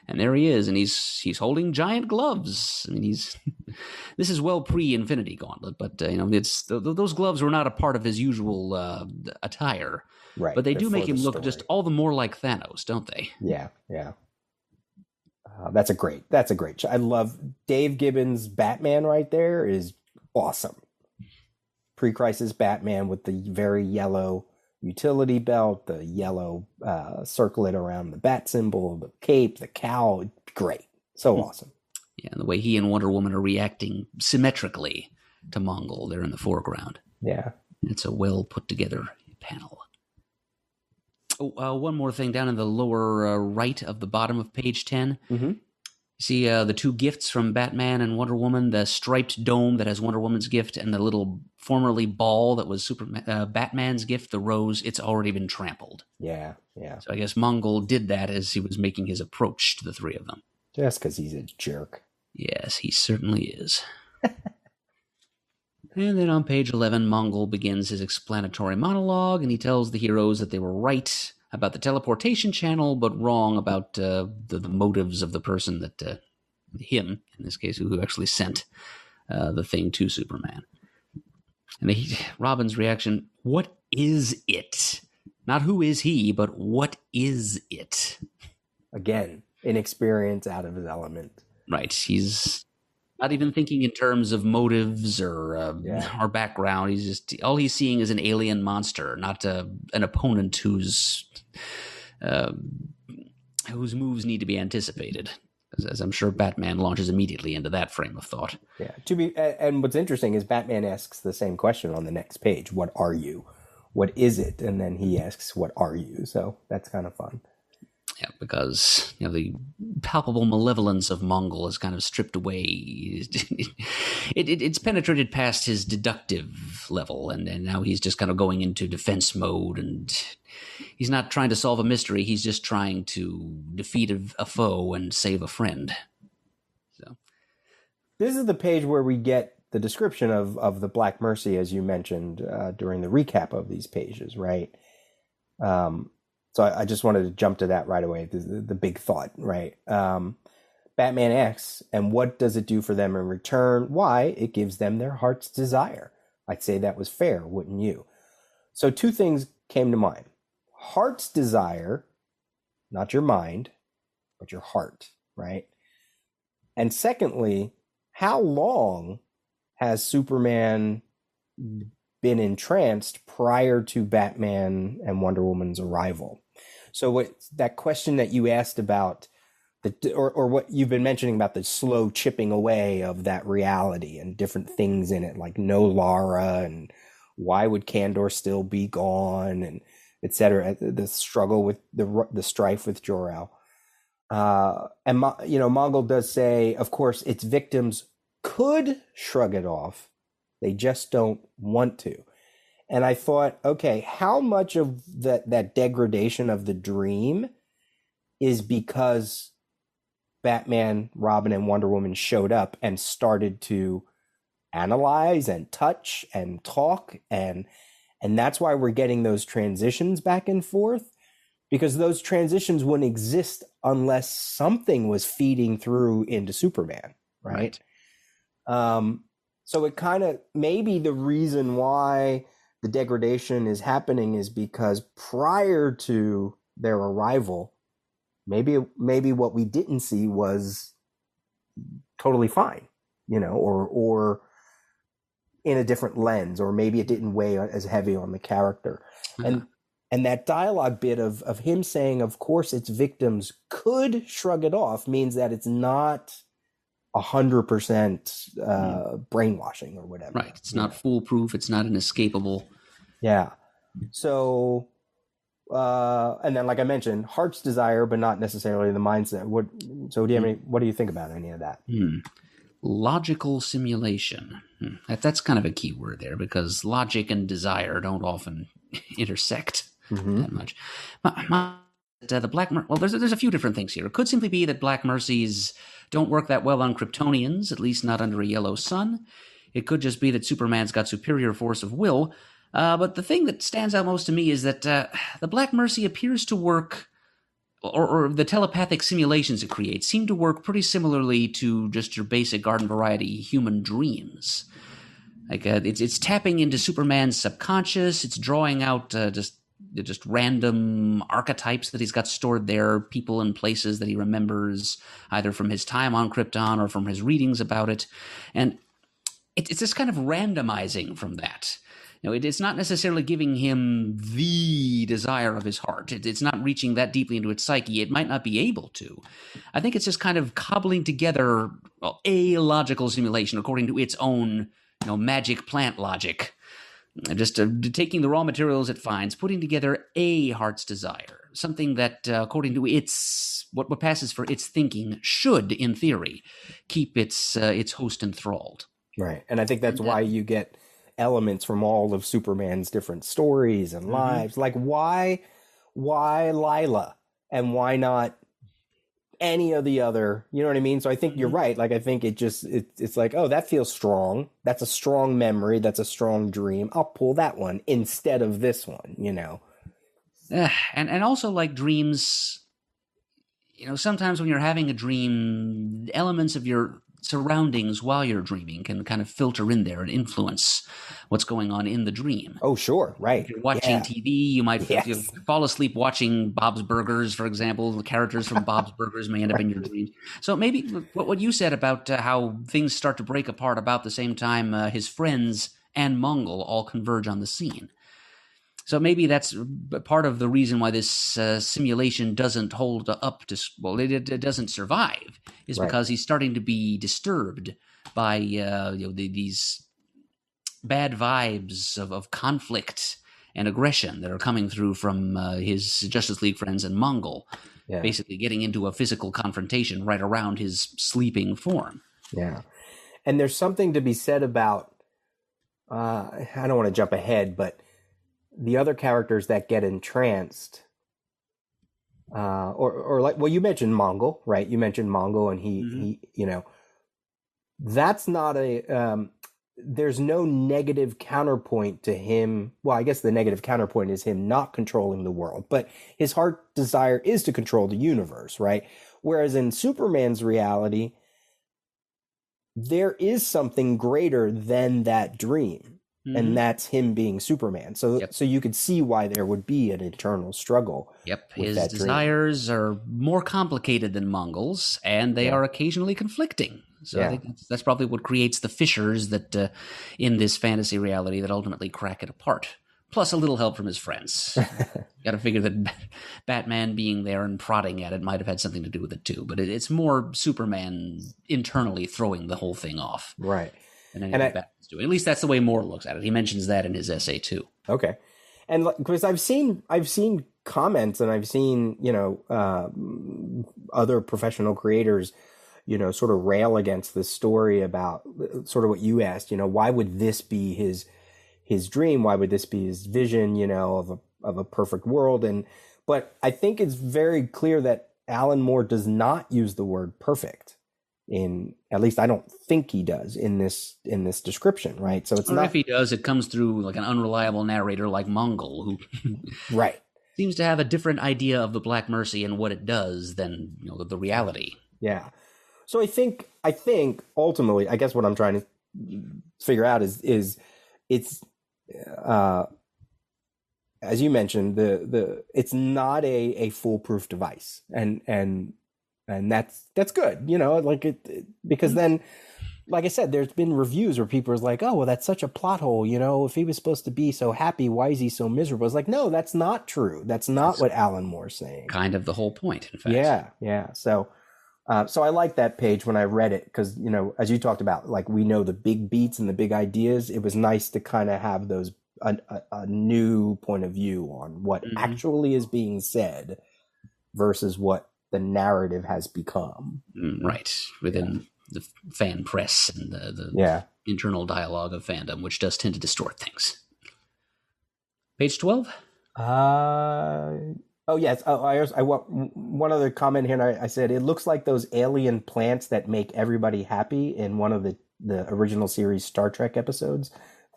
and there he is, and he's holding giant gloves. I mean, this is well pre-Infinity Gauntlet, but those gloves were not a part of his usual attire. Right, but they do make him look story. just all the more like Thanos, don't they? Yeah. That's a great. I love Dave Gibbons' Batman right there is awesome. Pre-crisis Batman with the very yellow utility belt, the yellow circlet around the bat symbol, the cape, the cowl. Great. So awesome. Yeah, and the way he and Wonder Woman are reacting symmetrically to Mongol, they're in the foreground. Yeah. It's a well put together panel. Oh, one more thing down in the lower right of the bottom of page 10. Mm-hmm. See the two gifts from Batman and Wonder Woman, the striped dome that has Wonder Woman's gift and the little formerly ball that was Batman's gift, the rose. It's already been trampled. Yeah. So I guess Mongol did that as he was making his approach to the three of them. Just because he's a jerk. Yes, he certainly is. And then on page 11, Mongol begins his explanatory monologue, and he tells the heroes that they were right about the teleportation channel, but wrong about the motives of the person that, him, in this case, who actually sent the thing to Superman. And Robin's reaction, what is it? Not who is he, but what is it? Again, inexperience out of his element. Right. He's not even thinking in terms of motives or background. He's just, all he's seeing is an alien monster, not an opponent whose moves need to be anticipated. As I'm sure Batman launches immediately into that frame of thought. Yeah. And what's interesting is Batman asks the same question on the next page. What are you? What is it? And then he asks, what are you? So that's kind of fun. Yeah, because the palpable malevolence of Mongol is kind of stripped away. It's penetrated past his deductive level, and now he's just kind of going into defense mode, and he's not trying to solve a mystery. He's just trying to defeat a foe and save a friend. So this is the page where we get the description of the Black Mercy, as you mentioned during the recap of these pages, right? So I just wanted to jump to that right away, the big thought, right? Batman asks, and what does it do for them in return? Why? It gives them their heart's desire. I'd say that was fair, wouldn't you? So two things came to mind. Heart's desire, not your mind, but your heart, right? And secondly, how long has Superman been entranced prior to Batman and Wonder Woman's arrival? So that question that you asked about, or what you've been mentioning about the slow chipping away of that reality and different things in it, like no Lara and why would Kandor still be gone and et cetera, the struggle with the strife with Jor-El. And Mongol does say, of course, its victims could shrug it off. They just don't want to. And I thought, okay, how much of that degradation of the dream is because Batman, Robin, and Wonder Woman showed up and started to analyze and touch and talk, and that's why we're getting those transitions back and forth, because those transitions wouldn't exist unless something was feeding through into Superman, right? So it kind of, maybe the reason why the degradation is happening is because prior to their arrival, maybe what we didn't see was totally fine, or in a different lens, or maybe it didn't weigh as heavy on the character. And that dialogue bit of him saying, of course, its victims could shrug it off, means that it's not 100% brainwashing or whatever. Right. It's not foolproof. It's not inescapable. Yeah. So, and then, like I mentioned, heart's desire, but not necessarily the mindset. What do you think about any of that? Logical simulation. That's kind of a key word there, because logic and desire don't often intersect that much. The Black well, there's a few different things here. It could simply be that Black Mercies don't work that well on Kryptonians, at least not under a yellow sun. It could just be that Superman's got superior force of will. But the thing that stands out most to me is that the Black Mercy appears to work, or the telepathic simulations it creates seem to work pretty similarly to just your basic garden variety human dreams. Like it's tapping into Superman's subconscious. It's drawing out just random archetypes that he's got stored there, people and places that he remembers either from his time on Krypton or from his readings about it, and it's just kind of randomizing from that. It's not necessarily giving him the desire of his heart. It's not reaching that deeply into its psyche. It might not be able to. I think it's just kind of cobbling together a logical simulation according to its own, magic plant logic. Just taking the raw materials it finds, putting together a heart's desire, something that, according to what passes for its thinking, should, in theory, keep its host enthralled. Right, and I think that's why you get elements from all of Superman's different stories and lives. Like, why Lila, and why not any of the other? You know what I mean? So I think you're right. Like, I think it's like, oh, that feels strong. That's a strong memory. That's a strong dream. I'll pull that one instead of this one. And also, like dreams, sometimes when you're having a dream, elements of your surroundings while you're dreaming can kind of filter in there and influence what's going on in the dream. Oh, sure. Right. If you're watching TV, you might fall asleep watching Bob's Burgers, for example. The characters from Bob's Burgers may end up in your dreams. So maybe what you said about how things start to break apart about the same time his friends and Mongol all converge on the scene. So maybe that's part of the reason why this simulation doesn't hold up to, it doesn't survive, is because he's starting to be disturbed by these bad vibes of conflict and aggression that are coming through from his Justice League friends and Mongol, basically getting into a physical confrontation right around his sleeping form. Yeah. And there's something to be said about, I don't want to jump ahead, but the other characters that get entranced, or like, well, you mentioned Mongol, right? You mentioned Mongol, and he that's not there's no negative counterpoint to him. Well, I guess the negative counterpoint is him not controlling the world, but his heart desire is to control the universe, right? Whereas in Superman's reality, there is something greater than that dream. And that's him being Superman. So so you could see why there would be an internal struggle. Yep. His desires are more complicated than Mongol's, and they are occasionally conflicting. So I think that's probably what creates the fissures that in this fantasy reality that ultimately crack it apart. Plus a little help from his friends. Got to figure that Batman being there and prodding at it might have had something to do with it too. But it's more Superman internally throwing the whole thing off. Right. And Batman's doing. At least that's the way Moore looks at it. He mentions that in his essay too. Okay, and because I've seen comments, and I've seen other professional creators, sort of rail against this story about sort of what you asked. Why would this be his dream? Why would this be his vision? Of a perfect world? But I think it's very clear that Alan Moore does not use the word perfect. At least I don't think he does in this description, right? So it's not. If he does, it comes through like an unreliable narrator like Mongol, who right seems to have a different idea of the Black Mercy and what it does than the reality. Yeah. So I think ultimately, I guess what I'm trying to figure out is it's as you mentioned, it's not a foolproof device, and that's good, because then, like I said, there's been reviews where people are like, oh, well, that's such a plot hole. If he was supposed to be so happy, why is he so miserable? It's like, no, that's not true. That's not what Alan Moore's saying. Kind of the whole point, in fact. Yeah. So I like that page when I read it because, as you talked about, like we know the big beats and the big ideas. It was nice to kind of have those a new point of view on what actually is being said versus what the narrative has become. Right. Within the fan press and the internal dialogue of fandom, which does tend to distort things. Page 12? Oh, yes. I want one other comment here. And I said, it looks like those alien plants that make everybody happy in one of the original series Star Trek episodes,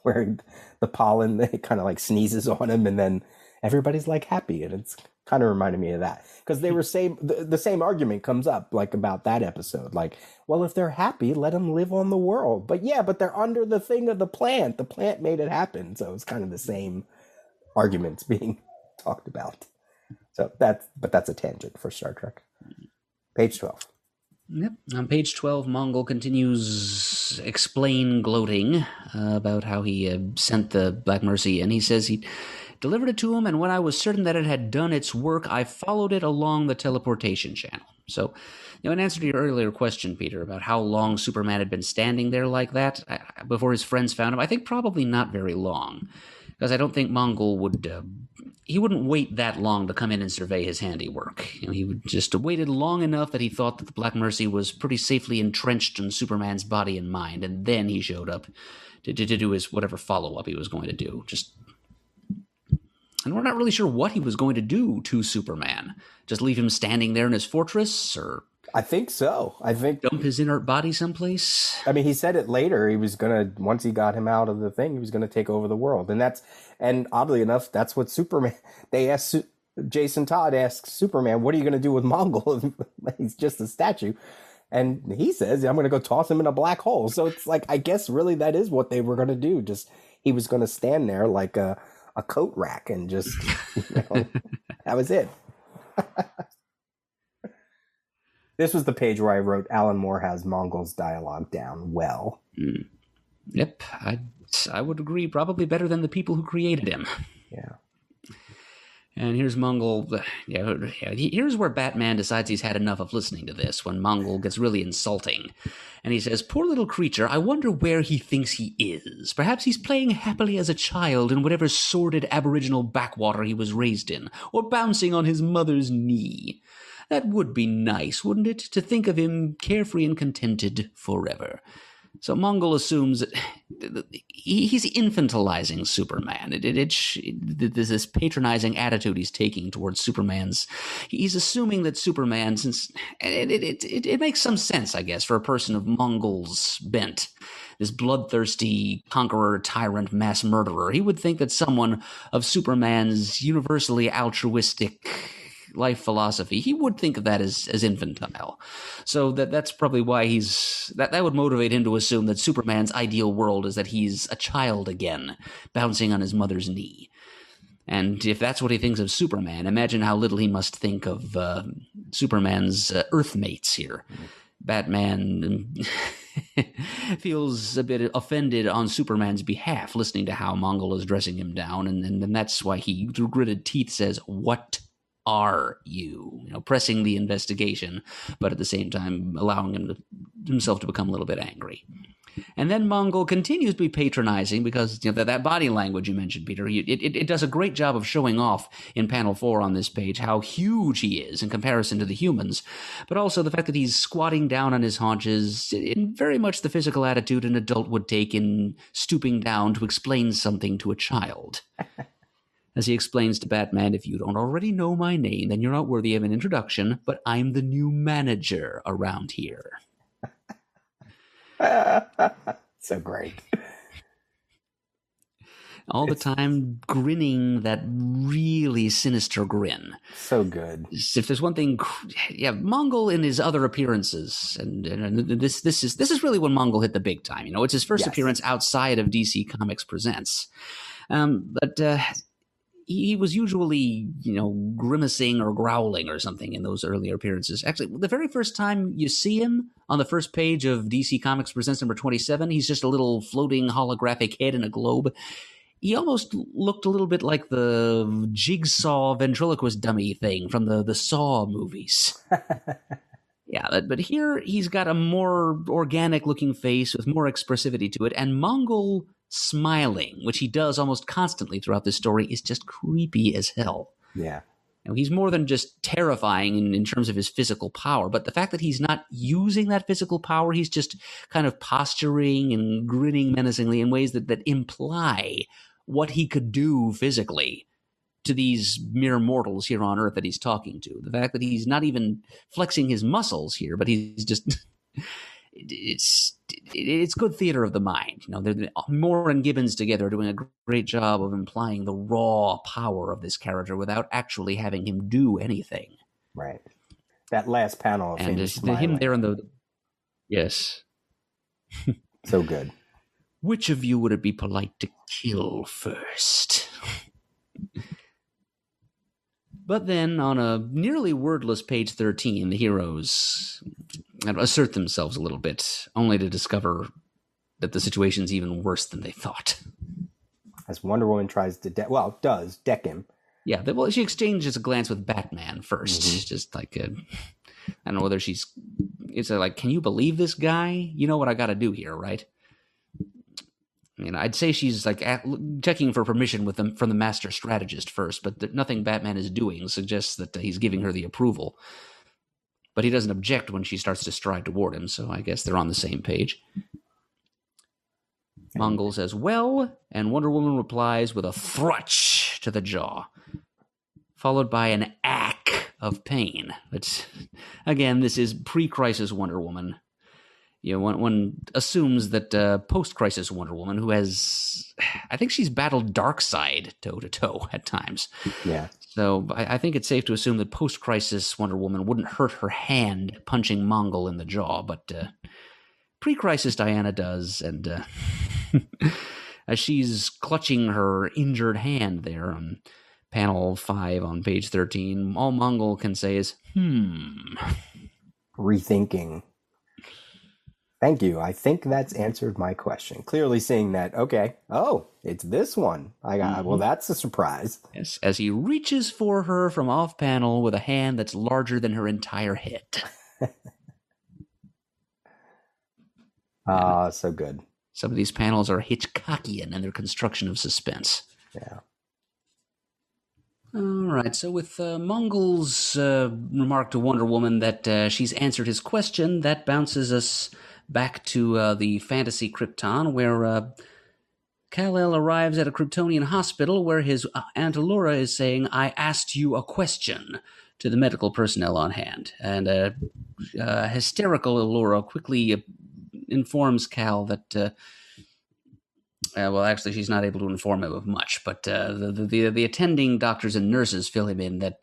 where the pollen, they kind of like sneezes on him and then everybody's like happy. And it's kind of reminded me of that, because they were the same argument comes up like about that episode. Like, well, if they're happy, let them live on the world. But they're under the thing of the plant. The plant made it happen. So it's kind of the same arguments being talked about. So that's a tangent for Star Trek. Page 12. Yep. On page 12, Mongol continues gloating about how he sent the Black Mercy, and he says he delivered it to him, and when I was certain that it had done its work, I followed it along the teleportation channel. So, in answer to your earlier question, Peter, about how long Superman had been standing there like that before his friends found him, I think probably not very long, because I don't think Mongol wouldn't wait that long to come in and survey his handiwork. He would just waited long enough that he thought that the Black Mercy was pretty safely entrenched in Superman's body and mind, and then he showed up to do his whatever follow-up he was going to do. And we're not really sure what he was going to do to Superman. Just leave him standing there in his fortress, or I think so. I think dump his inert body someplace. I mean, he said it later. He was gonna, once he got him out of the thing, he was gonna take over the world, and oddly enough, that's what Superman. They asked Jason Todd asks Superman, "What are you gonna do with Mongol? He's just a statue." And he says, "I'm gonna go toss him in a black hole." So it's like, I guess really that is what they were gonna do. Just he was gonna stand there like a coat rack and just that was it. This was the page where I wrote Alan Moore has Mongol's dialogue down well. Yep, I would agree. Probably better than the people who created him. Yeah. And here's Mongol. Here's where Batman decides he's had enough of listening to this, when Mongol gets really insulting. And he says, "Poor little creature, I wonder where he thinks he is. Perhaps he's playing happily as a child in whatever sordid aboriginal backwater he was raised in, or bouncing on his mother's knee. That would be nice, wouldn't it, to think of him carefree and contented forever." So Mongol assumes that he's infantilizing Superman. This patronizing attitude he's taking towards Superman's. He's assuming that Superman, since it makes some sense, I guess, for a person of Mongol's bent, this bloodthirsty conqueror, tyrant, mass murderer. He would think that someone of Superman's universally altruistic life philosophy, he would think of that as infantile. So that's probably why that would motivate him to assume that Superman's ideal world is that he's a child again, bouncing on his mother's knee. And if that's what he thinks of Superman, imagine how little he must think of Superman's Earthmates here. Batman feels a bit offended on Superman's behalf, listening to how Mongol is dressing him down, and that's why he, through gritted teeth, says, "What are you?" Pressing the investigation, but at the same time allowing himself to become a little bit angry. And then Mongol continues to be patronizing because that body language you mentioned, Peter, it does a great job of showing off in panel 4 on this page how huge he is in comparison to the humans, but also the fact that he's squatting down on his haunches in very much the physical attitude an adult would take in stooping down to explain something to a child. As he explains to Batman, "If you don't already know my name, then you're not worthy of an introduction, but I'm the new manager around here." So great. All the time grinning that really sinister grin. So good. If there's one thing, Mongol in his other appearances, and this is really when Mongol hit the big time. It's his first appearance outside of DC Comics Presents. But he was usually, grimacing or growling or something in those earlier appearances. Actually, the very first time you see him on the first page of DC Comics Presents number 27, he's just a little floating holographic head in a globe. He almost looked a little bit like the jigsaw ventriloquist dummy thing from the Saw movies. Yeah, but here he's got a more organic-looking face with more expressivity to it, and Mongol smiling, which he does almost constantly throughout this story, is just creepy as hell. Yeah. He's more than just terrifying in terms of his physical power, but the fact that he's not using that physical power, he's just kind of posturing and grinning menacingly in ways that imply what he could do physically to these mere mortals here on Earth that he's talking to. The fact that he's not even flexing his muscles here, but he's just... It's good theater of the mind. Moore and Gibbons together are doing a great job of implying the raw power of this character without actually having him do anything. Right. That last panel of and him there in the yes, so good. Which of you would it be polite to kill first? But then, on a nearly wordless page 13, the heroes assert themselves a little bit, only to discover that the situation's even worse than they thought. As Wonder Woman tries to deck him. Yeah, well, she exchanges a glance with Batman first. Mm-hmm. Just like, I don't know whether it's like, can you believe this guy? You know what I got to do here, right? I'd say she's like checking for permission from the master strategist first, but nothing Batman is doing suggests that he's giving her the approval. But he doesn't object when she starts to stride toward him, so I guess they're on the same page. Mongol says, well, and Wonder Woman replies with a thrutch to the jaw, followed by an ack of pain. But again, this is pre-crisis Wonder Woman. One assumes that post-crisis Wonder Woman, who has, I think she's battled Darkseid toe-to-toe at times. Yeah. So I think it's safe to assume that post-crisis Wonder Woman wouldn't hurt her hand punching Mongol in the jaw, but pre-crisis Diana does, and as she's clutching her injured hand there on panel 5 on page 13, all Mongol can say is, rethinking. Thank you. I think that's answered my question. Clearly seeing that, okay, it's this one. Well, that's a surprise. Yes, as he reaches for her from off panel with a hand that's larger than her entire head. So good. Some of these panels are Hitchcockian in their construction of suspense. Yeah. All right, so with Mongol's remark to Wonder Woman that she's answered his question, that bounces us back to the fantasy Krypton, where Kal-El arrives at a Kryptonian hospital where his Aunt Allura is saying, I asked you a question, to the medical personnel on hand. And hysterical Allura quickly informs Kal that... well, actually, she's not able to inform him of much, but the attending doctors and nurses fill him in that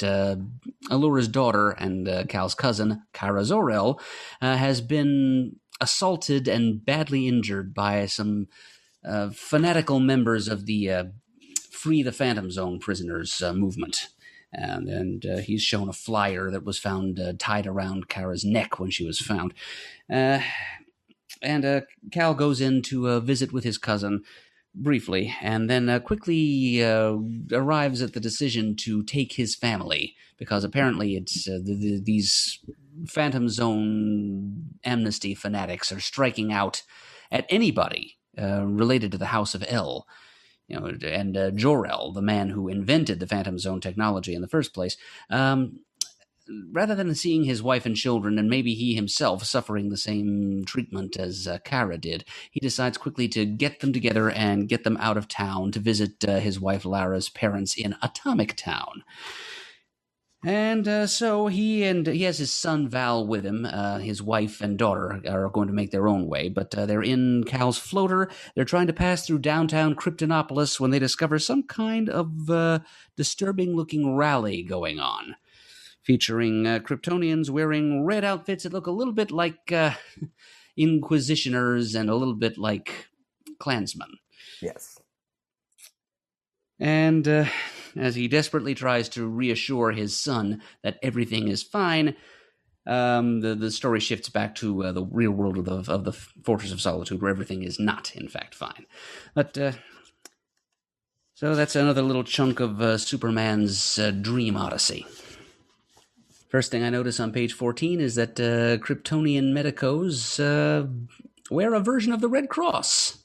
Allura's daughter and Kal's cousin, Kara Zor-El, has been assaulted and badly injured by some fanatical members of the Free the Phantom Zone prisoners movement. And he's shown a flyer that was found tied around Kara's neck when she was found. And Kal goes in to visit with his cousin briefly, and then quickly arrives at the decision to take his family, because apparently it's these Phantom Zone amnesty fanatics are striking out at anybody related to the House of El. And Jor-El, the man who invented the Phantom Zone technology in the first place, rather than seeing his wife and children, and maybe he himself suffering the same treatment as Kara did, he decides quickly to get them together and get them out of town to visit his wife Lara's parents in Atomic Town. And so he has his son Val with him. His wife and daughter are going to make their own way, but they're in Kal's floater. They're trying to pass through downtown Kryptonopolis when they discover some kind of disturbing-looking rally going on, featuring Kryptonians wearing red outfits that look a little bit like Inquisitioners and a little bit like Klansmen. Yes. And as he desperately tries to reassure his son that everything is fine, the story shifts back to the real world of the Fortress of Solitude, where everything is not, in fact, fine. But so that's another little chunk of Superman's dream odyssey. First thing I notice on page 14 is that Kryptonian medicos wear a version of the Red Cross.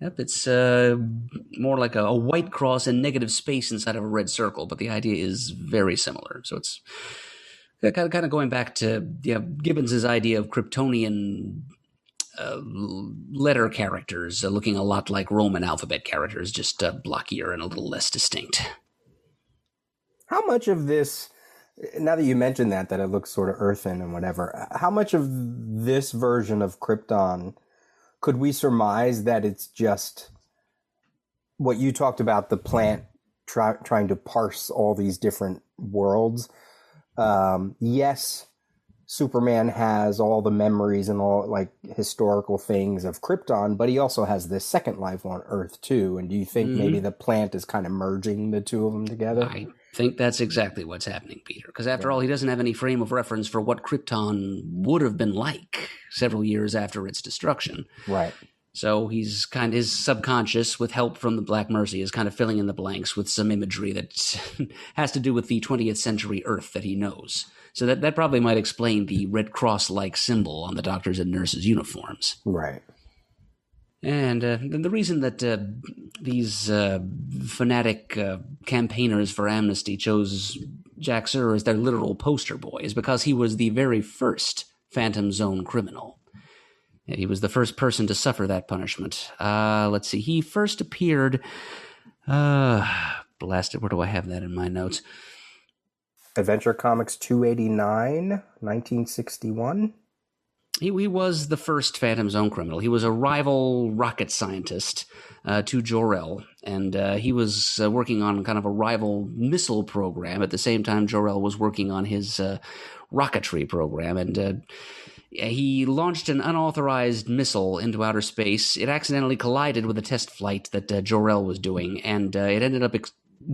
Yep, it's more like a white cross and negative space inside of a red circle, but the idea is very similar. So it's kind of going back to Gibbons's idea of Kryptonian letter characters looking a lot like Roman alphabet characters, just blockier and a little less distinct. How much of this, now that you mentioned that it looks sort of earthen and whatever, how much of this version of Krypton could we surmise that it's just what you talked about, the plant trying to parse all these different worlds? Yes, Superman has all the memories and all like historical things of Krypton, but he also has this second life on Earth too. And do you think maybe the plant is kind of merging the two of them together? I think that's exactly what's happening, Peter. Because after all, he doesn't have any frame of reference for what Krypton would have been like several years after its destruction. Right. So his subconscious, with help from the Black Mercy, is kind of filling in the blanks with some imagery that has to do with the 20th century Earth that he knows. So that probably might explain the Red Cross-like symbol on the doctors' and nurses' uniforms. Right. And the reason that these fanatic campaigners for amnesty chose Jack Sir as their literal poster boy is because he was the very first Phantom Zone criminal. He was the first person to suffer that punishment. Let's see. He first appeared... blasted, where do I have that in my notes? Adventure Comics 289, 1961. He was the first Phantom Zone criminal. He was a rival rocket scientist to Jor-El, and he was working on kind of a rival missile program. At the same time, Jor-El was working on his rocketry program, and he launched an unauthorized missile into outer space. It accidentally collided with a test flight that Jor-El was doing, and it ended up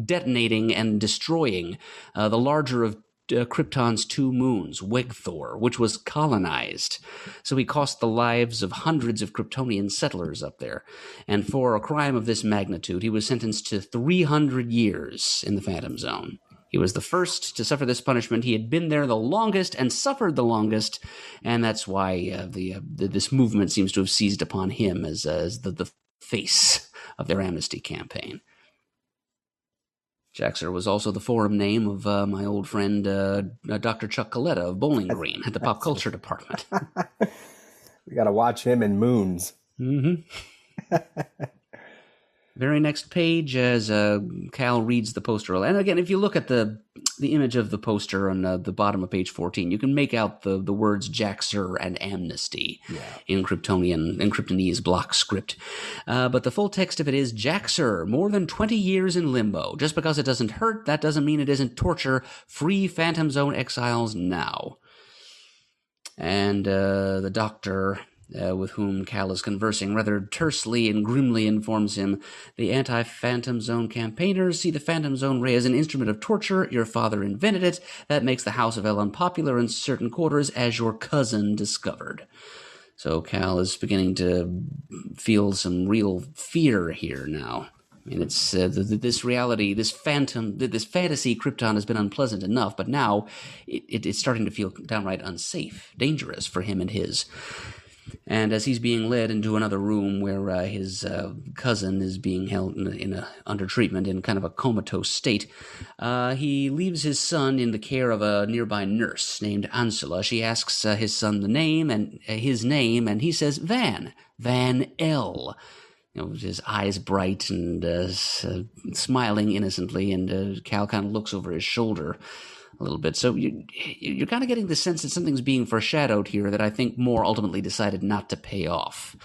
detonating and destroying the larger of Krypton's two moons, Wegthor, which was colonized. So he cost the lives of hundreds of Kryptonian settlers up there. And for a crime of this magnitude, he was sentenced to 300 years in the Phantom Zone. He was the first to suffer this punishment. He had been there the longest and suffered the longest, and that's why this movement seems to have seized upon him as the face of their amnesty campaign. Jaxer was also the forum name of my old friend Dr. Chuck Coletta of Bowling Green at the Pop Culture Department. We got to watch him in Moons. Mm-hmm. Very next page, as Cal reads the poster, and again, if you look at the image of the poster on the bottom of page 14, you can make out the words Jaxer and Amnesty in Kryptonese block script. But the full text of it is, Jaxer, more than 20 years in limbo. Just because it doesn't hurt, that doesn't mean it isn't torture. Free Phantom Zone exiles now. And the doctor... with whom Cal is conversing, rather tersely and grimly informs him, the anti-Phantom Zone campaigners see the Phantom Zone ray as an instrument of torture. Your father invented it. That makes the House of El unpopular in certain quarters, as your cousin discovered. So Cal is beginning to feel some real fear here now. I mean, it's this reality, this fantasy Krypton has been unpleasant enough, but now it's starting to feel downright unsafe, dangerous for him and his. And as he's being led into another room where his cousin is being held under treatment in kind of a comatose state, he leaves his son in the care of a nearby nurse named Ansela. She asks his son his name, and he says Van L. With his eyes bright and smiling innocently, and Cal kind of looks over his shoulder a little bit. So you're kind of getting the sense that something's being foreshadowed here that I think Moore ultimately decided not to pay off.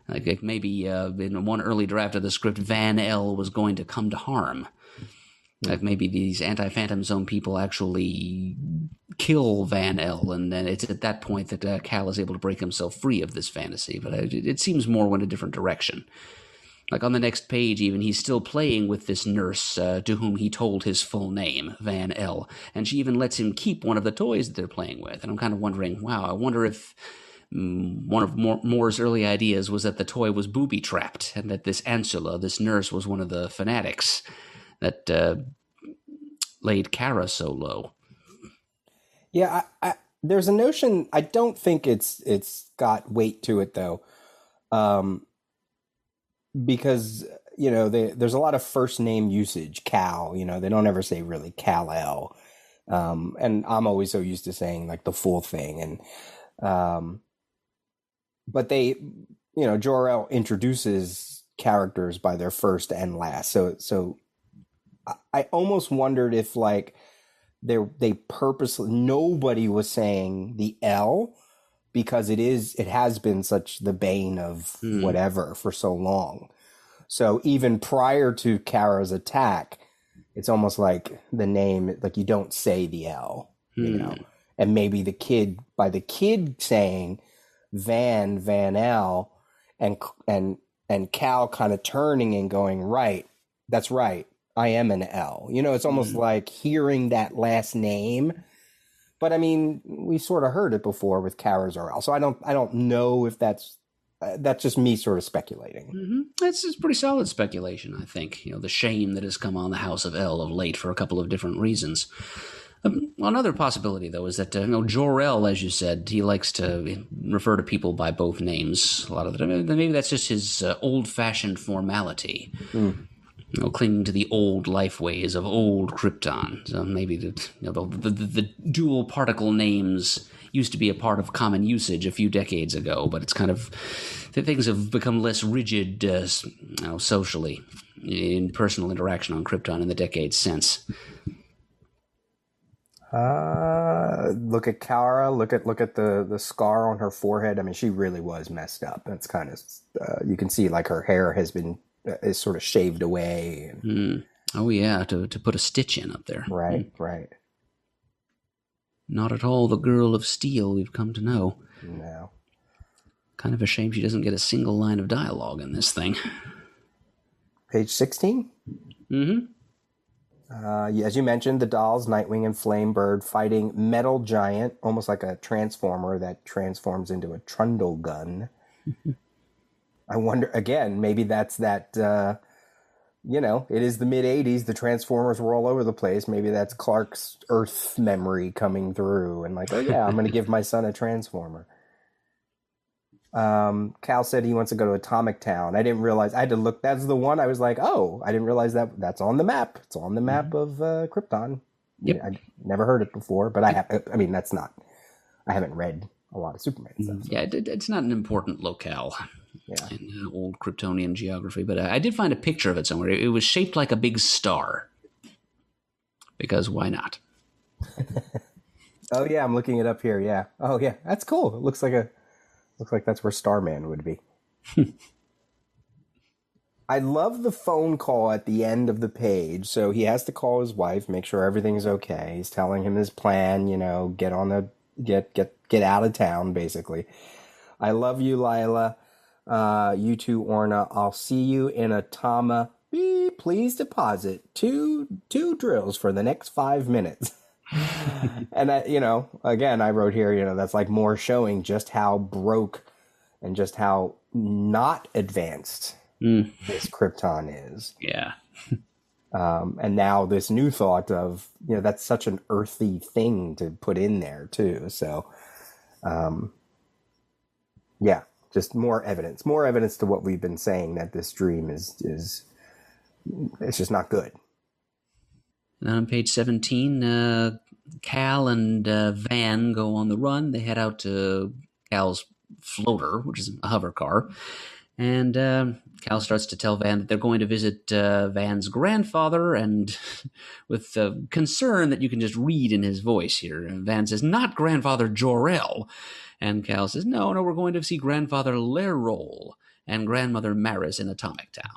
Like maybe in one early draft of the script, Van L was going to come to harm. Like maybe these anti-Phantom Zone people actually kill Van L, and then it's at that point that Cal is able to break himself free of this fantasy. But it seems Moore went a different direction. Like on the next page even, he's still playing with this nurse to whom he told his full name, Van L. And she even lets him keep one of the toys that they're playing with. And I'm kind of wondering, wow, I wonder if one of Moore's early ideas was that the toy was booby-trapped and that this Ansela, this nurse, was one of the fanatics that laid Kara so low. Yeah, there's a notion, I don't think it's got weight to it, though. because, there's a lot of first name usage. Cal, they don't ever say really Kal-El. And I'm always so used to saying like the full thing. And, but they, Jor-El introduces characters by their first and last. So I almost wondered if like they purposely, nobody was saying the L because it has been such the bane of whatever for so long. So even prior to Kara's attack, it's almost like the name, like you don't say the L, and maybe the kid saying Van L and Cal kind of turning and going, right, that's right, I am an L. It's almost like hearing that last name. But I mean, we sort of heard it before with Kara's or L. So I don't know if that's just me sort of speculating. Mm-hmm. It's pretty solid speculation, I think. The shame that has come on the House of L of late for a couple of different reasons. Another possibility, though, is that Jor-El, as you said, he likes to refer to people by both names a lot of the time. Maybe that's just his old-fashioned formality. Clinging to the old life ways of old Krypton. So maybe the dual particle names used to be a part of common usage a few decades ago, but it's kind of things have become less rigid socially in personal interaction on Krypton in the decades since. Look at Kara. Look at the scar on her forehead. I mean, she really was messed up. That's kind of you can see like her hair is sort of shaved away. Oh yeah, to put a stitch in up there. Right. Not at all the girl of steel we've come to know. No. Kind of a shame she doesn't get a single line of dialogue in this thing. Page 16? Mm-hmm. As you mentioned, the dolls, Nightwing and Flamebird, fighting Metal Giant, almost like a transformer that transforms into a trundle gun. I wonder, again, maybe that's that, it is the mid-'80s. The Transformers were all over the place. Maybe that's Clark's Earth memory coming through. And like, oh yeah, I'm going to give my son a Transformer. Cal said he wants to go to Atomic Town. I didn't realize, I had to look, that's the one I was like, oh, I didn't realize that's on the map. It's on the map of Krypton. Yep. I never heard it before, but I haven't read a lot of Superman stuff. So. Yeah, it's not an important locale. Yeah. In old Kryptonian geography, but I did find a picture of it somewhere. It was shaped like a big star. Because why not? Oh yeah, I'm looking it up here. Yeah. Oh yeah, that's cool. It looks like that's where Starman would be. I love the phone call at the end of the page. So he has to call his wife, make sure everything's okay. He's telling him his plan. Get out of town, basically. I love you, Lila. You too, Orna. I'll see you in Atama. Please deposit two drills for the next 5 minutes. And again, I wrote here, that's like more showing just how broke and just how not advanced this Krypton is. Yeah. And now this new thought of, that's such an earthy thing to put in there too. So, yeah. Just more evidence to what we've been saying, that this dream is it's just not good. And on page 17, Cal and Van go on the run. They head out to Cal's floater, which is a hover car. And Cal starts to tell Van that they're going to visit Van's grandfather, and with concern that you can just read in his voice here. And Van says, not Grandfather Jor-El. And Cal says, no, we're going to see Grandfather Lerol and Grandmother Maris in Atomic Town.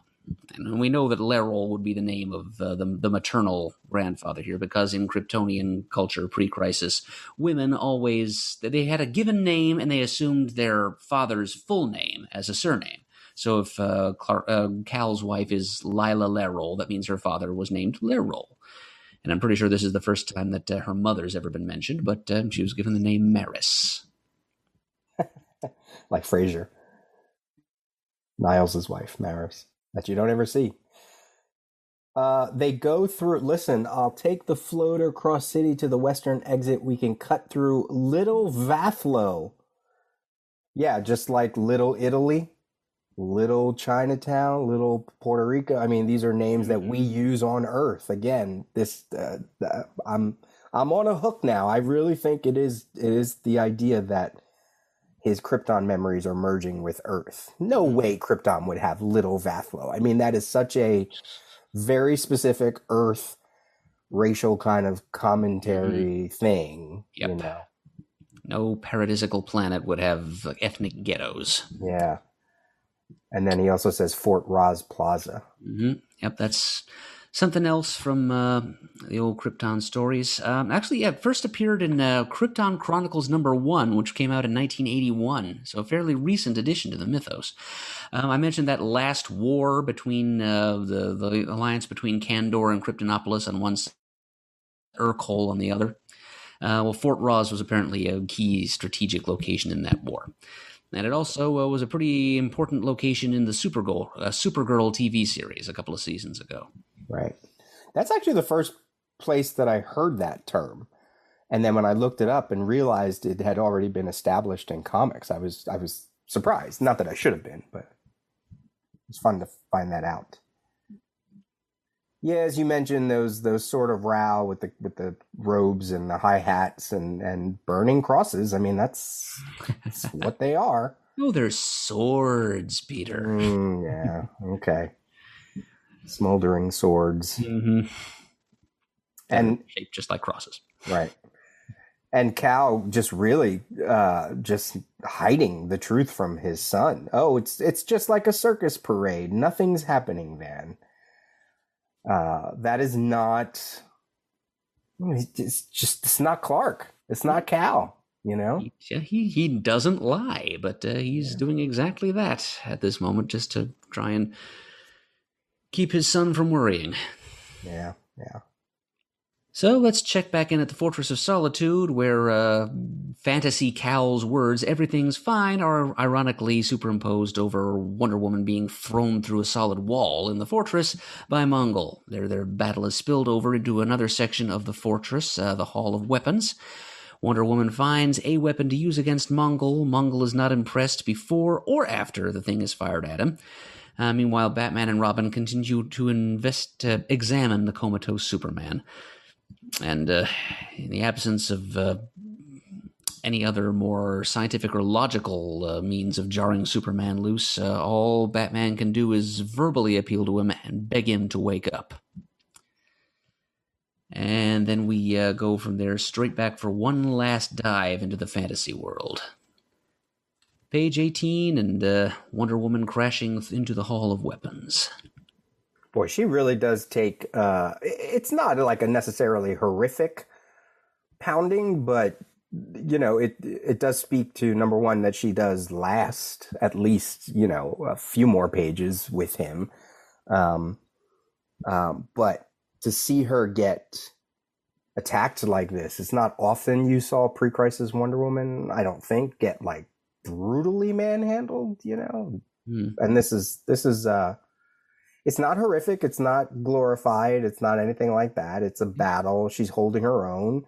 And we know that Lerol would be the name of the maternal grandfather here, because in Kryptonian culture pre-crisis, women always, they had a given name and they assumed their father's full name as a surname. So if Cal's wife is Lila Lerol, that means her father was named Lerol. And I'm pretty sure this is the first time that her mother's ever been mentioned, but she was given the name Maris. Like Frasier. Niles' wife, Maris, that you don't ever see. They go through, listen, I'll take the floater cross city to the western exit. We can cut through Little Vathlo. Yeah, just like Little Italy. Little Chinatown, Little Puerto Rico. I mean, these are names that we use on Earth. Again, I'm on a hook now. I really think it is the idea that his Krypton memories are merging with Earth. No way Krypton would have Little Vathlo. I mean, that is such a very specific Earth racial kind of commentary thing. Yep. You know? No paradisical planet would have ethnic ghettos. Yeah. And then he also says Fort Roz Plaza. Mm-hmm. Yep, that's something else from the old Krypton stories. Actually, it first appeared in Krypton Chronicles #1, which came out in 1981, so a fairly recent addition to the mythos. I mentioned that last war between the alliance between Kandor and Kryptonopolis on one side, Urkel on the other. Well, Fort Roz was apparently a key strategic location in that war. And it also was a pretty important location in the Supergirl TV series a couple of seasons ago. Right. That's actually the first place that I heard that term. And then when I looked it up and realized it had already been established in comics, I was surprised. Not that I should have been, but it's fun to find that out. Yeah, as you mentioned, those sort of row with the robes and the high hats and burning crosses. I mean, that's what they are. Oh, they're swords, Peter. Yeah. Okay. Smoldering swords. Mm-hmm. And shaped just like crosses. Right. And Cal just really just hiding the truth from his son. Oh, it's just like a circus parade. Nothing's happening then. That is not. It's not Clark. It's not Cal. You know. He doesn't lie, but he's doing exactly that at this moment, just to try and keep his son from worrying. Yeah. So let's check back in at the Fortress of Solitude, where Fantasy Cal's words, "everything's fine," are ironically superimposed over Wonder Woman being thrown through a solid wall in the fortress by Mongol. Their battle is spilled over into another section of the fortress, the Hall of Weapons. Wonder Woman finds a weapon to use against Mongol. Mongol is not impressed before or after the thing is fired at him. Meanwhile, Batman and Robin continue to examine the comatose Superman. And in the absence of any other more scientific or logical means of jarring Superman loose, all Batman can do is verbally appeal to him and beg him to wake up. And then we go from there straight back for one last dive into the fantasy world. Page 18, and Wonder Woman crashing into the Hall of Weapons. Boy, she really does take, it's not like a necessarily horrific pounding, but, you know, it does speak to, number one, that she does last at least, you know, a few more pages with him. But to see her get attacked like this, it's not often you saw pre-crisis Wonder Woman, I don't think, get like brutally manhandled, you know? And this is it's not horrific. It's not glorified. It's not anything like that. It's a battle. She's holding her own.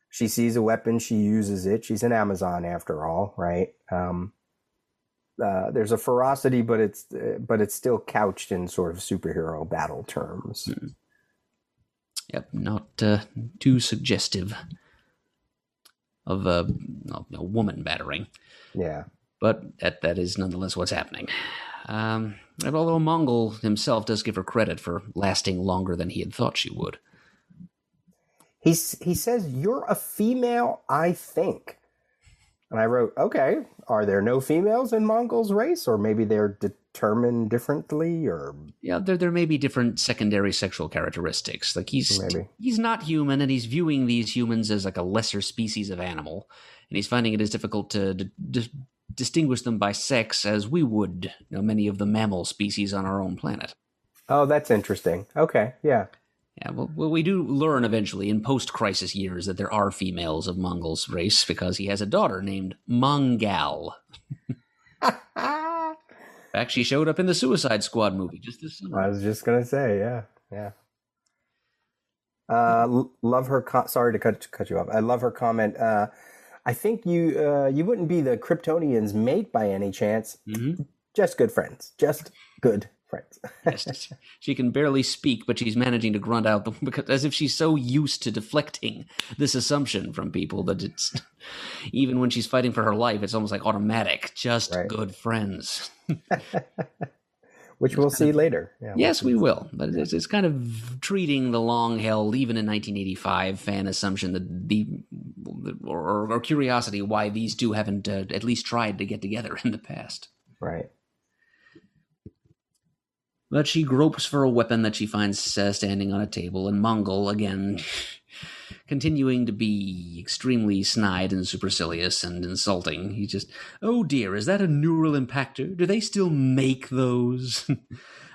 She sees a weapon. She uses it. She's an Amazon after all, right? There's a ferocity, but it's still couched in sort of superhero battle terms. Yep, not too suggestive of a woman battering. Yeah. But that is nonetheless what's happening. Although Mongol himself does give her credit for lasting longer than he had thought she would. He says, "You're a female, I think." And I wrote, okay, are there no females in Mongol's race? Or maybe they're determined differently? Or yeah, there may be different secondary sexual characteristics. Like he's not human, and he's viewing these humans as like a lesser species of animal. And he's finding it as difficult to distinguish them by sex as we would, many of the mammal species on our own planet. Oh, that's interesting. Okay, yeah. Yeah, well, we do learn eventually in post-crisis years that there are females of Mongol's race because he has a daughter named Mongal. In fact, she showed up in the Suicide Squad movie just this summer. I was just going to say, yeah. Love her. Sorry to cut you off. I love her comment. I think you wouldn't be the Kryptonians' mate by any chance. Mm-hmm. just good friends. Just good friends. Yes, she can barely speak, but she's managing to grunt out because as if she's so used to deflecting this assumption from people that it's even when she's fighting for her life, it's almost like automatic. Just good friends. Which we'll see later. Yeah, yes, we will. But it's kind of treating the long-held, even in 1985, fan assumption that or curiosity why these two haven't at least tried to get together in the past. Right. But she gropes for a weapon that she finds standing on a table, and Mongol, again, continuing to be extremely snide and supercilious and insulting. He just, oh dear, is that a neural impactor? Do they still make those?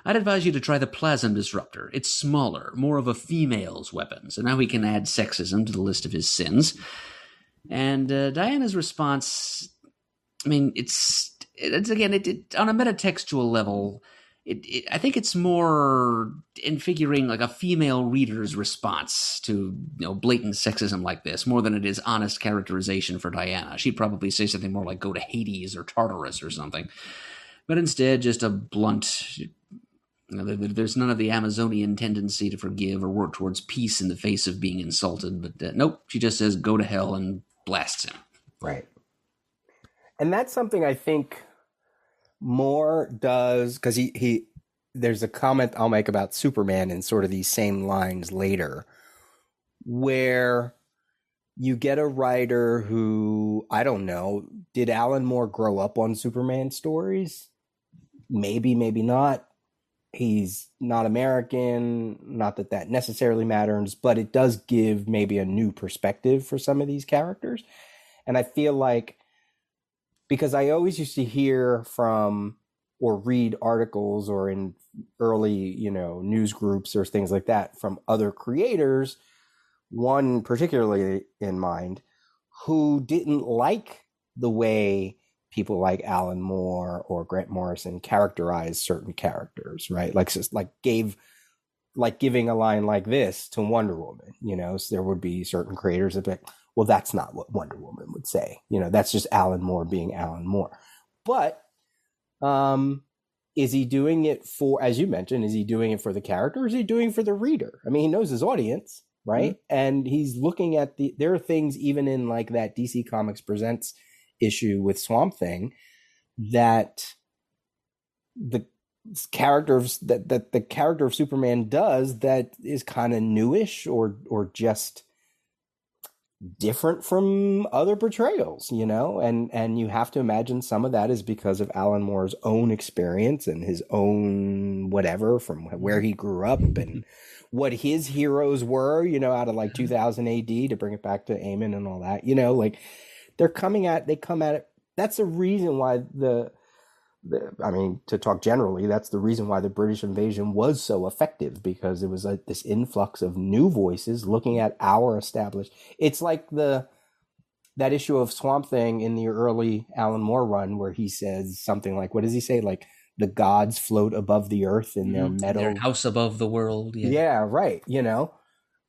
I'd advise you to try the plasm disruptor. It's smaller, more of a female's weapon, so now he can add sexism to the list of his sins. And Diana's response, I mean, it's again, on a metatextual level, I think it's more in figuring like a female reader's response to blatant sexism like this, more than it is honest characterization for Diana. She'd probably say something more like go to Hades or Tartarus or something. But instead, just a blunt, there's none of the Amazonian tendency to forgive or work towards peace in the face of being insulted. But nope, she just says go to hell and blasts him. Right. And that's something I think Moore does, because he there's a comment I'll make about Superman in sort of these same lines later, where you get a writer who, I don't know, did Alan Moore grow up on Superman stories? Maybe, maybe not. He's not American, not that necessarily matters, but it does give maybe a new perspective for some of these characters. And I feel like, because I always used to hear from or read articles or in early, news groups or things like that from other creators, one particularly in mind, who didn't like the way people like Alan Moore or Grant Morrison characterized certain characters, right? Giving a line like this to Wonder Woman, so there would be certain creators that be like, well, that's not what Wonder Woman would say. That's just Alan Moore being Alan Moore. But is he doing it for, as you mentioned, is he doing it for the character or is he doing it for the reader? I mean, he knows his audience, right? Mm-hmm. And he's looking at there are things even in like that DC Comics Presents issue with Swamp Thing that the character of the character of Superman does that is kind of newish or just different from other portrayals, and you have to imagine some of that is because of Alan Moore's own experience and his own whatever from where he grew up and what his heroes were, out of like 2000 AD to bring it back to Eamonn and all that, they come at it. That's the reason why to talk generally, that's the reason why the British invasion was so effective, because it was like this influx of new voices looking at our established. It's like that issue of Swamp Thing in the early Alan Moore run where he says something like, what does he say? Like the gods float above the earth in their metal. Their house above the world. Yeah, right.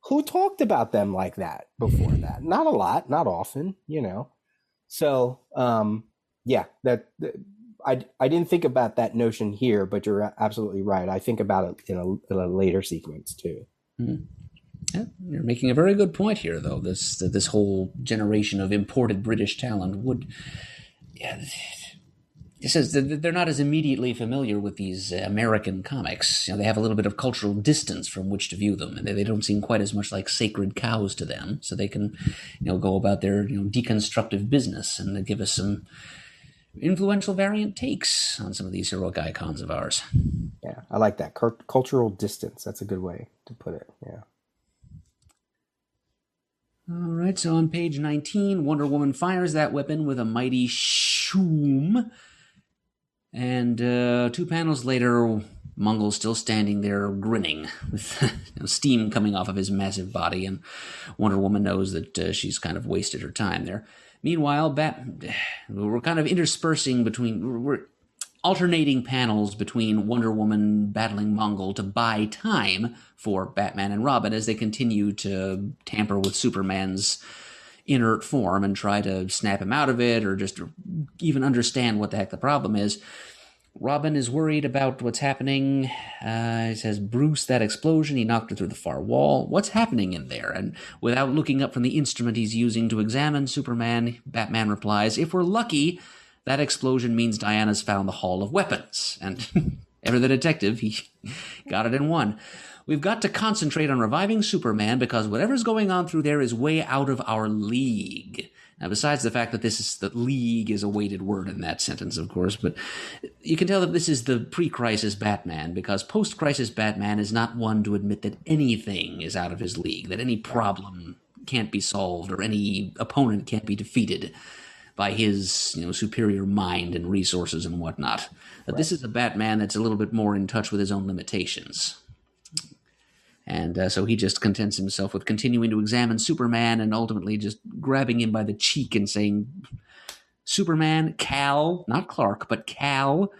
Who talked about them like that before that? Not a lot, not often, So, I didn't think about that notion here, but you're absolutely right. I think about it in a later sequence too. Mm-hmm. Yeah, you're making a very good point here, though. This whole generation of imported British talent would, it says that they're not as immediately familiar with these American comics. They have a little bit of cultural distance from which to view them, and they don't seem quite as much like sacred cows to them. So they can, go about their deconstructive business and give us some influential variant takes on some of these heroic icons of ours. Yeah, I like that. Cultural distance. That's a good way to put it. Yeah. All right, so on page 19, Wonder Woman fires that weapon with a mighty shoom. And 2 panels later, Mongol's still standing there grinning with steam coming off of his massive body, and Wonder Woman knows that she's kind of wasted her time there. Meanwhile, we're kind of we're alternating panels between Wonder Woman battling Mongol to buy time for Batman and Robin as they continue to tamper with Superman's inert form and try to snap him out of it or just even understand what the heck the problem is. Robin is worried about what's happening. He says, Bruce, that explosion, he knocked it through the far wall. What's happening in there? And without looking up from the instrument he's using to examine Superman, Batman replies, if we're lucky, that explosion means Diana's found the Hall of Weapons. And ever the detective, he got it in one. We've got to concentrate on reviving Superman because whatever's going on through there is way out of our league. Now, besides the fact that the league is a weighted word in that sentence, of course, but you can tell that this is the pre-crisis Batman, because post-crisis Batman is not one to admit that anything is out of his league, that any problem can't be solved or any opponent can't be defeated by his, superior mind and resources and whatnot. But this is a Batman that's a little bit more in touch with his own limitations. And so he just contents himself with continuing to examine Superman and ultimately just grabbing him by the cheek and saying, Superman, Cal, not Clark, but Cal,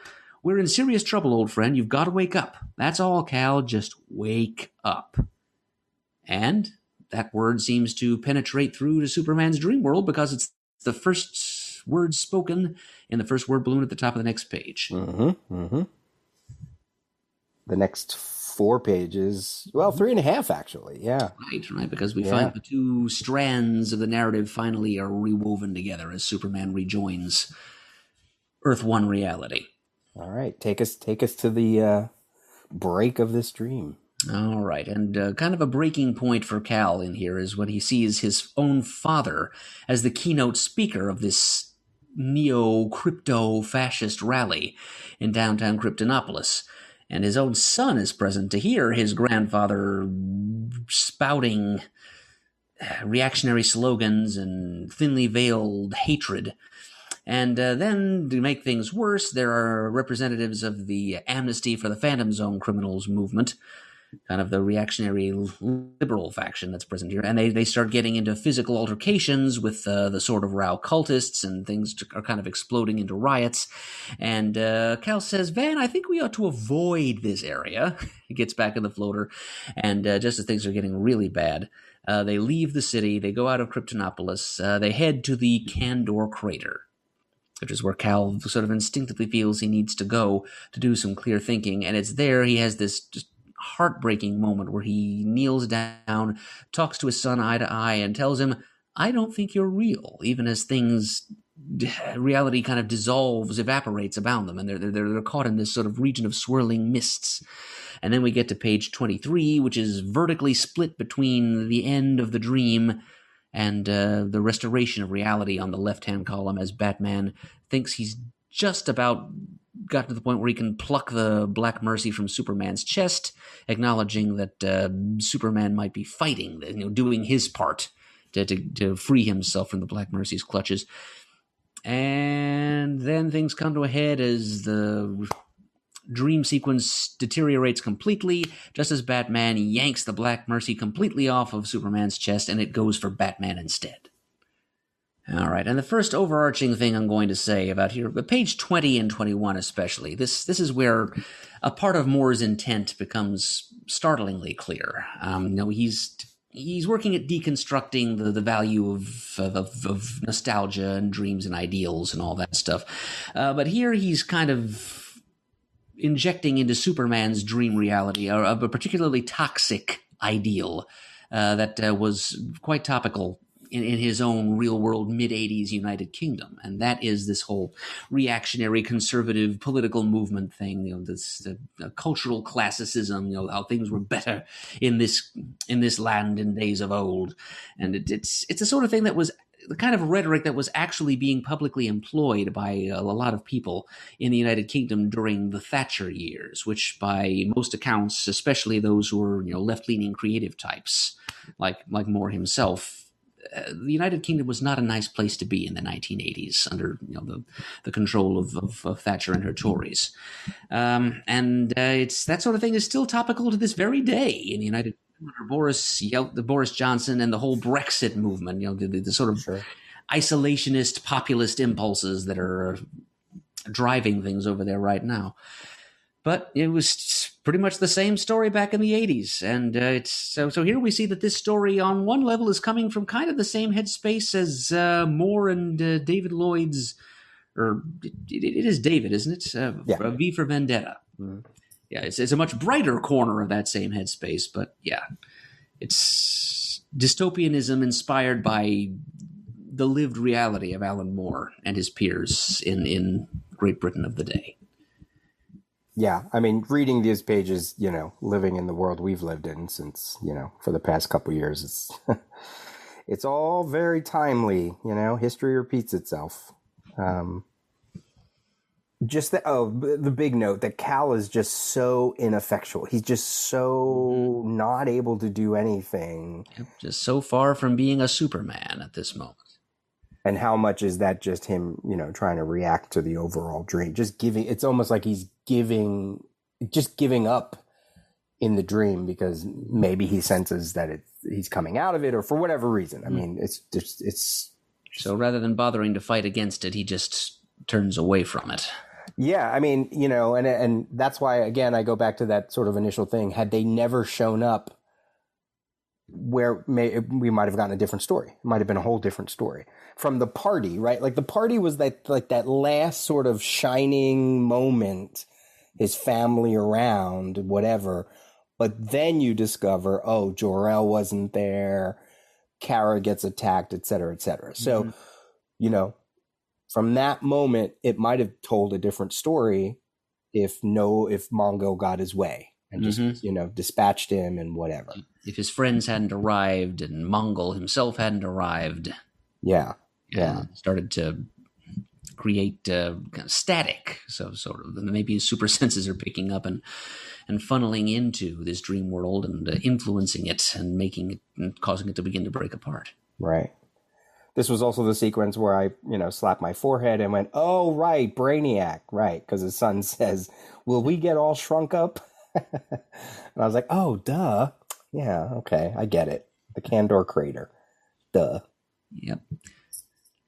we're in serious trouble, old friend. You've got to wake up. That's all, Cal. Just wake up. And that word seems to penetrate through to Superman's dream world because it's the first word spoken in the first word balloon at the top of the next page. The next 4 pages, well, 3.5 actually, yeah. Right, because we find the two strands of the narrative finally are rewoven together as Superman rejoins Earth 1 reality. All right, take us to the break of this dream. All right, and kind of a breaking point for Cal in here is when he sees his own father as the keynote speaker of this neo-crypto-fascist rally in downtown Kryptonopolis. And his own son is present to hear his grandfather spouting reactionary slogans and thinly veiled hatred. And then, to make things worse, there are representatives of the Amnesty for the Phantom Zone criminals movement, kind of the reactionary liberal faction that's present here, and they start getting into physical altercations with the Sword of Rao cultists, and things are kind of exploding into riots. And Cal says, Van, I think we ought to avoid this area. He gets back in the floater, and just as things are getting really bad, they leave the city, they go out of Kryptonopolis, they head to the Kandor crater, which is where Cal sort of instinctively feels he needs to go to do some clear thinking, and it's there he has this just heartbreaking moment where he kneels down, talks to his son eye to eye, and tells him, I don't think you're real, even as reality kind of dissolves, evaporates about them, and they're caught in this sort of region of swirling mists. And then we get to page 23, which is vertically split between the end of the dream and the restoration of reality on the left-hand column, as Batman thinks he's just about got to the point where he can pluck the Black Mercy from Superman's chest, acknowledging that Superman might be fighting, doing his part to free himself from the Black Mercy's clutches. And then things come to a head as the dream sequence deteriorates completely, just as Batman yanks the Black Mercy completely off of Superman's chest, and it goes for Batman instead. All right, and the first overarching thing I'm going to say about here, but page 20 and 21 especially, this is where a part of Moore's intent becomes startlingly clear. He's working at deconstructing the value of nostalgia and dreams and ideals and all that stuff. But here he's kind of injecting into Superman's dream reality a particularly toxic ideal that was quite topical in his own real-world mid-'80s United Kingdom, and that is this whole reactionary, conservative political movement thing. This cultural classicism. How things were better in this land in days of old, and it's the sort of thing that was the kind of rhetoric that was actually being publicly employed by a lot of people in the United Kingdom during the Thatcher years, which, by most accounts, especially those who were left-leaning creative types like Moore himself. The United Kingdom was not a nice place to be in the 1980s under the control of Thatcher and her Tories, and it's that sort of thing is still topical to this very day in the United Kingdom. Boris Johnson and the whole Brexit movement, the sort of isolationist populist impulses that are driving things over there right now. But it was pretty much the same story back in the 80s. And it's so here we see that this story on one level is coming from kind of the same headspace as Moore and David Lloyd's or it is David, isn't it? Yeah. V for Vendetta. Mm-hmm. Yeah, it's a much brighter corner of that same headspace, but yeah, it's dystopianism inspired by the lived reality of Alan Moore and his peers in Great Britain of the day. Yeah, I mean, reading these pages, living in the world we've lived in since, for the past couple of years, it's all very timely. History repeats itself. The big note that Cal is just so ineffectual. He's just so not able to do anything. Just so far from being a Superman at this moment. And how much is that just him, trying to react to the overall dream? It's almost like he's giving up in the dream because maybe he senses that he's coming out of it or for whatever reason. I mean, it's. So rather than bothering to fight against it, he just turns away from it. Yeah, I mean, and that's why, again, I go back to that sort of initial thing. Had they never shown up, we might have gotten a different story. It might have been a whole different story from the party, right? Like the party was that last sort of shining moment, his family around, whatever. But then you discover, Jor-El wasn't there. Kara gets attacked, et cetera, et cetera. So, from that moment, it might have told a different story if Mongo got his way and just, dispatched him and whatever. If his friends hadn't arrived and Mongol himself hadn't arrived. Yeah. Started to create kind of static. So sort of maybe his super senses are picking up and funneling into this dream world and influencing it and making it and causing it to begin to break apart. Right. This was also the sequence where I, slapped my forehead and went, oh, right, Brainiac, right. Because his son says, will we get all shrunk up? And I was like, oh, duh. Yeah, okay, I get it. The Kandor crater. Duh. Yep.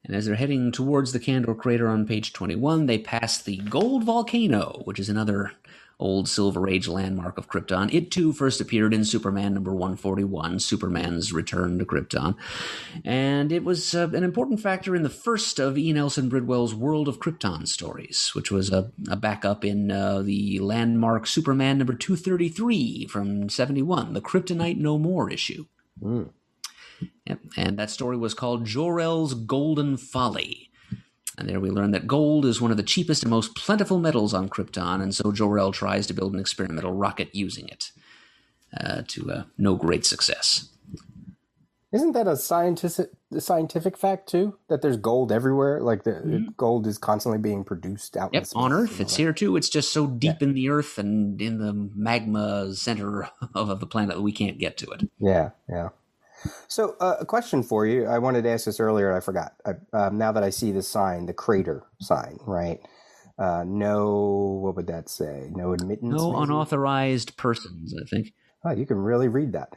And as they're heading towards the Kandor crater on page 21, they pass the Gold Volcano, which is another old Silver Age landmark of Krypton. It, too, first appeared in Superman number 141, Superman's Return to Krypton. And it was an important factor in the first of E. Nelson Bridwell's World of Krypton stories, which was a backup in the landmark Superman number 233 from 71, the Kryptonite No More issue. Mm. Yep. And that story was called Jor-El's Golden Folly. And there we learn that gold is one of the cheapest and most plentiful metals on Krypton, and so Jor-El tries to build an experimental rocket using it to no great success. Isn't that a scientific fact, too? That there's gold everywhere? Like gold is constantly being produced out in space? On Earth. It's here, too. It's just so deep in the Earth and in the magma center of the planet that we can't get to it. Yeah. So a question for you. I wanted to ask this earlier and I forgot. Now that I see the sign, the crater sign, right? No, what would that say? No admittance? No maybe? Unauthorized persons, I think. Oh, you can really read that.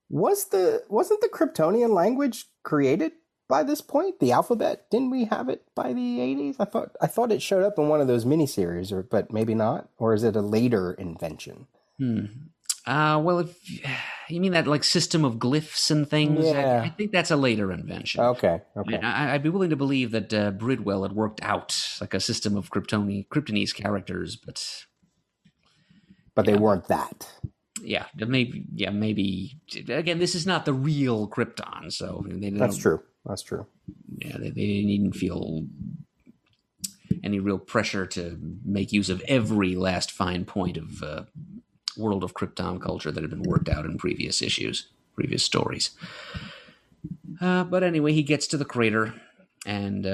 Wasn't the Kryptonian language created by this point? The alphabet? Didn't we have it by the 80s? I thought it showed up in one of those miniseries, but maybe not. Or is it a later invention? Well, if you mean that like system of glyphs and things, I think that's a later invention. Okay. I'd be willing to believe that Bridwell had worked out like a system of Kryptonese characters, but they weren't that. Yeah, maybe. Again, this is not the real Krypton, so That's true. Yeah, they didn't feel any real pressure to make use of every last fine point of World of Krypton culture that had been worked out in previous stories. But anyway, he gets to the crater, and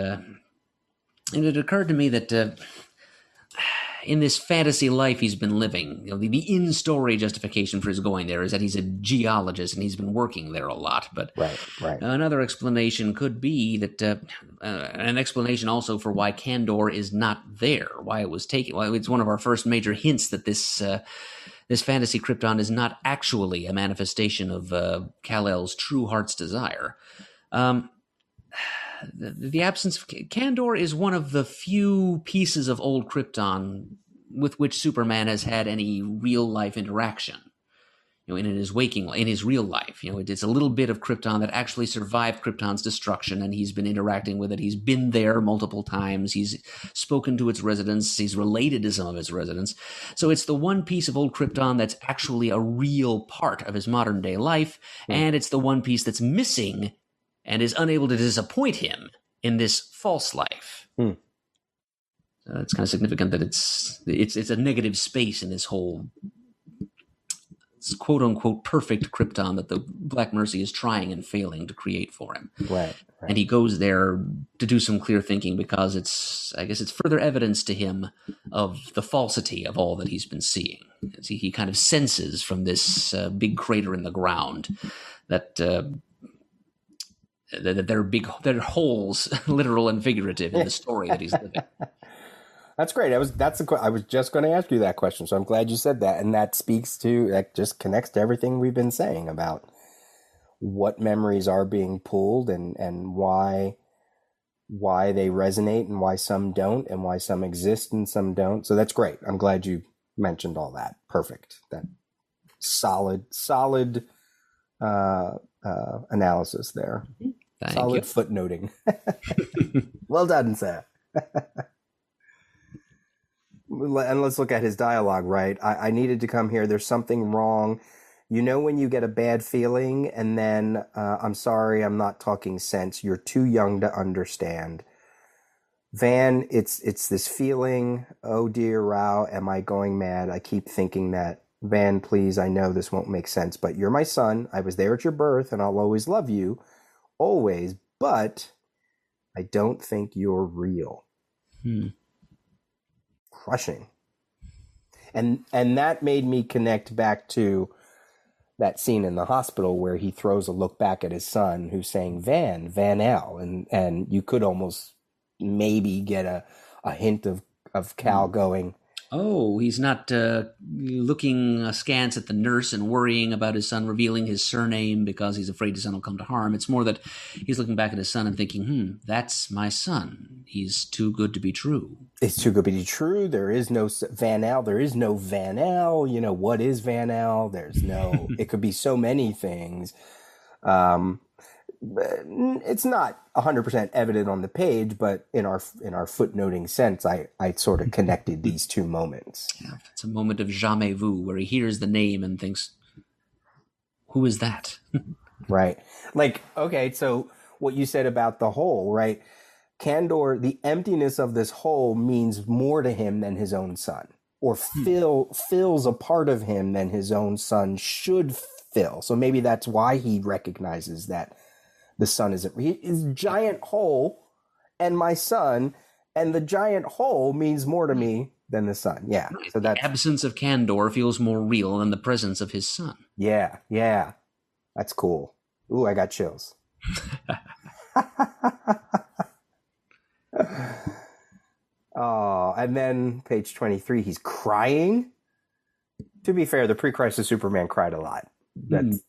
it occurred to me that in this fantasy life he's been living, the in-story justification for his going there is that he's a geologist and he's been working there a lot. But right. Another explanation could be that an explanation also for why Kandor is not there, why it was taken. Well, it's one of our first major hints that this fantasy Krypton is not actually a manifestation of Kal-El's true heart's desire. The absence of Kandor is one of the few pieces of old Krypton with which Superman has had any real-life interaction. in his in his real life. It's a little bit of Krypton that actually survived Krypton's destruction, and he's been interacting with it. He's been there multiple times. He's spoken to its residents. He's related to some of its residents. So it's the one piece of old Krypton that's actually a real part of his modern day life, and it's the one piece that's missing and is unable to disappoint him in this false life. It's kind of significant that it's a negative space in this whole quote unquote perfect Krypton that the Black Mercy is trying and failing to create for him. Right. And he goes there to do some clear thinking because it's further evidence to him of the falsity of all that he's been seeing. He kind of senses from this big crater in the ground that there are holes, literal and figurative, in the story that he's living. That's great. I was just going to ask you that question, so I'm glad you said that, and that just connects to everything we've been saying about what memories are being pulled and why they resonate and why some don't and why some exist and some don't. So that's great. I'm glad you mentioned all that. Perfect. That solid analysis there. Thank solid you. Footnoting. Well done, sir. And let's look at his dialogue, right? I needed to come here. There's something wrong. When you get a bad feeling and then, I'm sorry, I'm not talking sense. You're too young to understand. Van, it's this feeling. Oh dear, Rao, am I going mad? I keep thinking that. Van, please, I know this won't make sense, but you're my son. I was there at your birth and I'll always love you. Always. But I don't think you're real. Crushing. And that made me connect back to that scene in the hospital where he throws a look back at his son who's saying Van L, and you could almost maybe get a hint of Cal going, Oh, he's not looking askance at the nurse and worrying about his son revealing his surname because he's afraid his son will come to harm. It's more that he's looking back at his son and thinking, that's my son. He's too good to be true. It's too good to be true. There is no Van Al. There is no Van Al. What is Van Al? There's no, it could be so many things. It's not 100% evident on the page, but in our footnoting sense, I sort of connected these two moments. Yeah, it's a moment of jamais vu where he hears the name and thinks, who is that? Right. Okay, so what you said about the hole, right? Kandor, the emptiness of this hole means more to him than his own son, or fills a part of him than his own son should fill. So maybe that's why he recognizes that the son is a giant hole and my son, and the giant hole means more to me than the son. Yeah. Right. So that the absence of Kandor feels more real than the presence of his son. Yeah. That's cool. Ooh, I got chills. Oh, and then page 23, he's crying. To be fair, the pre-crisis Superman cried a lot. That's,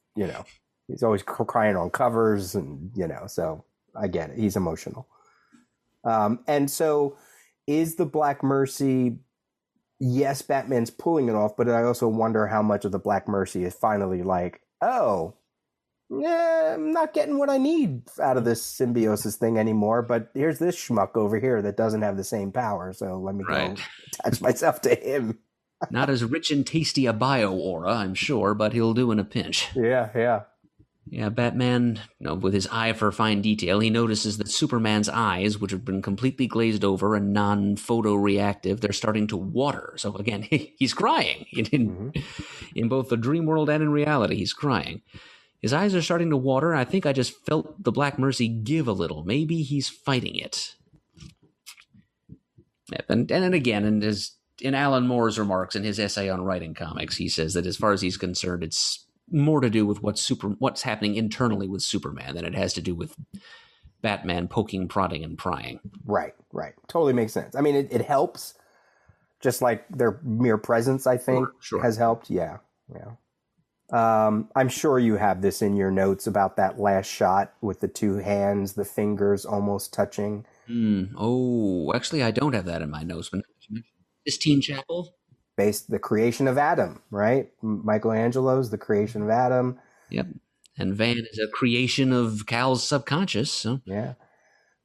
he's always crying on covers and, so I get it. He's emotional. And so is the Black Mercy, yes, Batman's pulling it off, but I also wonder how much of the Black Mercy is finally like, oh, yeah, I'm not getting what I need out of this symbiosis thing anymore, but here's this schmuck over here that doesn't have the same power, so let me go attach myself to him. Not as rich and tasty a bio-aura, I'm sure, but he'll do in a pinch. Yeah. Yeah, Batman, with his eye for fine detail, he notices that Superman's eyes, which have been completely glazed over and non-photoreactive, they're starting to water. So again, he's crying. In both the dream world and in reality, he's crying. His eyes are starting to water. I think I just felt the Black Mercy give a little. Maybe he's fighting it. And then again, in Alan Moore's remarks in his essay on writing comics, he says that as far as he's concerned, it's more to do with what's happening internally with Superman than it has to do with Batman poking, prodding, and prying. Right. Totally makes sense. I mean, it helps. Just like their mere presence, I think, has helped. Yeah. I'm sure you have this in your notes about that last shot with the two hands, the fingers almost touching. Oh, actually, I don't have that in my notes. But Sistine Chapel? based the creation of Adam, right? Michelangelo's The Creation of Adam. Yep. And Van is a creation of Cal's subconscious. So. Yeah.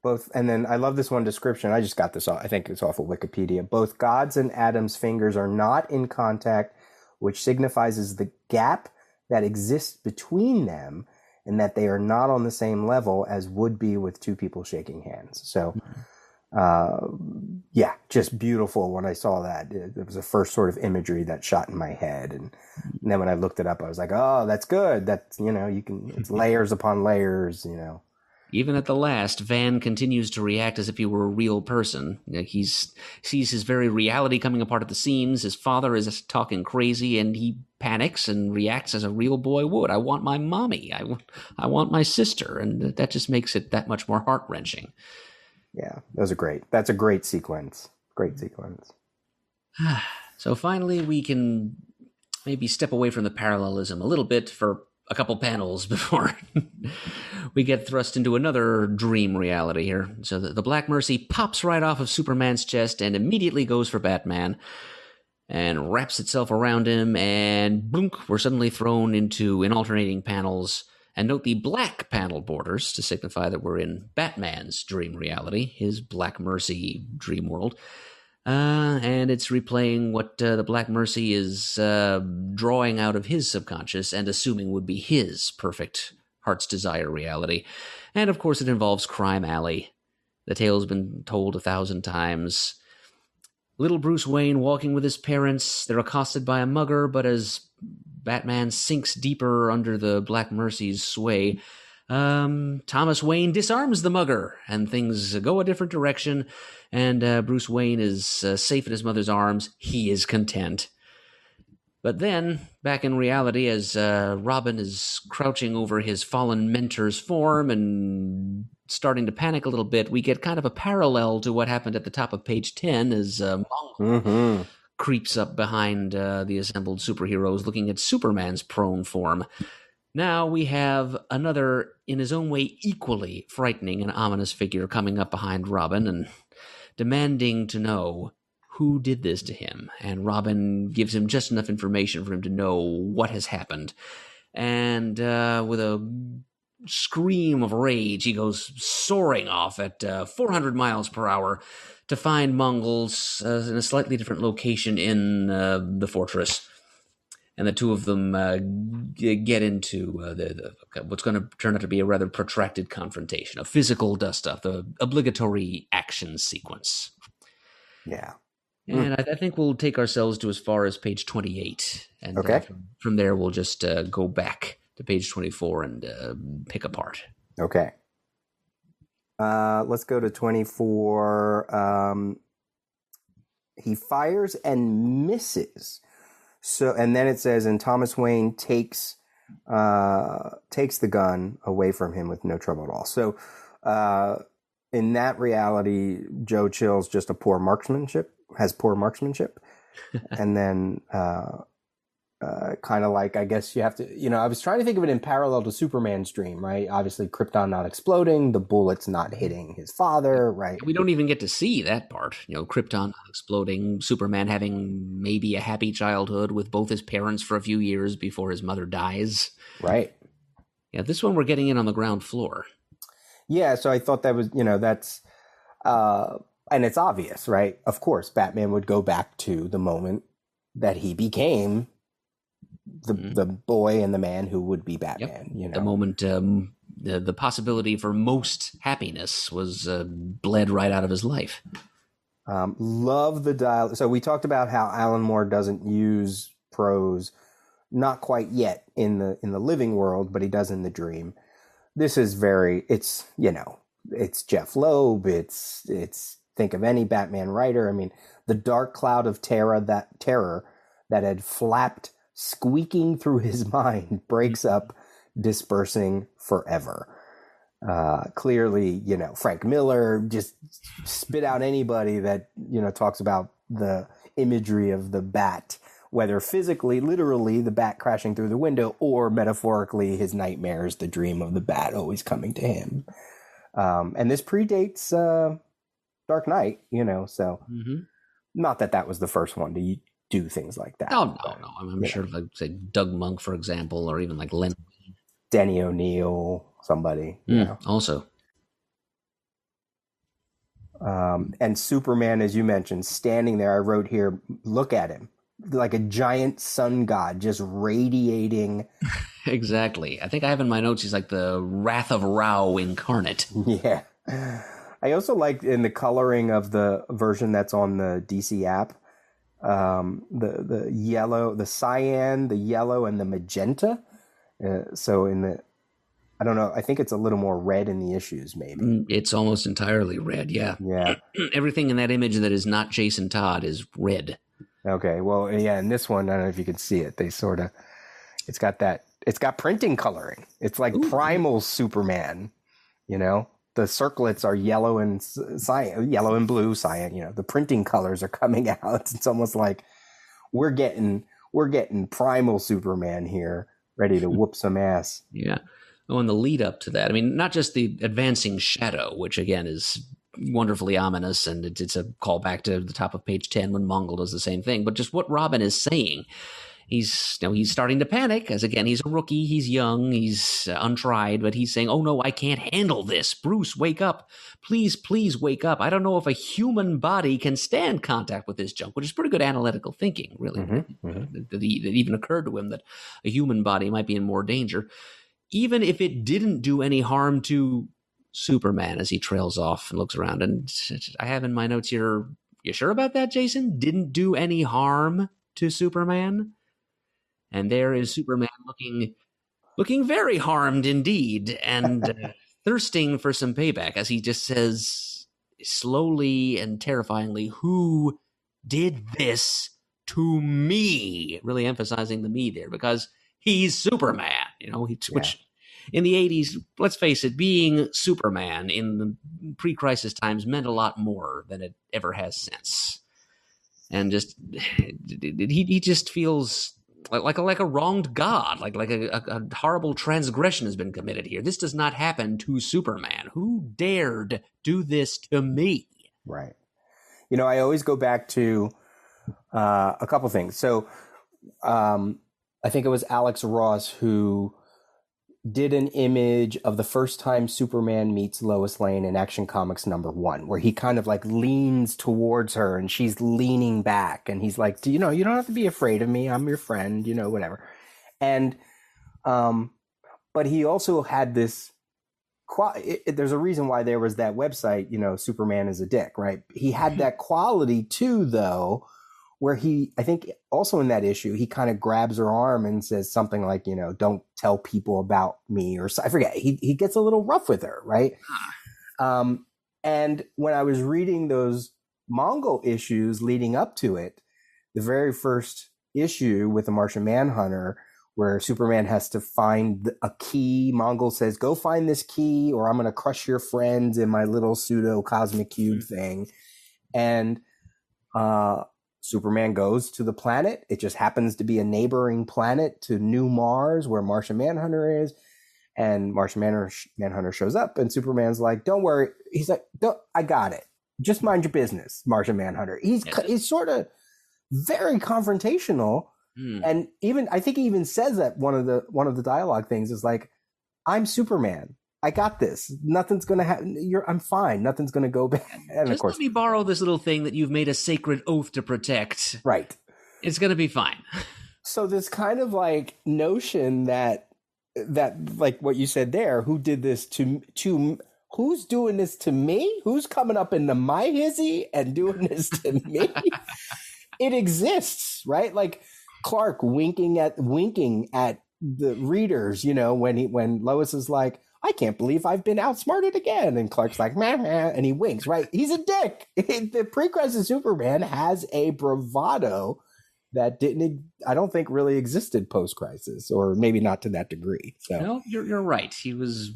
Both, and then I love this one description. I just got this off. I think it's off of Wikipedia. Both God's and Adam's fingers are not in contact, which signifies the gap that exists between them, and that they are not on the same level as would be with two people shaking hands. So, yeah, just beautiful when I saw that. It was the first sort of imagery that shot in my head. And then when I looked it up, I was like, oh, that's good. That's, it's layers upon layers, Even at the last, Van continues to react as if he were a real person. He sees his very reality coming apart at the seams. His father is talking crazy, and he panics and reacts as a real boy would. I want my mommy. I want my sister. And that just makes it that much more heart-wrenching. Yeah, that's a great sequence. Great sequence. So finally, we can maybe step away from the parallelism a little bit for a couple panels before we get thrust into another dream reality here. So the Black Mercy pops right off of Superman's chest and immediately goes for Batman and wraps itself around him, and blunk, we're suddenly thrown into in alternating panels. And note the black panel borders to signify that we're in Batman's dream reality, his Black Mercy dream world. And it's replaying what the Black Mercy is drawing out of his subconscious and assuming would be his perfect heart's desire reality. And of course it involves Crime Alley. The tale's been told 1,000 times. Little Bruce Wayne walking with his parents. They're accosted by a mugger, but as Batman sinks deeper under the Black Mercy's sway, Thomas Wayne disarms the mugger, and things go a different direction, and Bruce Wayne is safe in his mother's arms. He is content. But then, back in reality, as Robin is crouching over his fallen mentor's form and starting to panic a little bit, we get kind of a parallel to what happened at the top of page 10 as Mongo creeps up behind the assembled superheroes looking at Superman's prone form. Now we have another, in his own way, equally frightening and ominous figure coming up behind Robin and demanding to know who did this to him. And Robin gives him just enough information for him to know what has happened. And with a scream of rage, he goes soaring off at 400 miles per hour to find Mongols in a slightly different location in the fortress. And the two of them get into what's going to turn out to be a rather protracted confrontation, a physical dust-up, the obligatory action sequence. Yeah. And I think we'll take ourselves to as far as page 28. And okay. From there, we'll just go back to page 24 and pick apart. Okay. Let's go to 24. He fires and misses. So, and then it says, and Thomas Wayne takes the gun away from him with no trouble at all. So, in that reality, Joe Chill's just has poor marksmanship. And then, kind of like, I guess you have to, I was trying to think of it in parallel to Superman's dream, right? Obviously, Krypton not exploding, the bullets not hitting his father, right? We don't even get to see that part. Krypton not exploding, Superman having maybe a happy childhood with both his parents for a few years before his mother dies. Right. Yeah, this one we're getting in on the ground floor. Yeah, so I thought that was, that's, and it's obvious, right? Of course, Batman would go back to the moment that he became the boy and the man who would be Batman. Yep. The moment the possibility for most happiness was bled right out of his life. Love the dialogue. So we talked about how Alan Moore doesn't use prose, not quite yet in the living world, but he does in the dream. This is it's Jeff Loeb. It's think of any Batman writer. I mean, the dark cloud of terror that had flapped squeaking through his mind breaks up, dispersing forever. Clearly, Frank Miller just spit out anybody that, talks about the imagery of the bat, whether physically, literally, the bat crashing through the window, or metaphorically, his nightmares, the dream of the bat always coming to him. And this predates Dark Knight, so not that was the first one to do things like that. Oh, no. I'm sure, like, say, Doug Monk, for example, or even like Len. Denny O'Neil, somebody. Also. And Superman, as you mentioned, standing there, I wrote here, look at him. Like a giant sun god just radiating. Exactly. I think I have in my notes, he's like the Wrath of Rao incarnate. Yeah. I also like in the coloring of the version that's on the DC app, the yellow, the cyan, the yellow, and the magenta. So in the, I don't know, I think it's a little more red in the issues, maybe. It's almost entirely red, yeah. Yeah. Everything in that image that is not Jason Todd is red. Okay, well, yeah, in this one, I don't know if you can see it. They sort of, it's got printing coloring. It's like primal Superman, you know? The circlets are yellow and cyan, yellow and blue, cyan, you know, the printing colors are coming out. It's almost like we're getting primal Superman here, ready to whoop some ass. Yeah. Oh, and the lead up to that, I mean, not just the advancing shadow, which again is wonderfully ominous, and it's a callback to the top of page 10 when Mongol does the same thing, but just what Robin is saying. He's starting to panic, as again, he's a rookie, he's young, he's untried, but he's saying, oh no, I can't handle this. Bruce, wake up. Please wake up. I don't know if a human body can stand contact with this junk, which is pretty good analytical thinking, really. That even occurred to him that a human body might be in more danger. Even if it didn't do any harm to Superman, as he trails off and looks around. And I have in my notes here, you sure about that, Jason? Didn't do any harm to Superman? And there is Superman looking very harmed indeed, and thirsting for some payback, as he just says slowly and terrifyingly, who did this to me? Really emphasizing the me there, because he's Superman, you know, which in the 80s, let's face it, being Superman in the pre-crisis times meant a lot more than it ever has since. And just he just feels like a wronged god, like a horrible transgression has been committed here. This does not happen to Superman. Who dared do this to me? Right. You know, I always go back to a couple things. So I think it was Alex Ross who did an image of the first time Superman meets Lois Lane in Action Comics #1, where he kind of like leans towards her and she's leaning back, and he's like, you know, you don't have to be afraid of me. I'm your friend, you know, whatever. And, but he also had this, there's a reason why there was that website, you know, Superman is a dick, right? He had that quality too, though, where he, I think also in that issue, he kind of grabs her arm and says something like, you know, don't tell people about me, or I forget. He gets a little rough with her, right? And when I was reading those Mongol issues leading up to it, the very first issue with the Martian Manhunter, where Superman has to find a key, Mongol says, go find this key or I'm going to crush your friends in my little pseudo cosmic cube thing. And, Superman goes to the planet. It just happens to be a neighboring planet to New Mars, where Martian Manhunter is. And Martian Manhunter shows up, and Superman's like, don't worry. He's like, I got it. Just mind your business, Martian Manhunter. He's sort of very confrontational. And even, I think he even says that one of the dialogue things is like, I'm Superman. I got this. Nothing's going to happen. I'm fine. Nothing's going to go bad. And just of course, let me borrow this little thing that you've made a sacred oath to protect. Right. It's going to be fine. So this kind of like notion that like what you said there, who did this to who's doing this to me? Who's coming up into my hizzy and doing this to me? It exists, right? Like Clark winking at the readers, you know, when Lois is like, I can't believe I've been outsmarted again. And Clark's like, meh, meh, and he winks, right? He's a dick. The pre-crisis Superman has a bravado that I don't think really existed post-crisis, or maybe not to that degree. So. No, you're right. He was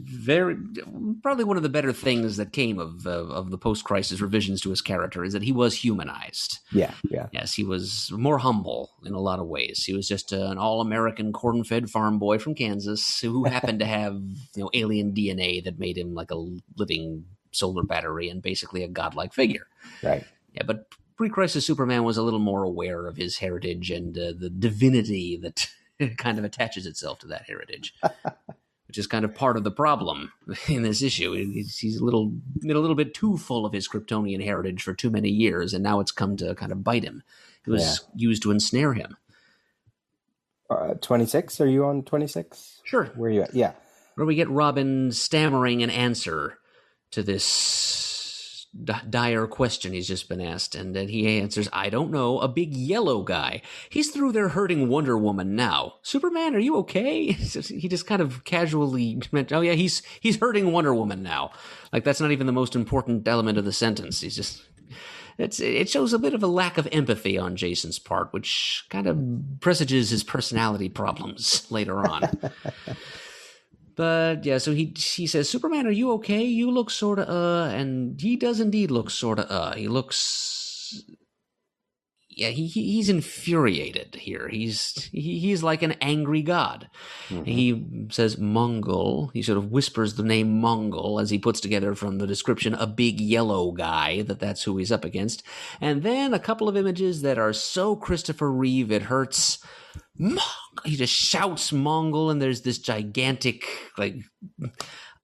probably one of the better things that came of the post-crisis revisions to his character is that he was humanized. Yeah. Yes, he was more humble in a lot of ways. He was just an all-American corn-fed farm boy from Kansas who happened to have, you know, alien DNA that made him like a living solar battery and basically a godlike figure. Right. Yeah, but pre-crisis Superman was a little more aware of his heritage and the divinity that kind of attaches itself to that heritage, which is kind of part of the problem in this issue. He's a little bit too full of his Kryptonian heritage for too many years, and now it's come to kind of bite him. It was used to ensnare him. 26? Are you on 26? Sure. Where are you at? Yeah. Where we get Robin stammering an answer to this dire question he's just been asked, and then he answers, "I don't know, a big yellow guy. He's through there hurting Wonder Woman now. Superman, are you okay?" He just kind of casually meant, "Oh yeah, he's hurting Wonder Woman now." Like that's not even the most important element of the sentence. He's just... It shows a bit of a lack of empathy on Jason's part, which kind of presages his personality problems later on. But yeah, so he says, "Superman, are you okay? You look sort of and he does indeed look sort of He looks, yeah, he's infuriated here. He's like an angry god. Mm-hmm. He says Mongol. He sort of whispers the name Mongol as he puts together from the description a big yellow guy, that's who he's up against. And then a couple of images that are so Christopher Reeve it hurts. He just shouts Mongol, and there's this gigantic like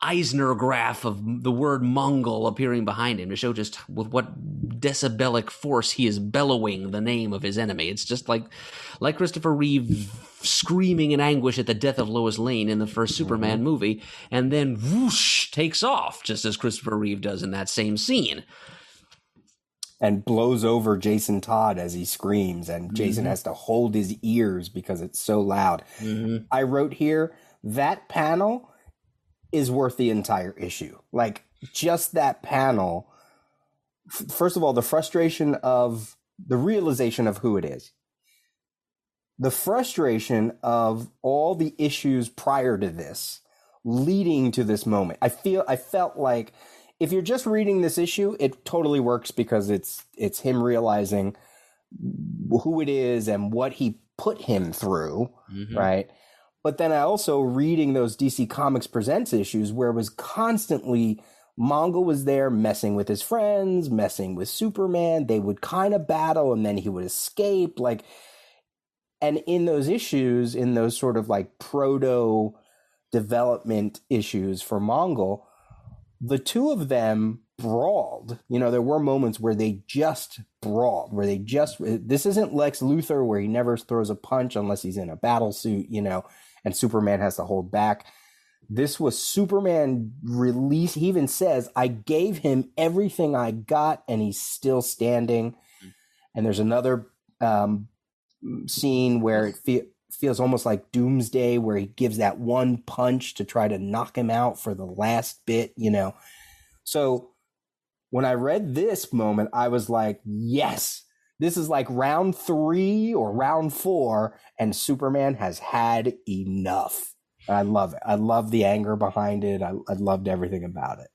Eisner graph of the word Mongol appearing behind him to show just with what decibelic force he is bellowing the name of his enemy. It's just like Christopher Reeve screaming in anguish at the death of Lois Lane in the first Superman movie, and then whoosh takes off just as Christopher Reeve does in that same scene. And blows over Jason Todd as he screams, and Jason has to hold his ears because it's so loud. Mm-hmm. I wrote here, that panel is worth the entire issue. Like, just that panel. First of all, the frustration of the realization of who it is. The frustration of all the issues prior to this leading to this moment. I felt like if you're just reading this issue, it totally works because it's him realizing who it is and what he put him through, right? But then I also reading those DC Comics Presents issues where it was constantly Mongol was there messing with his friends, messing with Superman. They would kind of battle and then he would escape. And in those issues, in those sort of like proto development issues for Mongol, the two of them brawled. There were moments where they just brawled, this isn't Lex Luthor where he never throws a punch unless he's in a battle suit, and Superman has to hold back. This was Superman release. He even says, I gave him everything I got and he's still standing. And there's another scene where it feels almost like Doomsday, where he gives that one punch to try to knock him out for the last bit, So when I read this moment, I was like, yes, this is like round 3 or round 4, and Superman has had enough. I love it. I love the anger behind it. I loved everything about it.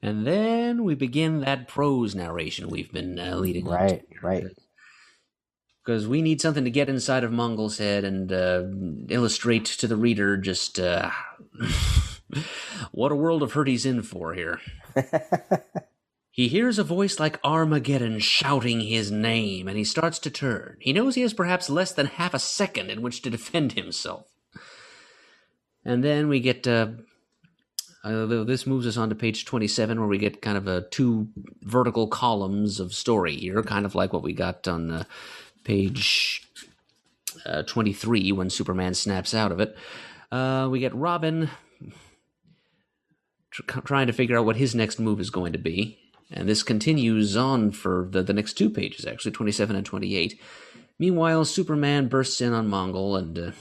And then we begin that prose narration we've been leading up to. Right. Because we need something to get inside of Mongol's head and illustrate to the reader just what a world of hurt he's in for here. He hears a voice like Armageddon shouting his name, and he starts to turn. He knows he has perhaps less than half a second in which to defend himself. And then we get... this moves us on to page 27, where we get kind of 2 vertical columns of story here, kind of like what we got on page 23 when Superman snaps out of it. We get Robin trying to figure out what his next move is going to be. And this continues on for the next 2 pages, actually, 27 and 28. Meanwhile, Superman bursts in on Mongol, and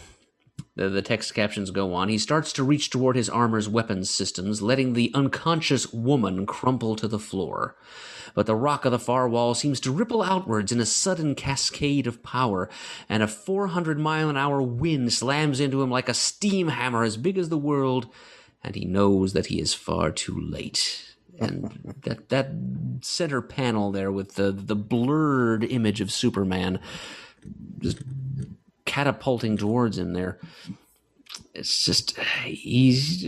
the text captions go on. He starts to reach toward his armor's weapons systems, letting the unconscious woman crumple to the floor. But the rock of the far wall seems to ripple outwards in a sudden cascade of power, and a 400-mile-an-hour wind slams into him like a steam hammer as big as the world, and he knows that he is far too late. And that center panel there with the blurred image of Superman just catapulting towards him there. It's just,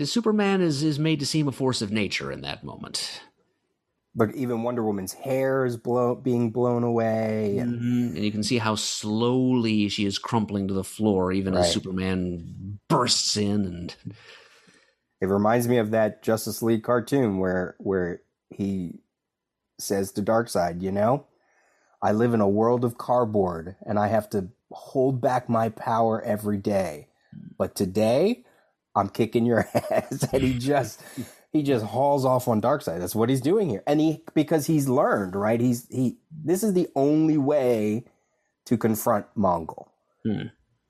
Superman is made to seem a force of nature in that moment. But even Wonder Woman's hair is being blown away. And you can see how slowly she is crumpling to the floor, even as Superman bursts in. And it reminds me of that Justice League cartoon where he says to Darkseid, you know, I live in a world of cardboard and I have to hold back my power every day. But today, I'm kicking your ass. And he just hauls off on Darkseid. That's what he's doing here. And because he's learned, right? This is the only way to confront Mongol.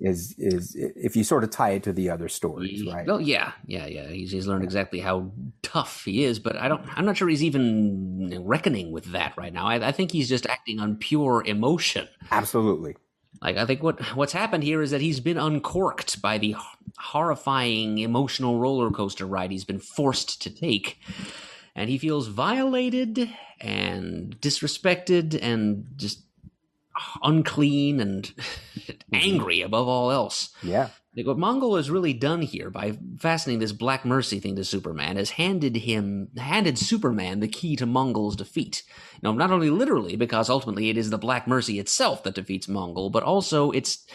Is if you sort of tie it to the other stories, right? Well, yeah. He's learned exactly how tough he is, but I'm not sure he's even reckoning with that right now. I think he's just acting on pure emotion. Absolutely. Like, I think what's happened here is that he's been uncorked by the horrifying emotional roller coaster ride he's been forced to take, and he feels violated and disrespected and just unclean and angry above all else. Yeah. Like, what Mongol has really done here by fastening this Black Mercy thing to Superman is handed Superman the key to Mongol's defeat. Now, not only literally, because ultimately it is the Black Mercy itself that defeats Mongol, but also it's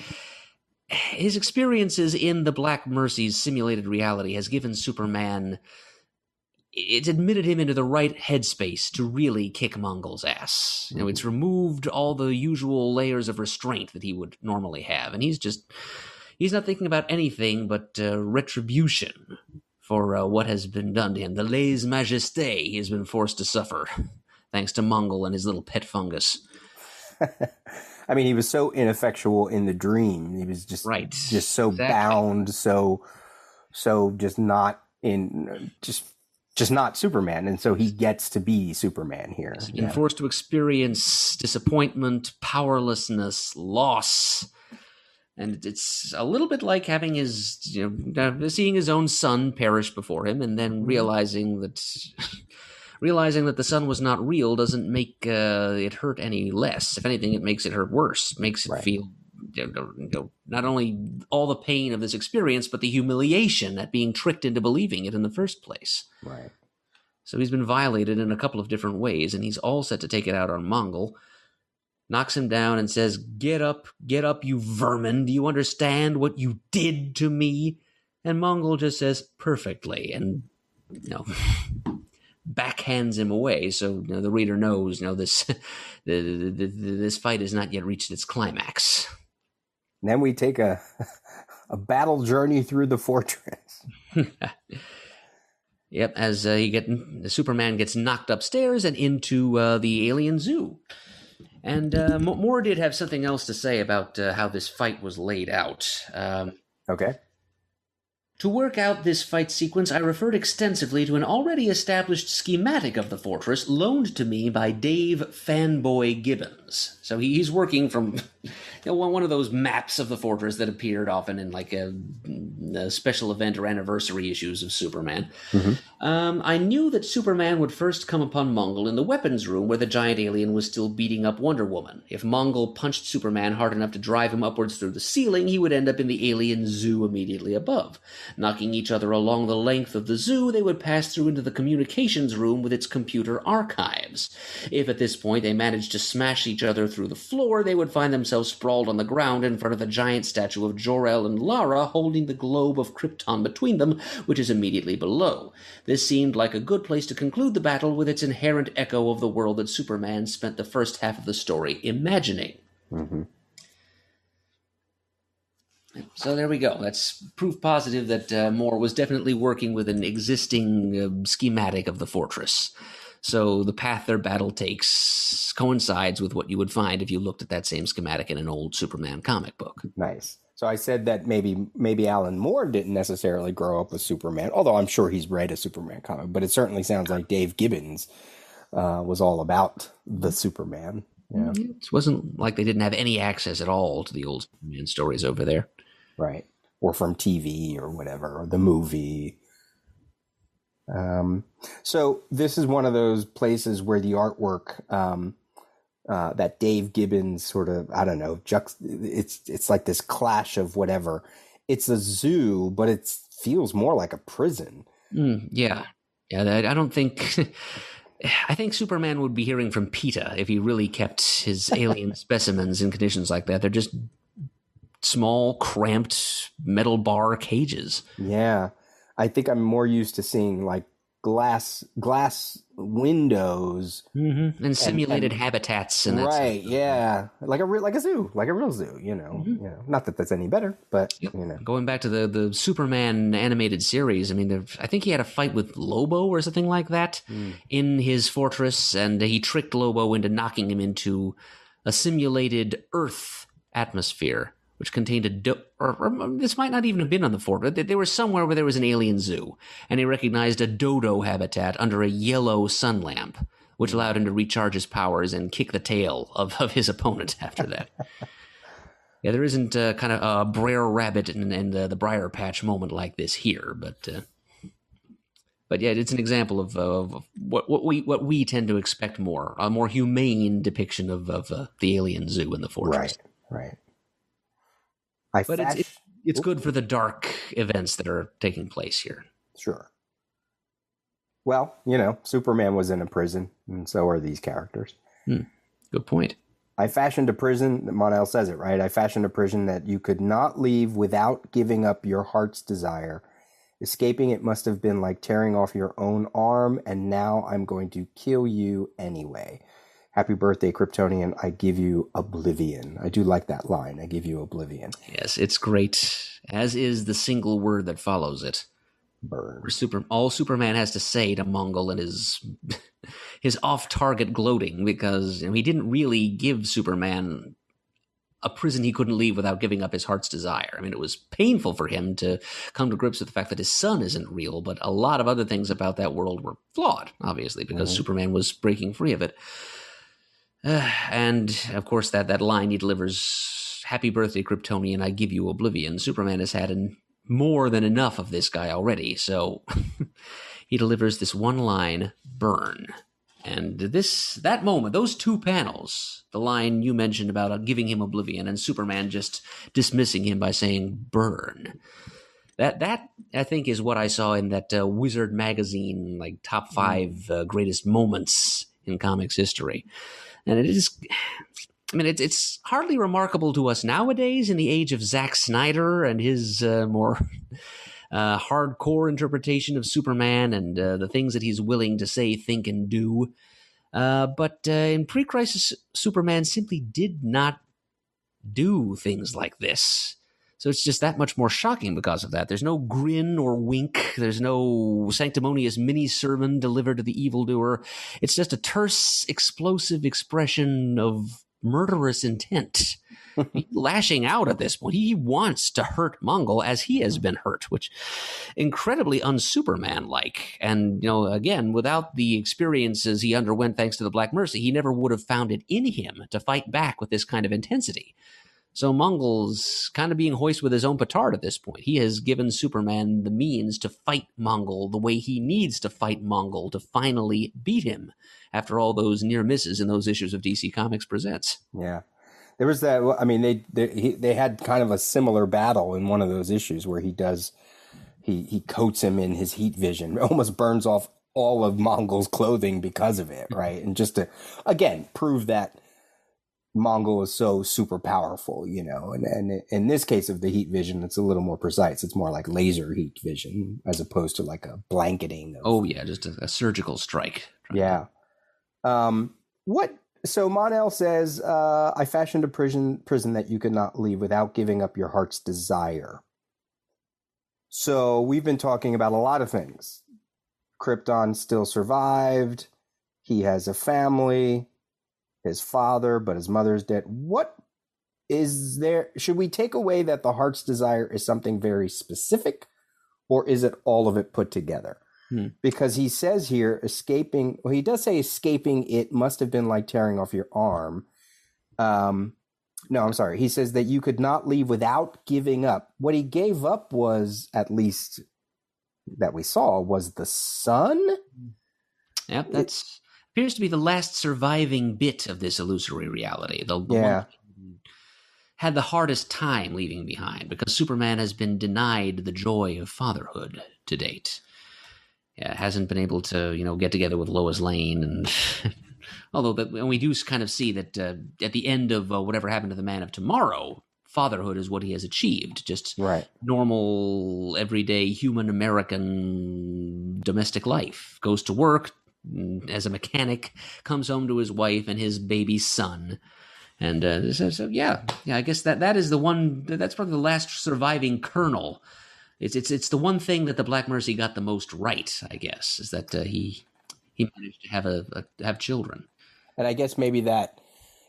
his experiences in the Black Mercy's simulated reality has given Superman, it's admitted him into the right headspace to really kick Mongol's ass. You know, it's removed all the usual layers of restraint that he would normally have, and he's not thinking about anything but retribution for what has been done to him. The lèse-majesté he has been forced to suffer, thanks to Mongol and his little pet fungus. I mean, he was so ineffectual in the dream. He was just so bound, so just not Superman, and so he gets to be Superman here. He's been forced to experience disappointment, powerlessness, loss. And it's a little bit like having seeing his own son perish before him, and then realizing that the son was not real doesn't make it hurt any less. If anything, it makes it hurt worse. It makes it feel not only all the pain of this experience, but the humiliation at being tricked into believing it in the first place. Right. So he's been violated in a couple of different ways, and he's all set to take it out on Mongol. Knocks him down and says, get up, you vermin. Do you understand what you did to me? And Mongol just says, perfectly, and, backhands him away. So the reader knows, this fight has not yet reached its climax. And then we take a battle journey through the fortress. Yep, as Superman gets knocked upstairs and into the alien zoo. And Moore did have something else to say about how this fight was laid out. Okay. To work out this fight sequence, I referred extensively to an already established schematic of the fortress loaned to me by Dave Fanboy Gibbons. So he's working from one of those maps of the fortress that appeared often in like a special event or anniversary issues of Superman. Mm-hmm. I knew that Superman would first come upon Mongol in the weapons room where the giant alien was still beating up Wonder Woman. If Mongol punched Superman hard enough to drive him upwards through the ceiling, he would end up in the alien zoo immediately above. Knocking each other along the length of the zoo, they would pass through into the communications room with its computer archives. If at this point they managed to smash each other through the floor, they would find themselves sprawled on the ground in front of the giant statue of Jor-El and Lara holding the globe of Krypton between them, which is immediately below. This seemed like a good place to conclude the battle with its inherent echo of the world that Superman spent the first half of the story imagining. Mm-hmm. So there we go. That's proof positive that Moore was definitely working with an existing schematic of the fortress. So the path their battle takes coincides with what you would find if you looked at that same schematic in an old Superman comic book. Nice. So I said that maybe Alan Moore didn't necessarily grow up with Superman, although I'm sure he's read a Superman comic, but it certainly sounds like Dave Gibbons was all about the Superman. Yeah. It wasn't like they didn't have any access at all to the old Superman stories over there. Right. Or from TV or whatever, or the movie. So this is one of those places where the artwork that Dave Gibbons sort of, I don't know, it's like this clash of whatever. It's a zoo, but it feels more like a prison. Yeah. I don't think... I think Superman would be hearing from PETA if he really kept his alien specimens in conditions like that. They're just small, cramped metal bar cages. Yeah. I think I'm more used to seeing like glass windows and simulated habitats and right. Yeah, like a real zoo, you know. You know, not that that's any better, but you know, going back to the Superman animated series, I mean, I think he had a fight with Lobo or something like that in his fortress, and he tricked Lobo into knocking him into a simulated Earth atmosphere, which contained or this might not even have been on the fort, but they were somewhere where there was an alien zoo, and he recognized a dodo habitat under a yellow sun lamp, which allowed him to recharge his powers and kick the tail of his opponent after that. Yeah, there isn't kind of a Brer Rabbit and the Briar Patch moment like this here, but yeah, it's an example of what we tend to expect more, a more humane depiction of the alien zoo in the fortress. Right. But it's good for the dark events that are taking place here. Sure. Well, you know, Superman was in a prison, and so are these characters. Good point. I fashioned a prison, Mon-El says it, right? I fashioned a prison that you could not leave without giving up your heart's desire. Escaping it must have been like tearing off your own arm, and now I'm going to kill you anyway. Happy birthday, Kryptonian. I give you oblivion. I do like that line. I give you oblivion. Yes, it's great, as is the single word that follows it. Burn. All Superman has to say to Mongol in his off-target gloating, because he didn't really give Superman a prison he couldn't leave without giving up his heart's desire. I mean, it was painful for him to come to grips with the fact that his son isn't real, but a lot of other things about that world were flawed, obviously, because Superman was breaking free of it. And, of course, that line he delivers, happy birthday, Kryptonian, I give you oblivion. Superman has had more than enough of this guy already, so he delivers this one line, burn. And that moment, those two panels, the line you mentioned about giving him oblivion and Superman just dismissing him by saying burn, that I think is what I saw in that Wizard magazine, like top 5 greatest moments in comics history. And it is, I mean, it's hardly remarkable to us nowadays in the age of Zack Snyder and his more hardcore interpretation of Superman and the things that he's willing to say, think, and do. But in pre-crisis, Superman simply did not do things like this. So it's just that much more shocking because of that. There's no grin or wink. There's no sanctimonious mini-sermon delivered to the evildoer. It's just a terse, explosive expression of murderous intent. He's lashing out at this point. He wants to hurt Mongol as he has been hurt, which incredibly un-Superman-like. And, you know, again, without the experiences he underwent thanks to the Black Mercy, he never would have found it in him to fight back with this kind of intensity. So Mongol's kind of being hoisted with his own petard at this point. He has given Superman the means to fight Mongol the way he needs to fight Mongol to finally beat him after all those near misses in those issues of DC Comics Presents. Yeah. There was that, I mean, they had kind of a similar battle in one of those issues where he coats him in his heat vision, almost burns off all of Mongol's clothing because of it, right? And just to, again, prove that Mongol is so super powerful, you know, and in this case of the heat vision, it's a little more precise. It's more like laser heat vision as opposed to like a blanketing. Just a surgical strike. Yeah. So Mon-El says, I fashioned a prison that you could not leave without giving up your heart's desire. So we've been talking about a lot of things. Krypton still survived. He has a family. His father, but his mother's dead. What is there? Should we take away that the heart's desire is something very specific, or is it all of it put together? Because he says here, escaping, well, he does say escaping it must have been like tearing off your arm. No, I'm sorry. He says that you could not leave without giving up. What he gave up was, at least that we saw, was the sun. Yep, that's appears to be the last surviving bit of this illusory reality. The one had the hardest time leaving behind because Superman has been denied the joy of fatherhood to date. hasn't been able to, get together with Lois Lane. And although and we do kind of see that at the end of whatever happened to the Man of Tomorrow, fatherhood is what he has achieved. Just normal, everyday, human American domestic life. Goes to work as a mechanic, comes home to his wife and his baby son. And I guess that is the one. That's probably the last surviving kernel. It's the one thing that the Black Mercy got the most right, I guess, is that he managed to have children. And I guess maybe that,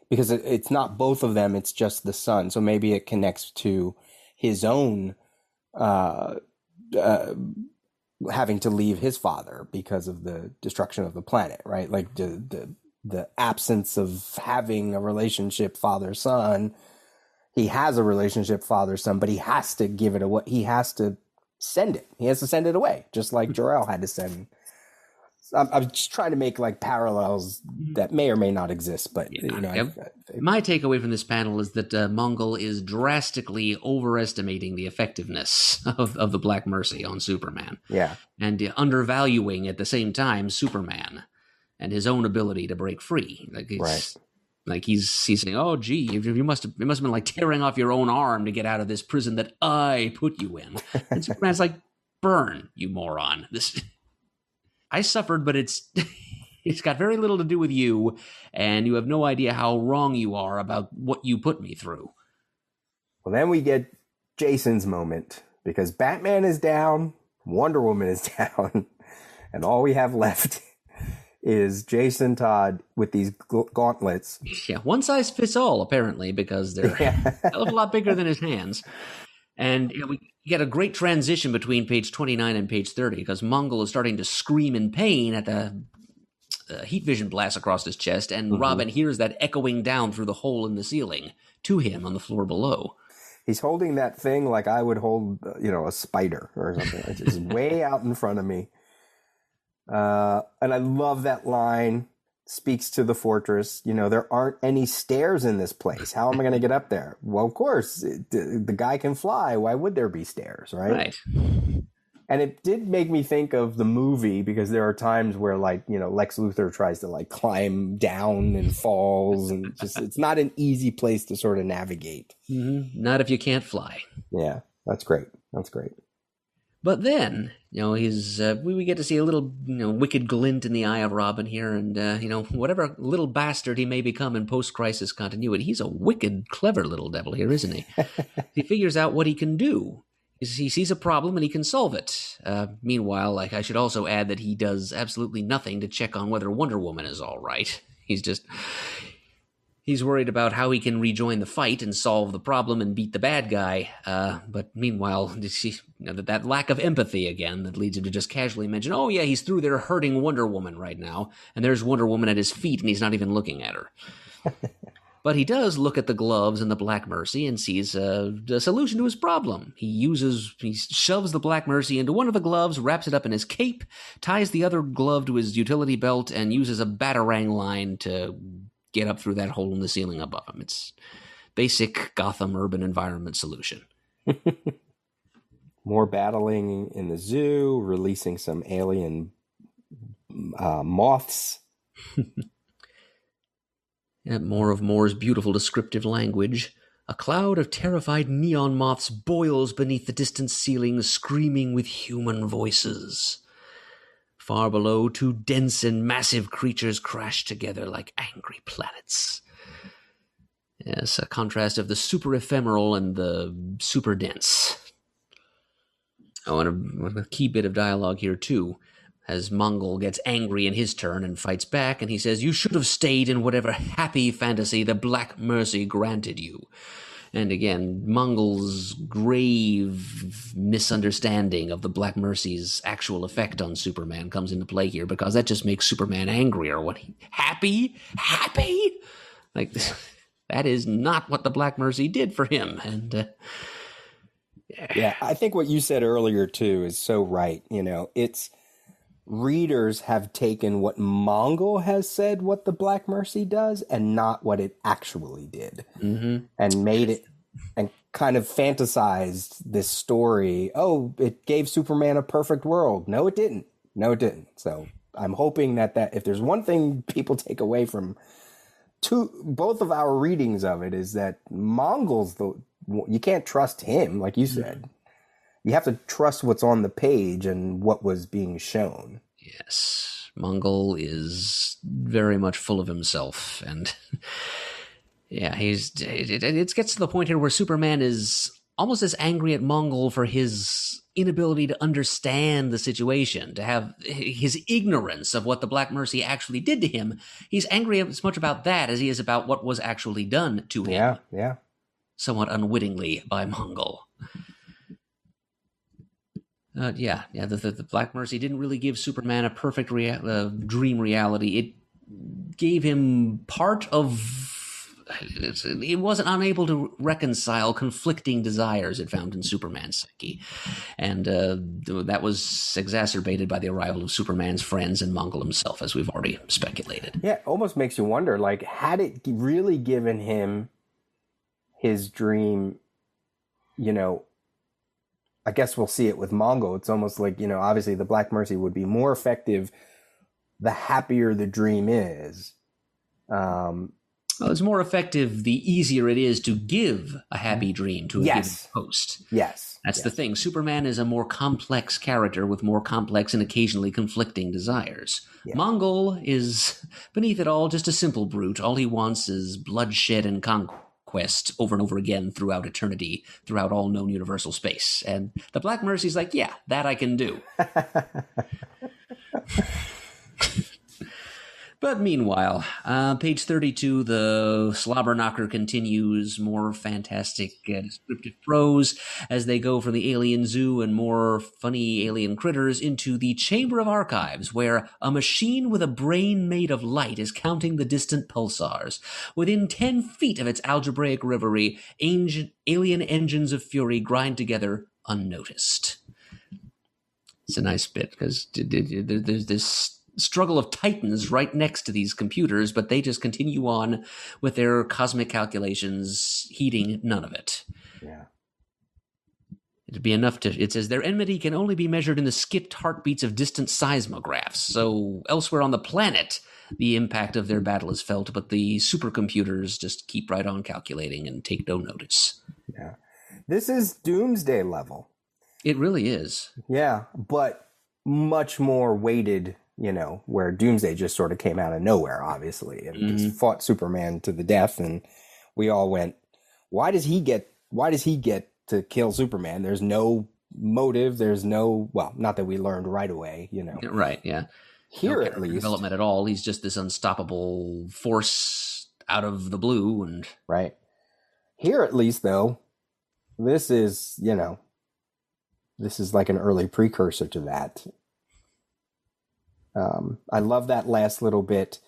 because it's not both of them, it's just the son. So maybe it connects to his own having to leave his father because of the destruction of the planet, right? Like the absence of having a relationship father-son. He has a relationship father-son, but he has to give it away. He has to send it. He has to send it away, just like Jor-El had to send. I'm just trying to make like parallels that may or may not exist, but my takeaway from this panel is that Mongol is drastically overestimating the effectiveness of the Black Mercy on Superman. Yeah, and undervaluing at the same time Superman and his own ability to break free. Like he's saying, "Oh, gee, you must have been like tearing off your own arm to get out of this prison that I put you in." And Superman's like, "Burn, you moron! I suffered, but it's got very little to do with you, and you have no idea how wrong you are about what you put me through." Well, then we get Jason's moment, because Batman is down, Wonder Woman is down, and all we have left is Jason Todd with these gauntlets. Yeah, one size fits all, apparently, because they're a hell of a lot bigger than his hands. And we get a great transition between page 29 and page 30, because Mongol is starting to scream in pain at the heat vision blast across his chest, and Robin hears that echoing down through the hole in the ceiling to him on the floor below. He's holding that thing like I would hold, a spider or something. It's just way out in front of me. And I love that line, speaks to the fortress. There aren't any stairs in this place. How am I going to get up there? Well, of course, the guy can fly. Why would there be stairs, right? And it did make me think of the movie, because there are times where, Lex Luthor tries to, climb down and falls, and it's not an easy place to sort of navigate. Mm-hmm. Not if you can't fly. Yeah, that's great. But then, we get to see a little, wicked glint in the eye of Robin here, and, whatever little bastard he may become in post-crisis continuity, he's a wicked, clever little devil here, isn't he? He figures out what he can do. He sees a problem and he can solve it. Meanwhile, I should also add that he does absolutely nothing to check on whether Wonder Woman is all right. He's worried about how he can rejoin the fight and solve the problem and beat the bad guy. But meanwhile, that lack of empathy again that leads him to just casually mention, "Oh yeah, he's through there hurting Wonder Woman right now, and there's Wonder Woman at his feet and he's not even looking at her." But he does look at the gloves and the Black Mercy and sees a solution to his problem. He shoves the Black Mercy into one of the gloves, wraps it up in his cape, ties the other glove to his utility belt, and uses a batarang line to get up through that hole in the ceiling above him. It's basic Gotham urban environment solution. More battling in the zoo, releasing some alien moths. More of Moore's beautiful descriptive language. A cloud of terrified neon moths boils beneath the distant ceiling, screaming with human voices. Far below, two dense and massive creatures crash together like angry planets. Yes, a contrast of the super ephemeral and the super dense. Oh, and a key bit of dialogue here, too, as Mongol gets angry in his turn and fights back, and he says, "You should have stayed in whatever happy fantasy the Black Mercy granted you." And again, Mongol's grave misunderstanding of the Black Mercy's actual effect on Superman comes into play here, because that just makes Superman angrier. Happy? Like, that is not what the Black Mercy did for him. And yeah, I think what you said earlier too is so right. It's readers have taken what Mongol has said what the Black Mercy does and not what it actually did, and made it and kind of fantasized this story. Oh, it gave Superman a perfect world. No, it didn't. No, it didn't. So I'm hoping that if there's one thing people take away from both of our readings of it, is that Mongol's you can't trust him, like you said. You have to trust what's on the page and what was being shown. Yes, Mongol is very much full of himself, and yeah, it gets to the point here where Superman is almost as angry at Mongol for his inability to understand the situation, to have his ignorance of what the Black Mercy actually did to him. He's angry as much about that as he is about what was actually done to him. Yeah. Somewhat unwittingly by Mongol. The Black Mercy didn't really give Superman a perfect dream reality. It gave him part of... It wasn't unable to reconcile conflicting desires it found in Superman's psyche. And that was exacerbated by the arrival of Superman's friends and Mongol himself, as we've already speculated. Yeah, it almost makes you wonder, like, had it really given him his dream, I guess we'll see it with Mongol. It's almost like, obviously the Black Mercy would be more effective the happier the dream is. Well, it's more effective the easier it is to give a happy dream to a given host. Yes. That's the thing. Superman is a more complex character with more complex and occasionally conflicting desires. Yeah. Mongol is, beneath it all, just a simple brute. All he wants is bloodshed and conquest over and over again throughout eternity, throughout all known universal space. And the Black Mercy's like, yeah, that I can do. But meanwhile, page 32, the slobber knocker continues. More fantastic descriptive prose as they go from the alien zoo and more funny alien critters into the Chamber of Archives, where a machine with a brain made of light is counting the distant pulsars. Within 10 feet of its algebraic reverie, alien engines of fury grind together unnoticed. It's a nice bit because there's this struggle of titans right next to these computers, but they just continue on with their cosmic calculations, heeding none of it. Yeah. It'd be enough it says their enmity can only be measured in the skipped heartbeats of distant seismographs. So elsewhere on the planet, the impact of their battle is felt, but the supercomputers just keep right on calculating and take no notice. Yeah. This is Doomsday level. It really is. Yeah, but much more weighted, where Doomsday just sort of came out of nowhere, obviously, and just fought Superman to the death, and we all went, why does he get to kill Superman? There's no motive, not that we learned right away, Right, yeah. Here, no at least, development at all. He's just this unstoppable force out of the blue, and right. Here, at least, though, this is like an early precursor to that. I love that last little bit.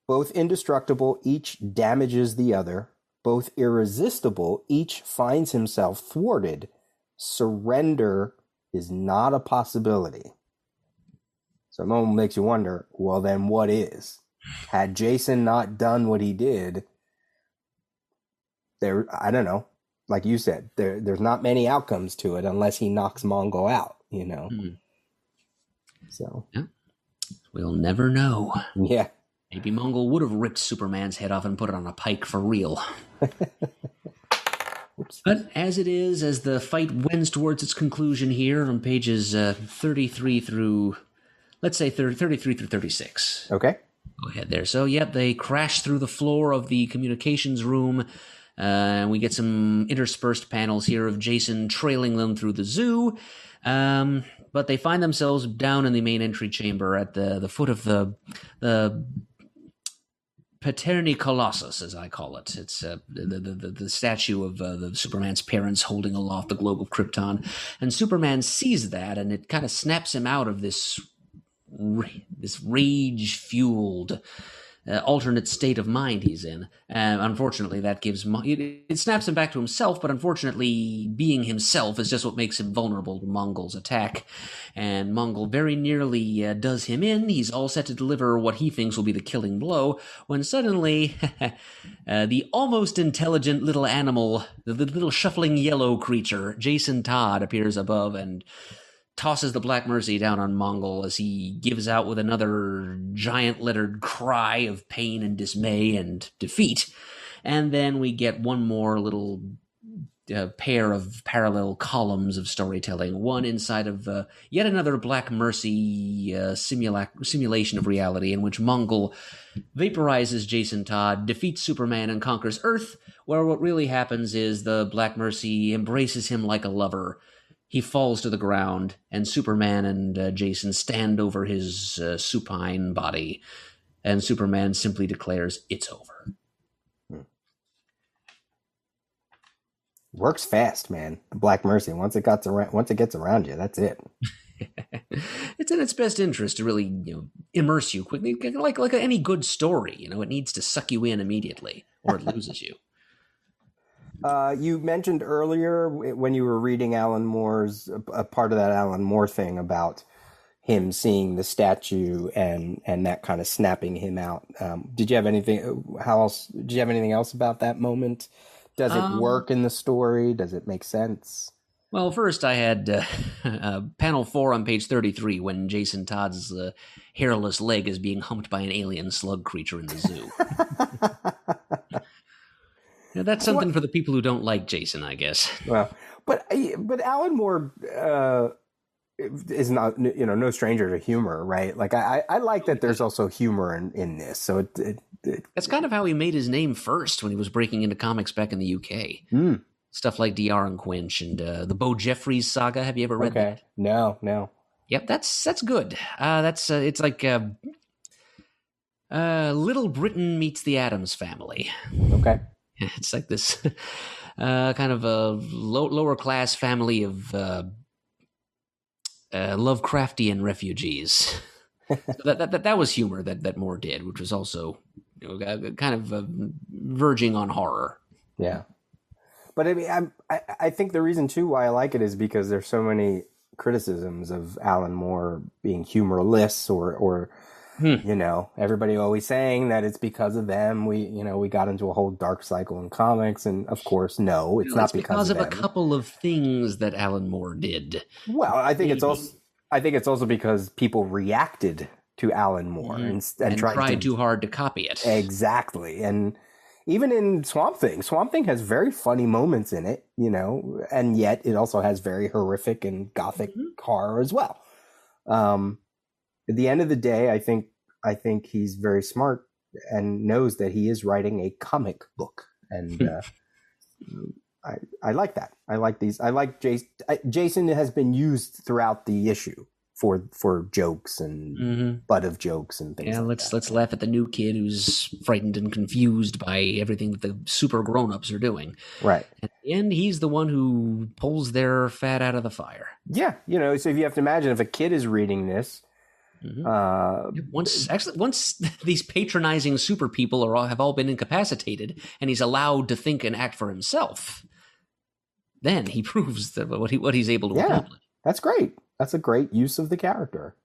Both indestructible, each damages the other. Both irresistible, each finds himself thwarted. Surrender is not a possibility. So it moment makes you wonder, well, then what is? Had Jason not done what he did, I don't know. Like you said, there's not many outcomes to it unless he knocks Mongol out, So yeah. We'll never know. Yeah. Maybe Mongol would have ripped Superman's head off and put it on a pike for real. But as it is, as the fight wends towards its conclusion here on pages 33 through, let's say 33 through 36. Okay. Go ahead there. So, they crash through the floor of the communications room. And we get some interspersed panels here of Jason trailing them through the zoo. But they find themselves down in the main entry chamber at the foot of the Paterni Colossus, as I call it. It's the statue of the Superman's parents holding aloft the globe of Krypton. And Superman sees that, and it kind of snaps him out of this rage-fueled alternate state of mind he's in. Unfortunately, that gives it snaps him back to himself, but unfortunately, being himself is just what makes him vulnerable to Mongol's attack. And Mongol very nearly does him in. He's all set to deliver what he thinks will be the killing blow, when suddenly the almost intelligent little animal, the little shuffling yellow creature, Jason Todd, appears above and tosses the Black Mercy down on Mongol as he gives out with another giant-lettered cry of pain and dismay and defeat. And then we get one more little pair of parallel columns of storytelling, one inside of yet another Black Mercy simulation of reality in which Mongol vaporizes Jason Todd, defeats Superman, and conquers Earth, where what really happens is the Black Mercy embraces him like a lover. He falls to the ground, and Superman and Jason stand over his supine body, and Superman simply declares, "It's over." Works fast, man. The Black Mercy. Once it gets around you, that's it. It's in its best interest to really, immerse you quickly, like any good story. It needs to suck you in immediately, or it loses you. You mentioned earlier when you were reading Alan Moore's a part of that Alan Moore thing about him seeing the statue and that kind of snapping him out. Did you have anything? How else? Did you have anything else about that moment? Does it work in the story? Does it make sense? Well, first I had panel 4 on page 33 when Jason Todd's hairless leg is being humped by an alien slug creature in the zoo. That's something for the people who don't like Jason, I guess. Well, but Alan Moore is not, no stranger to humor, right? Like I like that there's also humor in this. So that's kind of how he made his name first when he was breaking into comics back in the UK. Stuff like DR and Quinch and the Bo Jeffries saga. Have you ever read that? No. Yep, that's good. It's like Little Britain meets the Addams Family. Okay. It's like this kind of a lower class family of Lovecraftian refugees. So that was humor that Moore did, which was also kind of verging on horror. Yeah, but I mean, I think the reason too why I like it is because there's so many criticisms of Alan Moore being humorless or everybody always saying that it's because of them. We got into a whole dark cycle in comics, and of course, no, it's not because of them. A couple of things that Alan Moore did. Well, I think it's also because people reacted to Alan Moore and tried too hard to copy it. Exactly, and even in Swamp Thing has very funny moments in it, and yet it also has very horrific and gothic horror as well. At the end of the day, I think he's very smart and knows that he is writing a comic book, and I like that. I like these. I like Jason. Jason has been used throughout the issue for jokes and butt of jokes and things. Yeah, like let's laugh at the new kid who's frightened and confused by everything that the super grown-ups are doing. Right. At the end, he's the one who pulls their fat out of the fire. Yeah, so if you have to imagine if a kid is reading this. Once these patronizing super people have all been incapacitated, and he's allowed to think and act for himself, then he proves that what he's able to accomplish. That's great. That's a great use of the character.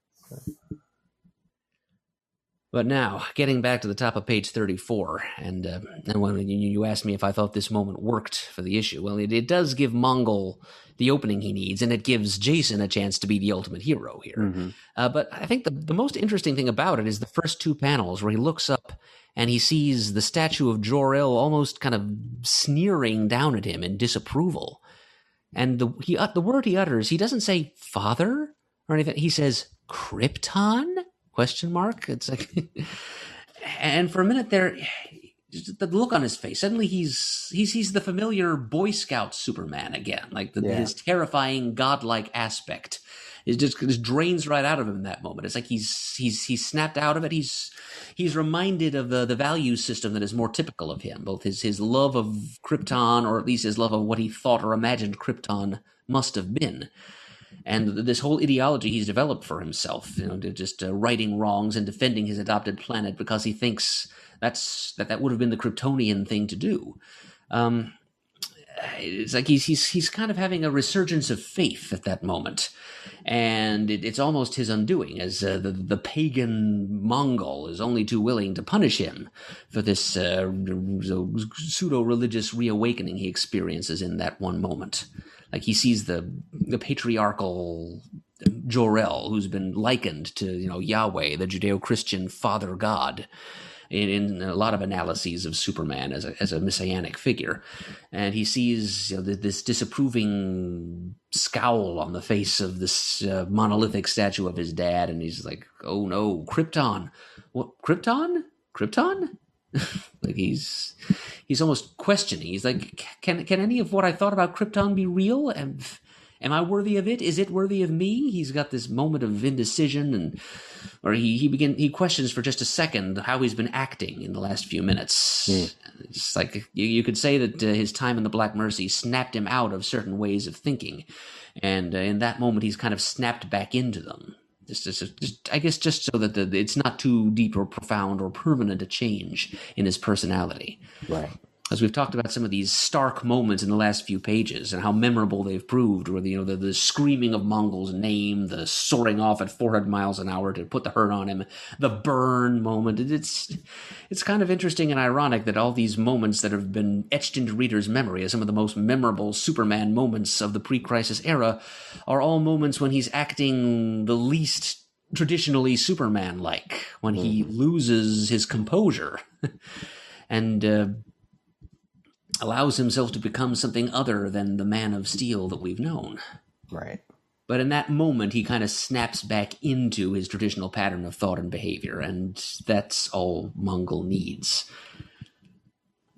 But now, getting back to the top of page 34, and when you asked me if I thought this moment worked for the issue, well, it does give Mongol the opening he needs, and it gives Jason a chance to be the ultimate hero here. But I think the most interesting thing about it is the first two panels where he looks up and he sees the statue of Jor-El almost kind of sneering down at him in disapproval. And the word he utters, he doesn't say father or anything. He says Krypton? ? It's like, and for a minute there, just the look on his face. Suddenly he sees the familiar Boy Scout Superman again, like his terrifying godlike aspect. It just drains right out of him in that moment. It's like he's snapped out of it. He's reminded of the value system that is more typical of him, both his love of Krypton, or at least his love of what he thought or imagined Krypton must have been. And this whole ideology he's developed for himself, just righting wrongs and defending his adopted planet because he thinks that would have been the Kryptonian thing to do. It's like he's kind of having a resurgence of faith at that moment, and it's almost his undoing, as the pagan Mongol is only too willing to punish him for this pseudo-religious reawakening he experiences in that one moment. Like he sees the patriarchal Jor-El, who's been likened to, Yahweh, the Judeo-Christian father god, in a lot of analyses of Superman as a messianic figure. And he sees this disapproving scowl on the face of this monolithic statue of his dad, and he's like, oh no, Krypton. What, Krypton? Like he's almost questioning. He's like, can any of what I thought about Krypton be real? Am I worthy of it? Is it worthy of me? He's got this moment of indecision, or he questions for just a second how he's been acting in the last few minutes. It's like you could say that his time in the Black Mercy snapped him out of certain ways of thinking, and in that moment he's kind of snapped back into them. I guess just so that it's not too deep or profound or permanent a change in his personality. Right. As we've talked about some of these stark moments in the last few pages and how memorable they've proved, where the screaming of Mongol's name, the soaring off at 400 miles an hour to put the hurt on him, the burn moment. It's kind of interesting and ironic that all these moments that have been etched into readers' memory as some of the most memorable Superman moments of the pre-crisis era are all moments when he's acting the least traditionally Superman-like, when he loses his composure and allows himself to become something other than the Man of Steel that we've known. Right. But in that moment, he kind of snaps back into his traditional pattern of thought and behavior, and that's all Mongol needs.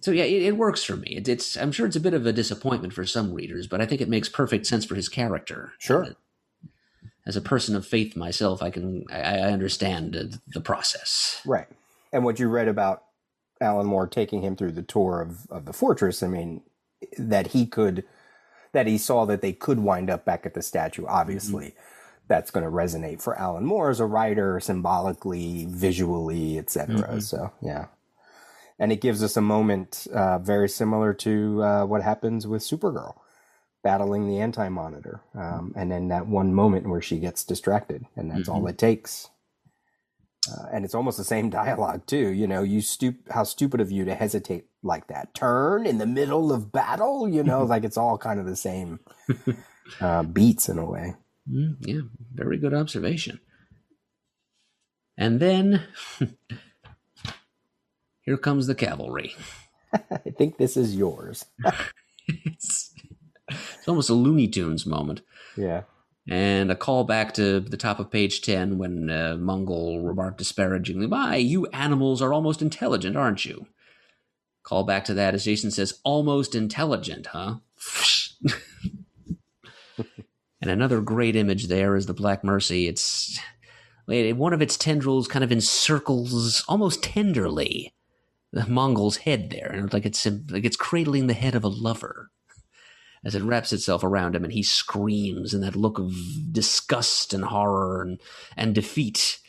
So yeah, it works for me. I'm sure it's a bit of a disappointment for some readers, but I think it makes perfect sense for his character. Sure. As a person of faith myself, I understand the process. Right. And what you read about Alan Moore taking him through the tour of the fortress, I mean, that he saw that they could wind up back at the statue. Obviously, that's going to resonate for Alan Moore as a writer, symbolically, visually, etc. So, yeah. And it gives us a moment very similar to what happens with Supergirl battling the Anti-Monitor. And then that one moment where she gets distracted, and that's all it takes. And it's almost the same dialogue too. How stupid of you to hesitate like that. Turn in the middle of battle. Like it's all kind of the same beats in a way. Yeah, very good observation. And then here comes the cavalry. I think this is yours. It's almost a Looney Tunes moment. Yeah. And a callback to the top of page 10 when Mongol remarked disparagingly, "My, you animals are almost intelligent, aren't you?" Call back to that as Jason says, "Almost intelligent, huh?" And another great image there is the Black Mercy. One of its tendrils kind of encircles almost tenderly the Mongol's head there, and like it's cradling the head of a lover, as it wraps itself around him, and he screams in that look of disgust and horror and defeat.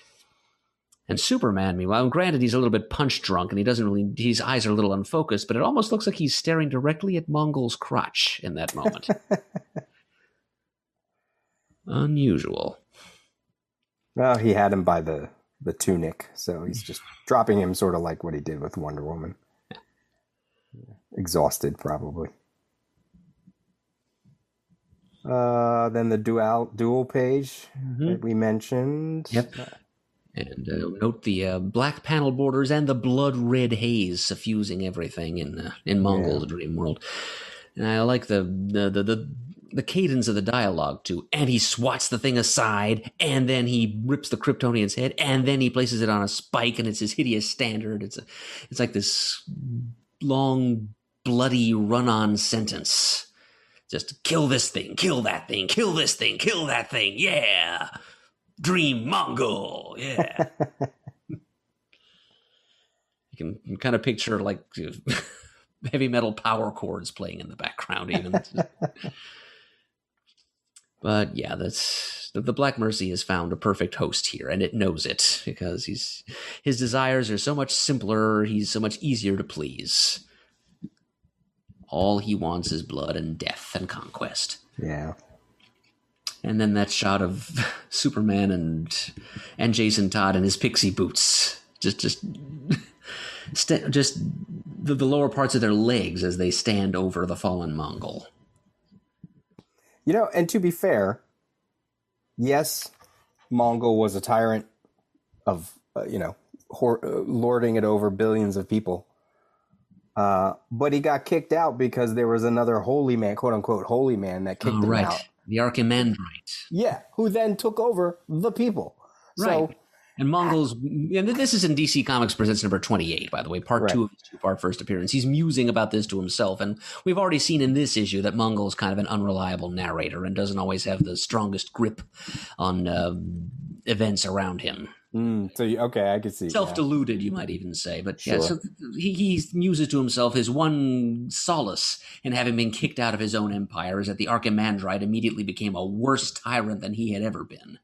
And Superman, meanwhile, granted he's a little bit punch drunk and his eyes are a little unfocused, but it almost looks like he's staring directly at Mongol's crotch in that moment. Unusual. Well, he had him by the tunic, so he's just dropping him sort of like what he did with Wonder Woman. Exhausted, probably. Then the dual page that we mentioned. Yep. And note the black panel borders and the blood red haze suffusing everything in Mongol's dream world. And I like the cadence of the dialogue too. And he swats the thing aside, and then he rips the Kryptonian's head, and then he places it on a spike, and it's his hideous standard. It's like this long, bloody run-on sentence. Just kill this thing, kill that thing, kill this thing, kill that thing. Yeah. Dream Mongol. Yeah. You can kind of picture like heavy metal power chords playing in the background even. But yeah, the Black Mercy has found a perfect host here, and it knows it because his desires are so much simpler, he's so much easier to please. All he wants is blood and death and conquest. Yeah. And then that shot of Superman and Jason Todd in his pixie boots, just the lower parts of their legs as they stand over the fallen Mongol. And to be fair, yes, Mongol was a tyrant of, lording it over billions of people. But he got kicked out because there was another holy man, quote unquote, holy man that kicked him out. The Archimandrite. Yeah, who then took over the people. Right. So, and Mongols, and this is in DC Comics Presents number 28, by the way, part 2 of his 2-part first appearance. He's musing about this to himself, and we've already seen in this issue that Mongol's kind of an unreliable narrator and doesn't always have the strongest grip on events around him. Okay, I can see. Self-deluded, you might even say. But sure. Yeah, so he muses to himself his one solace in having been kicked out of his own empire is that the Archimandrite immediately became a worse tyrant than he had ever been.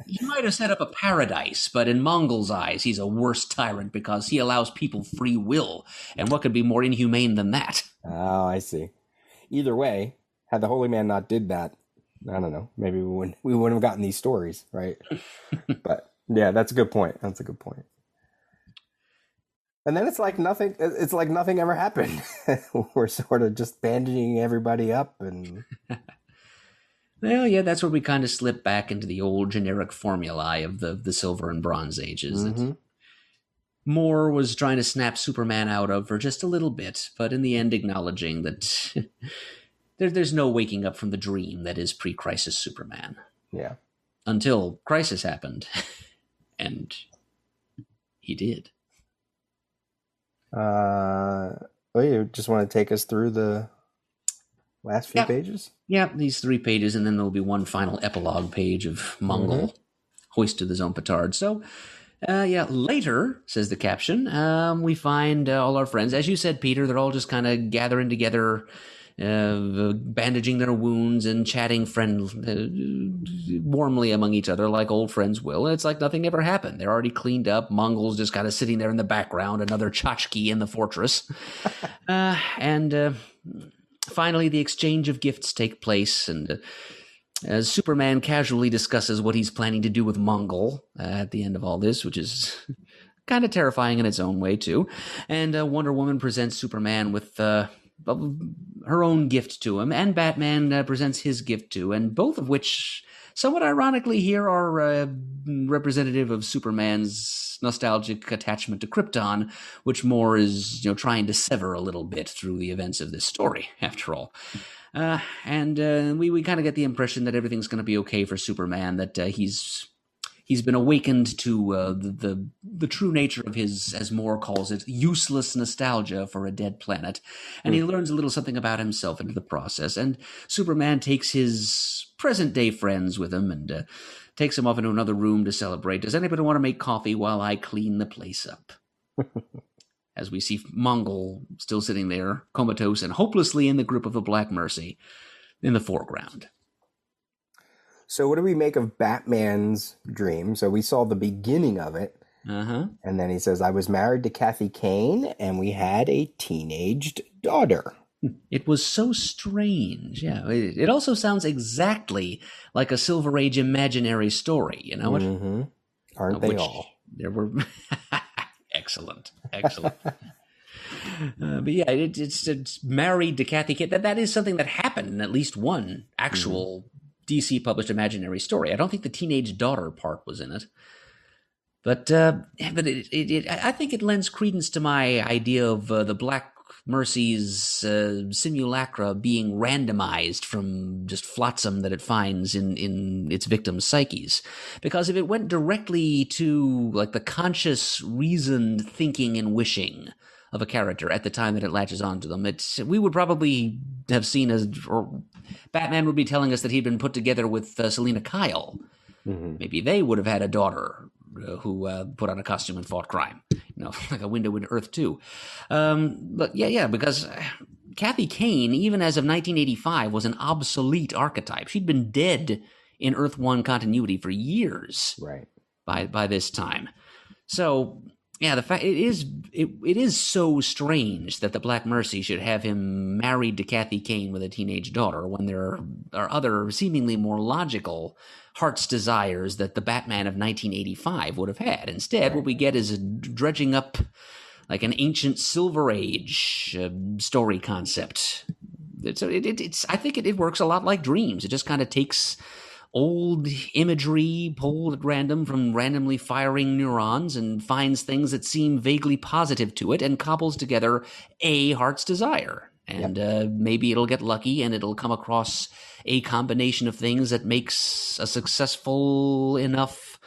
He might have set up a paradise, but in Mongol's eyes, he's a worse tyrant because he allows people free will. And what could be more inhumane than that? Oh, I see. Either way, had the holy man not did that, I don't know, maybe we wouldn't have gotten these stories, right? But yeah, that's a good point. And then it's like nothing ever happened. We're sort of just bandaging everybody up and Well, yeah, that's where we kind of slip back into the old generic formulae of the Silver and Bronze Ages. That Moore was trying to snap Superman out of for just a little bit, but in the end acknowledging that there's no waking up from the dream that is pre-Crisis Superman. Yeah. Until Crisis happened. And he did. You just want to take us through the last few pages? Yeah, these 3 pages, and then there'll be one final epilogue page of Mongol hoisted his own petard. So, later, says the caption, we find all our friends. As you said, Peter, they're all just kind of gathering together, bandaging their wounds and chatting warmly among each other like old friends will. And it's like nothing ever happened. They're already cleaned up. Mongols just kind of sitting there in the background, another tchotchke in the fortress. Finally, the exchange of gifts take place, and as Superman casually discusses what he's planning to do with Mongol at the end of all this, which is kind of terrifying in its own way, too. And Wonder Woman presents Superman with her own gift to him, and Batman presents his gift too, and both of which, somewhat ironically here, are representative of Superman's nostalgic attachment to Krypton, which Moore is trying to sever a little bit through the events of this story, after all. And we kind of get the impression that everything's going to be okay for Superman, that he's been awakened to the true nature of his, as Moore calls it, useless nostalgia for a dead planet. And he learns a little something about himself into the process. And Superman takes his present-day friends with him and takes them off into another room to celebrate. Does anybody want to make coffee while I clean the place up? As we see Mongol still sitting there, comatose and hopelessly in the grip of the Black Mercy in the foreground. So what do we make of Batman's dream? So we saw the beginning of it. And then he says, I was married to Kathy Kane, and we had a teenaged daughter. It was so strange. Yeah, it also sounds exactly like a Silver Age imaginary story, you know? Aren't they all? There were... Excellent. But yeah, it's married to Kathy Kane. That is something that happened in at least one actual DC published imaginary story. I don't think the teenage daughter part was in it, but I think it lends credence to my idea of the Black Mercy's simulacra being randomized from just flotsam that it finds in its victims' psyches. Because if it went directly to like the conscious, reasoned thinking and wishing of a character at the time that it latches onto them, we would probably have seen or Batman would be telling us that he'd been put together with Selina Kyle. Maybe they would have had a daughter who put on a costume and fought crime, like a window into Earth 2. But yeah, because Kathy Kane, even as of 1985, was an obsolete archetype. She'd been dead in Earth 1 continuity for years, right? By this time. So yeah, the fact it is so strange that the Black Mercy should have him married to Kathy Kane with a teenage daughter when there are other seemingly more logical heart's desires that the Batman of 1985 would have had. Instead, what we get is a dredging up like an ancient Silver Age story concept. I think it works a lot like Dreams. It just kind of takes old imagery pulled at random from randomly firing neurons and finds things that seem vaguely positive to it and cobbles together a heart's desire. And maybe it'll get lucky and it'll come across a combination of things that makes a successful enough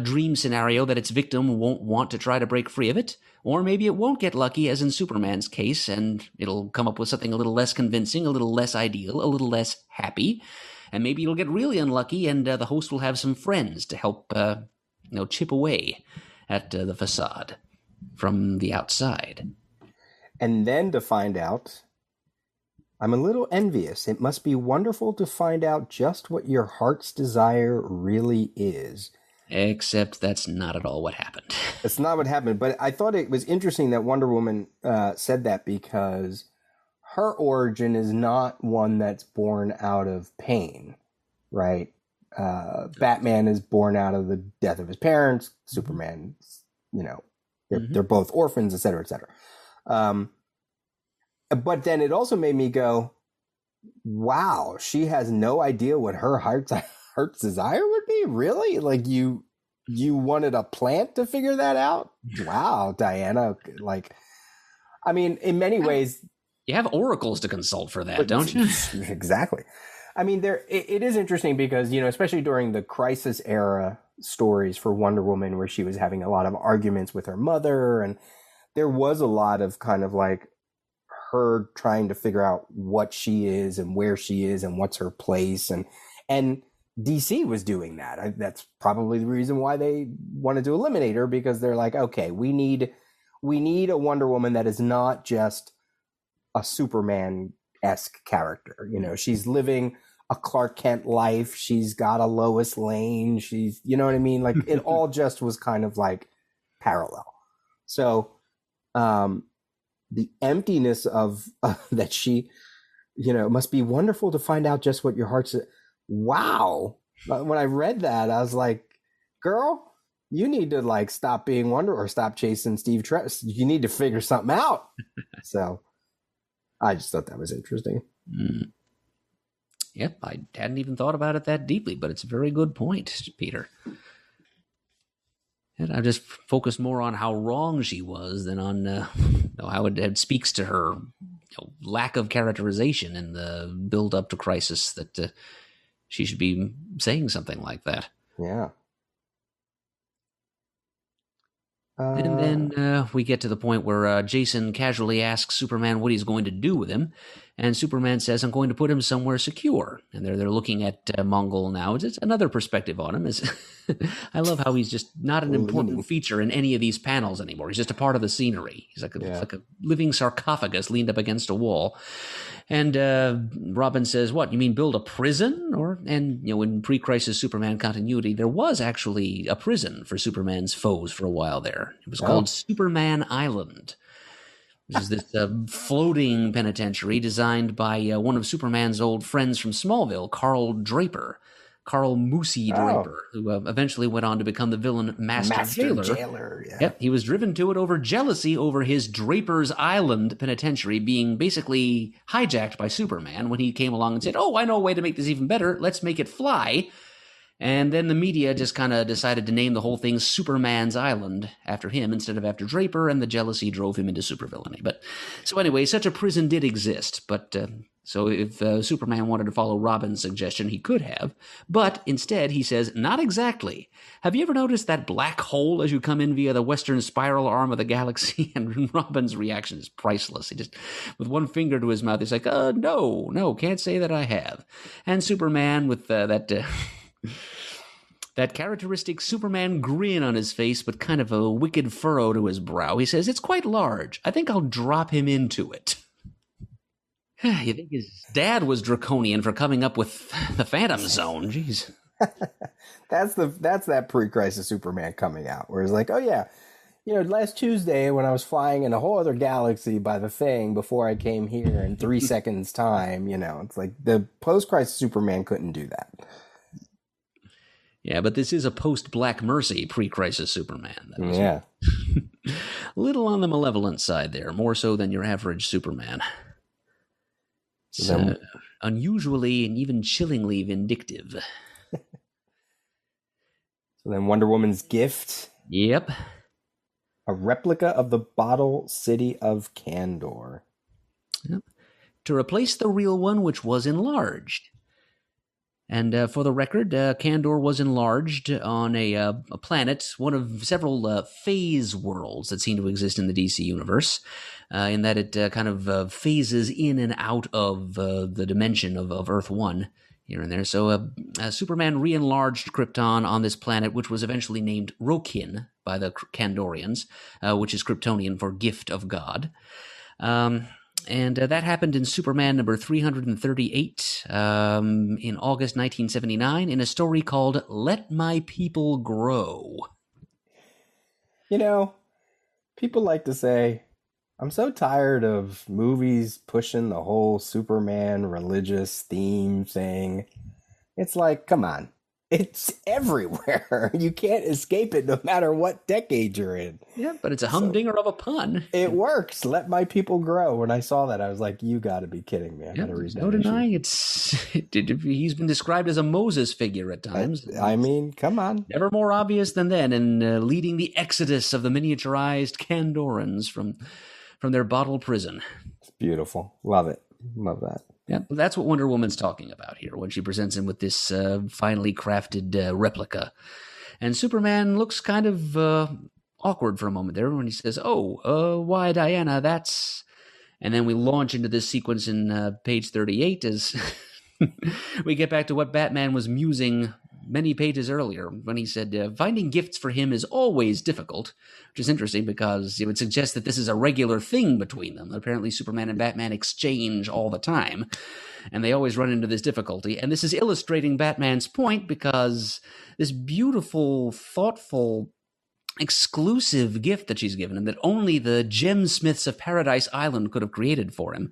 dream scenario that its victim won't want to try to break free of it. Or maybe it won't get lucky, as in Superman's case, and it'll come up with something a little less convincing, a little less ideal, a little less happy. And maybe it'll get really unlucky, and the host will have some friends to help, chip away at the facade from the outside. And then to find out, I'm a little envious. It must be wonderful to find out just what your heart's desire really is. Except that's not at all what happened. It's not what happened, but I thought it was interesting that Wonder Woman said that, because her origin is not one that's born out of pain, right? Batman is born out of the death of his parents. Superman, they're both orphans, et cetera, et cetera. But then it also made me go, wow, she has no idea what her heart's desire would be? Really? Like, you wanted a plant to figure that out? Wow, Diana. Like, I mean, in many ways, you have oracles to consult for that, don't you? Exactly. I mean, it is interesting because, especially during the Crisis era stories for Wonder Woman, where she was having a lot of arguments with her mother, and there was a lot of kind of like her trying to figure out what she is and where she is and what's her place, and DC was doing that. That's probably the reason why they wanted to eliminate her, because they're like, okay, we need a Wonder Woman that is not just a Superman-esque character. She's living a Clark Kent life. She's got a Lois Lane. She's, you know what I mean? Like, it all just was kind of like parallel. So, the emptiness of that she, must be wonderful to find out just what your heart's. Wow. When I read that, I was like, girl, you need to like stop being Wonder or stop chasing Steve Trevor. You need to figure something out. So I just thought that was interesting. Yep, I hadn't even thought about it that deeply, but it's a very good point, Peter. And I just focused more on how wrong she was than on how it speaks to her lack of characterization in the build-up to Crisis that she should be saying something like that. Yeah. And then we get to the point where Jason casually asks Superman what he's going to do with him. And Superman says, I'm going to put him somewhere secure. And they're looking at Mongol now. It's another perspective on him. I love how he's just not an important feature in any of these panels anymore. He's just a part of the scenery. He's like a living sarcophagus leaned up against a wall. And Robin says, what, you mean build a prison? And in pre-Crisis Superman continuity, there was actually a prison for Superman's foes for a while there. It was called Superman Island, which is this floating penitentiary designed by one of Superman's old friends from Smallville, Carl Moosey Draper, who eventually went on to become the villain Master Jailer. Yeah. Yep, he was driven to it over jealousy over his Draper's Island penitentiary being basically hijacked by Superman when he came along and said, oh, I know a way to make this even better. Let's make it fly. And then the media just kind of decided to name the whole thing Superman's Island after him instead of after Draper, and the jealousy drove him into supervillainy. But so anyway, such a prison did exist, but so if Superman wanted to follow Robin's suggestion, he could have. But instead, he says, not exactly. Have you ever noticed that black hole as you come in via the western spiral arm of the galaxy? And Robin's reaction is priceless. He just, with one finger to his mouth, he's like, no, can't say that I have. And Superman with that characteristic Superman grin on his face, but kind of a wicked furrow to his brow. He says, it's quite large. I think I'll drop him into it. You think his dad was draconian for coming up with the Phantom Zone? Jeez. That's that pre-Crisis Superman coming out, where he's like, oh yeah, last Tuesday when I was flying in a whole other galaxy by the Thing before I came here in 3 seconds time, it's like the post-Crisis Superman couldn't do that. Yeah, but this is a post-Black Mercy pre-Crisis Superman. Yeah. Little on the malevolent side there, more so than your average Superman. It's unusually and even chillingly vindictive. And then Wonder Woman's gift. Yep. A replica of the bottle city of Kandor. Yep. To replace the real one, which was enlarged. And for the record, Kandor was enlarged on a planet, one of several phase worlds that seem to exist in the DC universe, in that it kind of phases in and out of the dimension of Earth 1 here and there. So Superman re-enlarged Krypton on this planet, which was eventually named Rokin by the Kandorians, which is Kryptonian for gift of God. And that happened in Superman number 338 in August 1979 in a story called Let My People Grow. You know, people like to say, I'm so tired of movies pushing the whole Superman religious theme thing. It's like, come on. It's everywhere. You can't escape it no matter what decade you're in. Yeah, but it's a humdinger of a pun. It works. Let my people grow. When I saw that, I was like, you got to be kidding me. I gotta read that. No denying he's been described as a Moses figure at times. I mean, come on. Never more obvious than then in leading the exodus of the miniaturized Kandorans from their bottle prison. It's beautiful. Love it. Love that. Yeah, that's what Wonder Woman's talking about here when she presents him with this finely crafted replica. And Superman looks kind of awkward for a moment there when he says, why, Diana, that's... And then we launch into this sequence in page 38 as we get back to what Batman was musing many pages earlier when he said, finding gifts for him is always difficult, which is interesting because it would suggest that this is a regular thing between them. Apparently Superman and Batman exchange all the time, and they always run into this difficulty. And this is illustrating Batman's point because this beautiful, thoughtful, exclusive gift that she's given him that only the gemsmiths of Paradise Island could have created for him.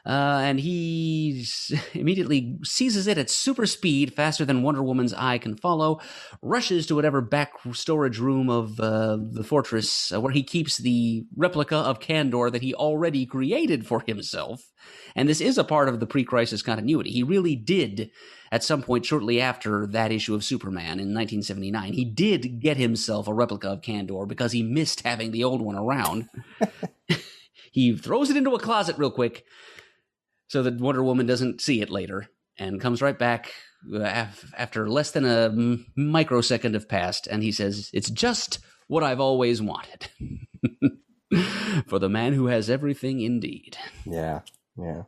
And he immediately seizes it at super speed, faster than Wonder Woman's eye can follow, rushes to whatever back storage room of the fortress where he keeps the replica of Kandor that he already created for himself. And this is a part of the pre-crisis continuity. He really did, at some point shortly after that issue of Superman in 1979, he did get himself a replica of Kandor because he missed having the old one around. He throws it into a closet real quick, so that Wonder Woman doesn't see it later, and comes right back after less than a microsecond have passed, and he says, it's just what I've always wanted. For the man who has everything indeed. Yeah, yeah.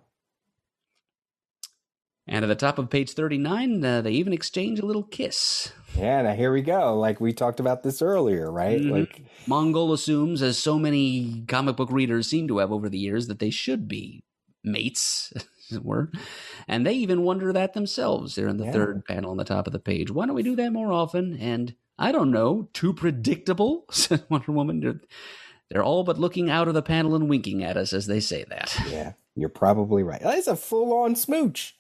And at the top of page 39, they even exchange a little kiss. Yeah, now here we go. Like we talked about this earlier, right? Mm-hmm. Like Mongol assumes, as so many comic book readers seem to have over the years, that they should be mates, as it were. And they even wonder that themselves. They're in the third panel on the top of the page. Why don't we do that more often? And I don't know, too predictable, said Wonder Woman. They're all but looking out of the panel and winking at us as they say that. Yeah, you're probably right. It's a full-on smooch.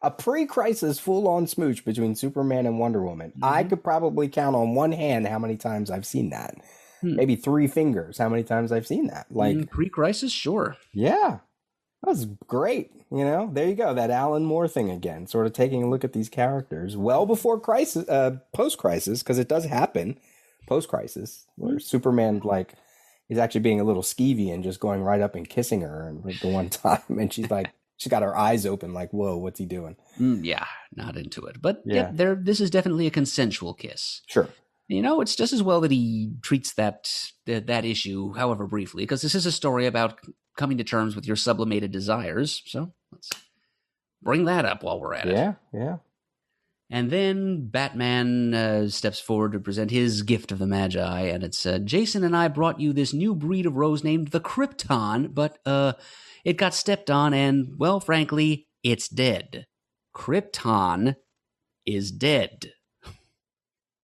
A pre-crisis full-on smooch between Superman and Wonder Woman. Mm-hmm. I could probably count on one hand how many times I've seen that. Maybe 3 fingers how many times I've seen that. Like pre-crisis, sure. Yeah. That was great. You know, there you go. That Alan Moore thing again, sort of taking a look at these characters well before crisis, post-crisis, because it does happen post-crisis, where Superman, like, is actually being a little skeevy and just going right up and kissing her and the one time. And she's like, she's got her eyes open like, whoa, what's he doing? Yeah, not into it. But yeah, this is definitely a consensual kiss. Sure. You know, it's just as well that he treats that issue, however briefly, because this is a story about coming to terms with your sublimated desires. So let's bring that up while we're at it. Yeah. And then Batman steps forward to present his gift of the Magi, and it's, Jason and I brought you this new breed of rose named the Krypton, but it got stepped on, and, well, frankly, it's dead. Krypton is dead.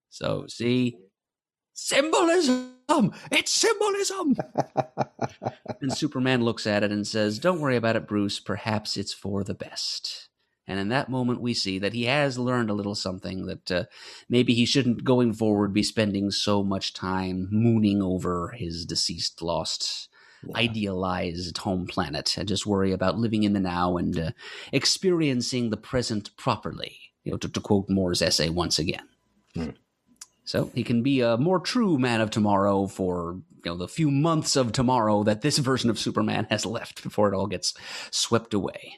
So, see, symbolism! It's symbolism! And Superman looks at it and says, don't worry about it, Bruce. Perhaps it's for the best. And in that moment, we see that he has learned a little something that maybe he shouldn't, going forward, be spending so much time mooning over his deceased, lost, idealized home planet and just worry about living in the now and experiencing the present properly, you know, to quote Moore's essay once again. So he can be a more true Man of Tomorrow for the few months of tomorrow that this version of Superman has left before it all gets swept away.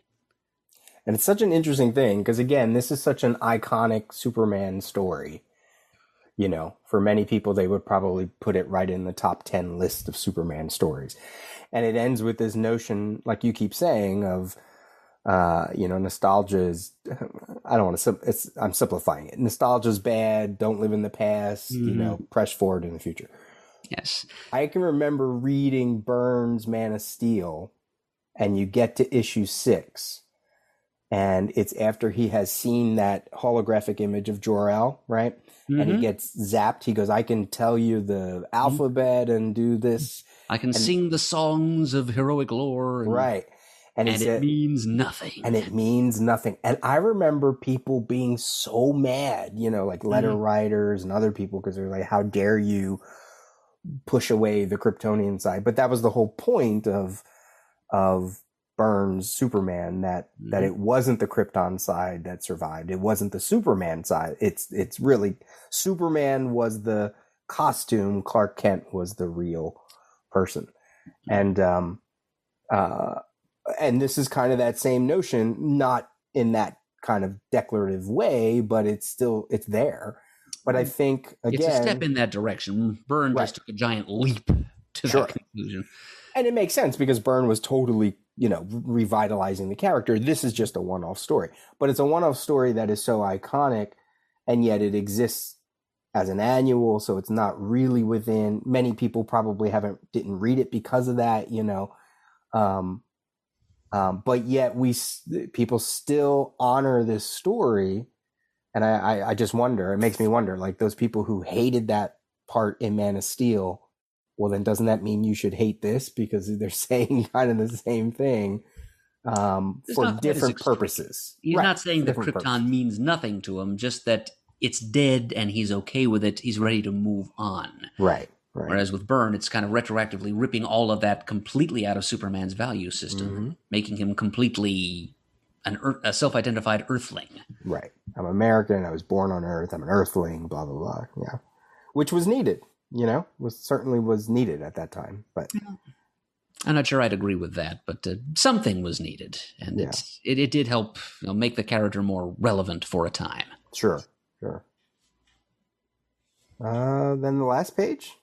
And it's such an interesting thing because, again, this is such an iconic Superman story. For many people, they would probably put it right in the top 10 list of Superman stories. And it ends with this notion, like you keep saying, of, nostalgia is, I don't want to, I'm simplifying it. Nostalgia is bad. Don't live in the past, press forward in the future. Yes. I can remember reading Byrne's Man of Steel, and you get to issue 6. And it's after he has seen that holographic image of Jor-El, right? Mm-hmm. And he gets zapped. He goes, I can tell you the alphabet and do this. I can sing the songs of heroic lore. Right. And it means nothing. And it means nothing. And I remember people being so mad, like letter writers and other people, because they're like, how dare you push away the Kryptonian side? But that was the whole point of Byrne's Superman, that it wasn't the Krypton side that survived. It wasn't the Superman side. It's really Superman was the costume. Clark Kent was the real person. And this is kind of that same notion, not in that kind of declarative way, but it's there. But I think, again, it's a step in that direction. Byrne just took a giant leap to that conclusion. And it makes sense because Byrne was totally, revitalizing the character. This is just a one-off story, but it's a one-off story that is so iconic, and yet it exists as an annual. So it's not really within, many people probably didn't read it because of that, but yet people still honor this story. And I just wonder, it makes me wonder, like those people who hated that part in Man of Steel, well, then doesn't that mean you should hate this? Because they're saying kind of the same thing for different purposes. He's not saying that Krypton means nothing to him, just that it's dead and he's okay with it. He's ready to move on. Right. Whereas with Byrne, it's kind of retroactively ripping all of that completely out of Superman's value system, making him completely a self-identified Earthling. Right. I'm American. I was born on Earth. I'm an Earthling. Blah blah blah. Yeah, which was needed. Certainly was needed at that time. But I'm not sure I'd agree with that. But something was needed, and it did help make the character more relevant for a time. Sure. Then the last page.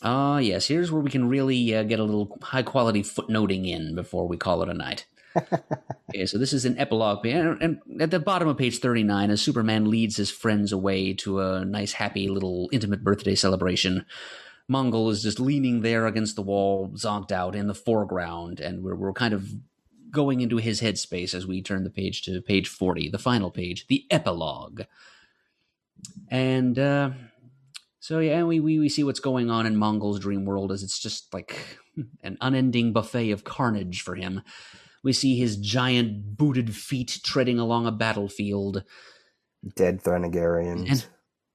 Yes. Here's where we can really get a little high-quality footnoting in before we call it a night. Okay, so this is an epilogue, and at the bottom of page 39, as Superman leads his friends away to a nice, happy little intimate birthday celebration, Mongol is just leaning there against the wall, zonked out in the foreground, and we're kind of going into his headspace as we turn the page to page 40, the final page, the epilogue. And we see what's going on in Mongol's dream world, as it's just like an unending buffet of carnage for him. We see his giant booted feet treading along a battlefield. Dead Thanagarians. And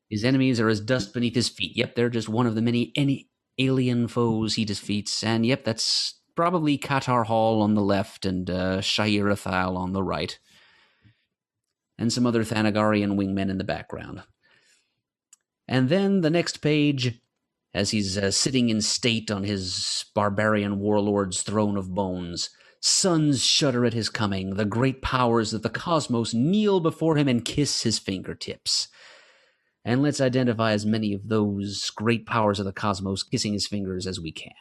his enemies are as dust beneath his feet. Yep, they're just one of the many alien foes he defeats. And yep, that's probably Qatar Hall on the left and Shahir Athal on the right. And some other Thanagarian wingmen in the background. And then the next page, as he's sitting in state on his barbarian warlord's throne of bones, suns shudder at his coming. The great powers of the cosmos kneel before him and kiss his fingertips. And let's identify as many of those great powers of the cosmos kissing his fingers as we can.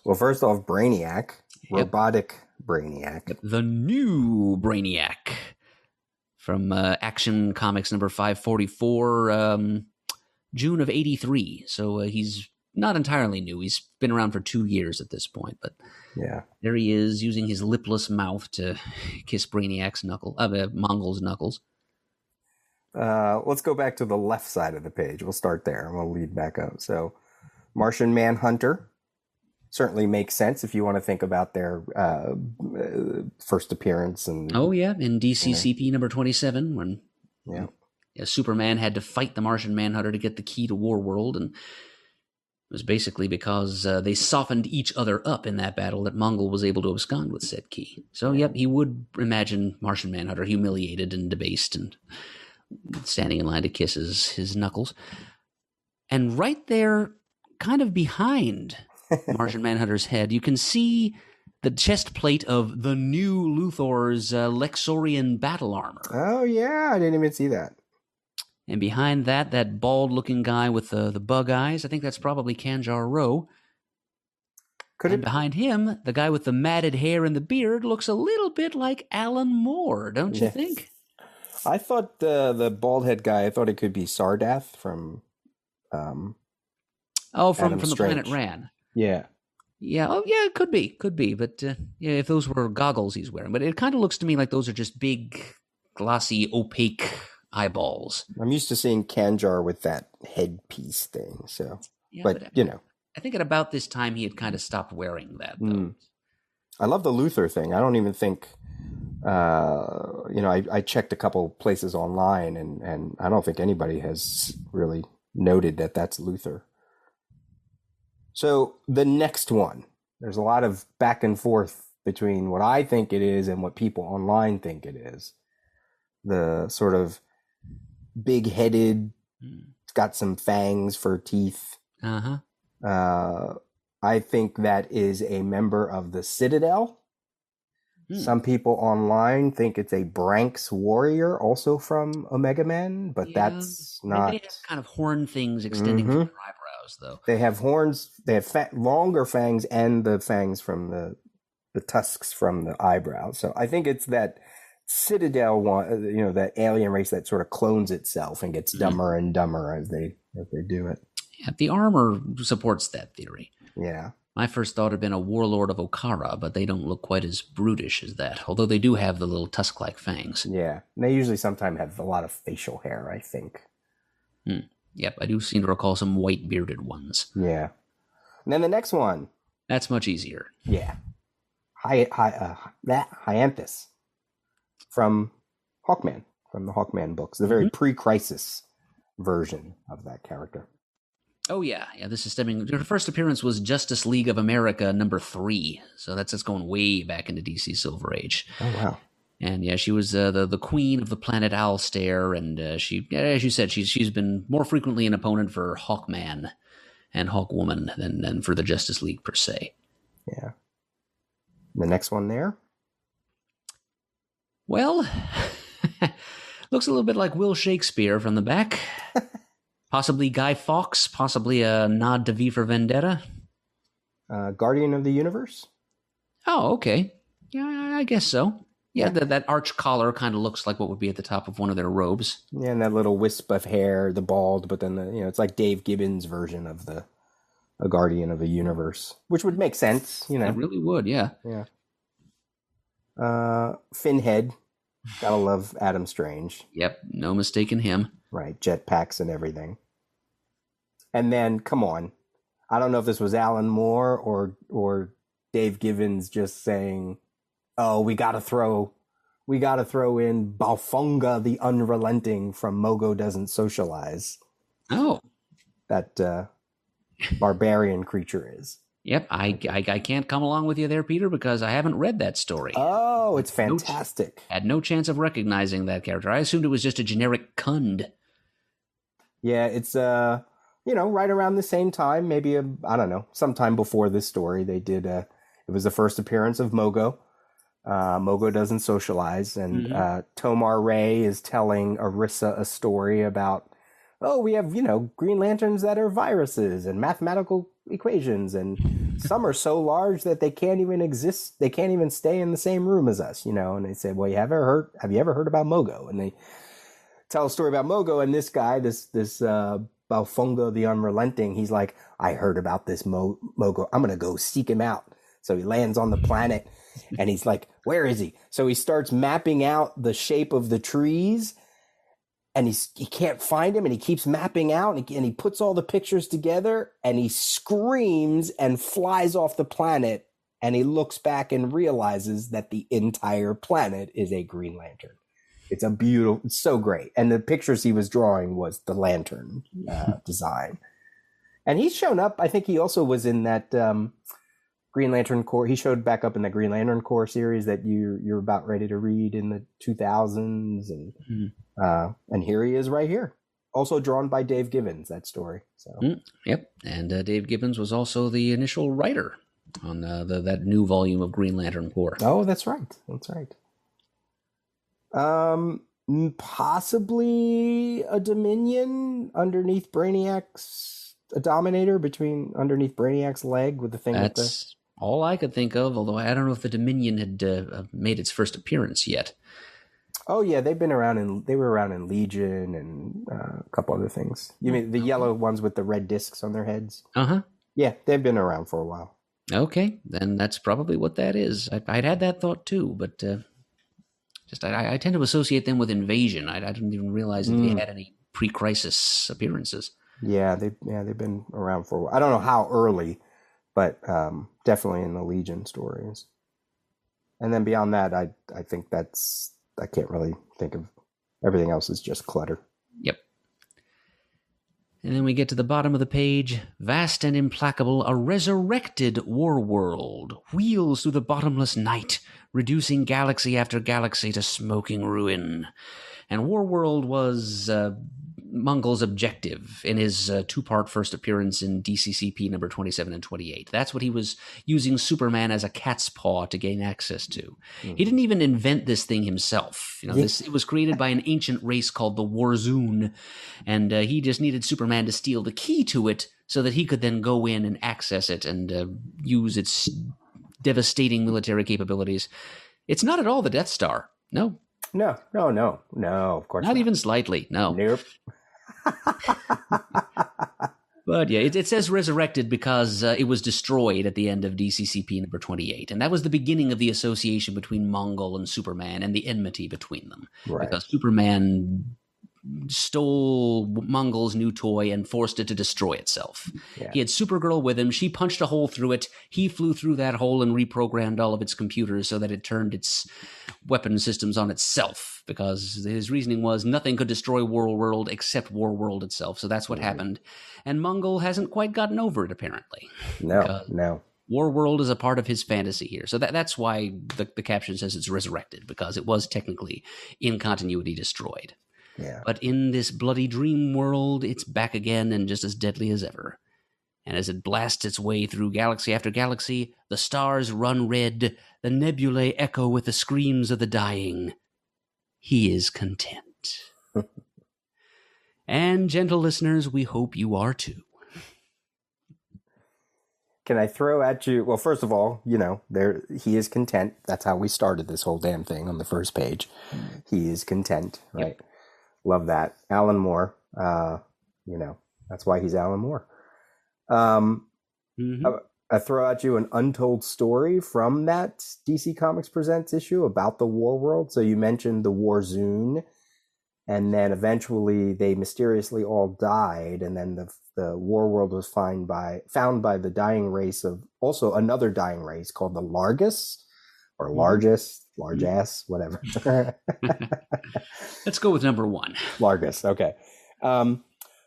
Well, first off, Brainiac. Robotic Brainiac. Yep. The new Brainiac. From Action Comics number 544, June of 83. So he's not entirely new. He's been around for 2 years at this point, but there he is using his lipless mouth to kiss Brainiac's Mongol's knuckles. Let's go back to the left side of the page. We'll start there and we'll lead back up. So Martian Manhunter certainly makes sense if you want to think about their first appearance. And in DCCP number 27, when Superman had to fight the Martian Manhunter to get the key to Warworld, and it was basically because they softened each other up in that battle that Mongol was able to abscond with said key. So, he would imagine Martian Manhunter humiliated and debased and standing in line to kiss his knuckles. And right there, kind of behind Martian Manhunter's head, you can see the chest plate of the new Luthor's Lexorian battle armor. Oh, yeah. I didn't even see that. And behind that bald-looking guy with the bug eyes, I think that's probably Kanjar Ro. Behind him, the guy with the matted hair and the beard looks a little bit like Alan Moore, don't you think? I thought the bald head guy, I thought it could be Sardath from... from Adam the Strange. planet Ran. Yeah. Yeah, it could be. But if those were goggles he's wearing. But it kind of looks to me like those are just big, glossy, opaque eyeballs. I'm used to seeing Kanjar with that headpiece thing, so... Yeah, but, you know. I think at about this time he had kind of stopped wearing that, though. I love the Luthor thing. I don't even think... I checked a couple places online, and I don't think anybody has really noted that that's Luthor. So the next one, there's a lot of back and forth between what I think it is and what people online think it is. The sort of big-headed, it's got some fangs for teeth. I think that is a member of the Citadel. Some people online think it's a Branks warrior, also from Omega Men, but that's not. They have kind of horn things extending from their eyebrows, though. They have horns. They have longer fangs and the fangs from the tusks from the eyebrows. So I think it's that Citadel one, that alien race that sort of clones itself and gets dumber and dumber as they do it. Yeah, the armor supports that theory. Yeah. My first thought had been a warlord of Okara, but they don't look quite as brutish as that, although they do have the little tusk-like fangs. Yeah, and they usually sometimes have a lot of facial hair, I think. Yep, I do seem to recall some white bearded ones. Yeah. And then the next one. That's much easier. Yeah. Hyanthus from Hawkman, from the Hawkman books, the very pre-crisis version of that character. Oh, yeah. This is stemming... Her first appearance was Justice League of America #3, so that's going way back into DC Silver Age. Oh, wow. And yeah, she was the queen of the planet Owlstare, and she, as you said, she's been more frequently an opponent for Hawkman and Hawkwoman than for the Justice League per se. Yeah. The next one there? Well, looks a little bit like Will Shakespeare from the back. Possibly Guy Fawkes, possibly a nod to V for Vendetta. Guardian of the Universe? Oh, okay. Yeah, I guess so. Yeah, that arch collar kind of looks like what would be at the top of one of their robes. Yeah, and that little wisp of hair, the bald, but then it's like Dave Gibbons' version of a Guardian of the Universe, which would make sense, It really would, yeah. Yeah. Finhead. Gotta love Adam Strange. Yep, no mistaking him. Right, jetpacks and everything. And then, come on, I don't know if this was Alan Moore or Dave Gibbons just saying, "Oh, we gotta throw in Balfunga the Unrelenting from Mogo Doesn't Socialize." Oh, that barbarian creature is. Yep, I can't come along with you there, Peter, because I haven't read that story. Oh, it's fantastic. Had no chance of recognizing that character. I assumed it was just a generic Kund. Yeah, it's right around the same time, maybe sometime before this story, they did it was the first appearance of Mogo. Mogo Doesn't Socialize, and Tomar Ray is telling Arissa a story about, we have, Green Lanterns that are viruses and mathematical equations, and some are so large that they can't even exist. They can't even stay in the same room as us, and they say, well, have you ever heard about Mogo? And they tell a story about Mogo, and this guy, this Balfunga the Unrelenting, he's like, I heard about this Mogo. I'm going to go seek him out. So he lands on the planet, and he's like, where is he? So he starts mapping out the shape of the trees, and he can't find him, and he keeps mapping out, and he puts all the pictures together, and he screams and flies off the planet, and he looks back and realizes that the entire planet is a Green Lantern. It's it's so great. And the pictures he was drawing was the lantern design. And he's shown up, I think he also was in that Green Lantern Corps. He showed back up in the Green Lantern Corps series that you're about ready to read in the 2000s, and here he is right here. Also drawn by Dave Gibbons, that story. So Yep, and Dave Gibbons was also the initial writer on that new volume of Green Lantern Corps. Oh, that's right. That's right. Possibly a Dominion underneath Brainiac's, a Dominator underneath Brainiac's leg with the thing. That's all I could think of, although I don't know if the Dominion had made its first appearance yet. Oh yeah, they were around in Legion and a couple other things. You mean the yellow ones with the red discs on their heads? Uh-huh. Yeah, they've been around for a while. Okay, then that's probably what that is. I'd had that thought too, but I tend to associate them with Invasion. I didn't even realize that they had any pre-crisis appearances. Yeah, they've been around for a while. I don't know how early, but definitely in the Legion stories. And then beyond that, I think I can't really think of, everything else is just clutter. Yep. And then we get to the bottom of the page. Vast and implacable, a resurrected war world wheels through the bottomless night, reducing galaxy after galaxy to smoking ruin. And Warworld was Mongol's objective in his two-part first appearance in DCCP number 27 and 28. That's what he was using Superman as a cat's paw to gain access to. He didn't even invent this thing himself. It was created by an ancient race called the Warzone, and he just needed Superman to steal the key to it so that he could then go in and access it and use its devastating military capabilities. It's not at all the Death Star. No. No, of course not. Even slightly, no. Nope. But yeah, it says resurrected because it was destroyed at the end of DCCP number 28. And that was the beginning of the association between Mongol and Superman and the enmity between them. Right. Because Superman stole Mongol's new toy and forced it to destroy itself. Yeah. He had Supergirl with him. She punched a hole through it. He flew through that hole and reprogrammed all of its computers so that it turned its weapon systems on itself, because his reasoning was nothing could destroy Warworld except Warworld itself. So that's what happened. And Mongol hasn't quite gotten over it, apparently. No. Warworld is a part of his fantasy here. So that's why the caption says it's resurrected, because it was technically in continuity destroyed. Yeah. But in this bloody dream world, it's back again and just as deadly as ever. And as it blasts its way through galaxy after galaxy, the stars run red, the nebulae echo with the screams of the dying. He is content. And, gentle listeners, we hope you are too. Can I throw at you? Well, first of all, he is content. That's how we started this whole damn thing on the first page. He is content, right? Yep. Love that. Alan Moore, that's why he's Alan Moore. I throw at you an untold story from that DC Comics Presents issue about the War World. So you mentioned the Warzone, and then eventually they mysteriously all died, and then the War World was found by the dying race of also another dying race called the Largus, or Largus. Large ass, whatever. Let's go with number one. Largus, okay.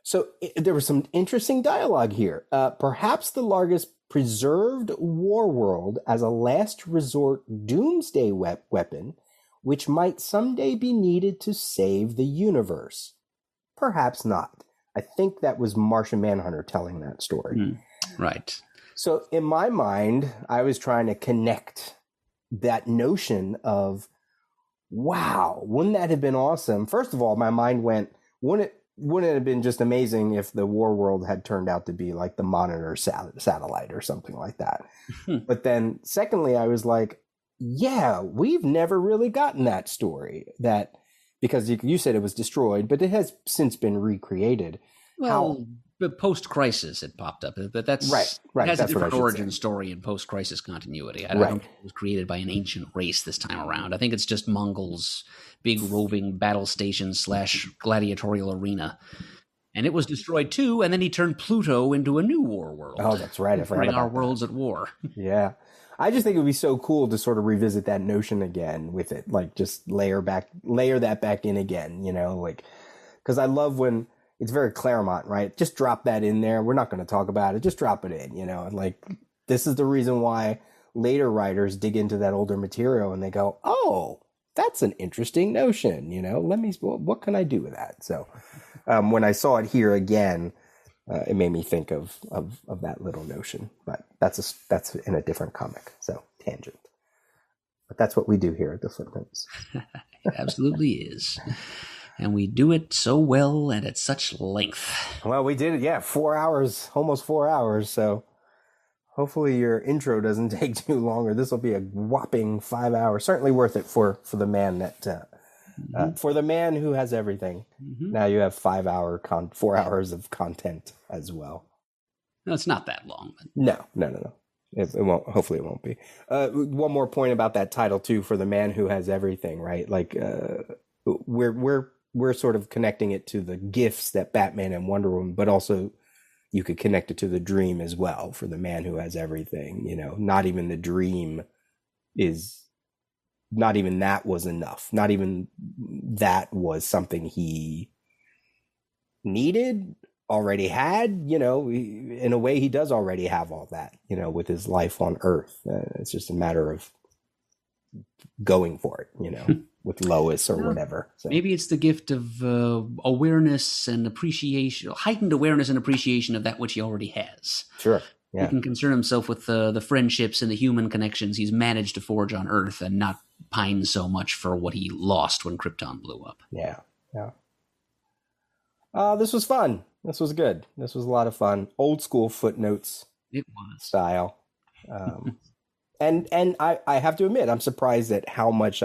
So there was some interesting dialogue here. Perhaps the Largus preserved Warworld as a last resort doomsday weapon, which might someday be needed to save the universe. Perhaps not. I think that was Martian Manhunter telling that story. Right. So in my mind, I was trying to connect that notion of, wow, wouldn't that have been awesome? First of all, my mind went, wouldn't it have been just amazing if the War World had turned out to be like the Monitor satellite or something like that? But then secondly, I was like, yeah, we've never really gotten that story, that because you said it was destroyed, but it has since been recreated. Well, but post-crisis it popped up, but that's right. It has that's a different origin say. Story in post-crisis continuity. I don't think it was created by an ancient race this time around. I think it's just Mongol's big roving battle station / gladiatorial arena, and it was destroyed too. And then he turned Pluto into a new war world. Oh, that's right. I forgot about our worlds at war. Yeah, I just think it would be so cool to sort of revisit that notion again with it, like just layer that back in again. Because I love when. It's very Claremont, right? Just drop that in there. We're not going to talk about it. Just drop it in, and like this is the reason why later writers dig into that older material and they go, oh, that's an interesting notion. What can I do with that? So when I saw it here again, it made me think of that little notion, but that's in a different comic. So tangent, but that's what we do here at the Footnotes. It absolutely is. And we do it so well and at such length. Well, we did it. Yeah. 4 hours, almost 4 hours. So hopefully your intro doesn't take too long, or this will be a whopping 5 hours. Certainly worth it for the man that, for the man who has everything. Mm-hmm. Now you have 4 hours of content as well. No, it's not that long. No. It won't. Hopefully it won't be. One more point about that title too, for the man who has everything, right? Like, we're sort of connecting it to the gifts that Batman and Wonder Woman, but also you could connect it to the dream as well for the man who has everything. Not even the dream not even that was enough. Not even that was something he needed, already had. In a way, he does already have all that, with his life on Earth. It's just a matter of going for it, with Lois or whatever. So. Maybe it's the gift of awareness and appreciation, heightened awareness and appreciation of that which he already has. Sure. Yeah. He can concern himself with the friendships and the human connections he's managed to forge on Earth and not pine so much for what he lost when Krypton blew up. Yeah. This was fun. This was good. This was a lot of fun. Old school Footnotes style. And I have to admit, I'm surprised at how much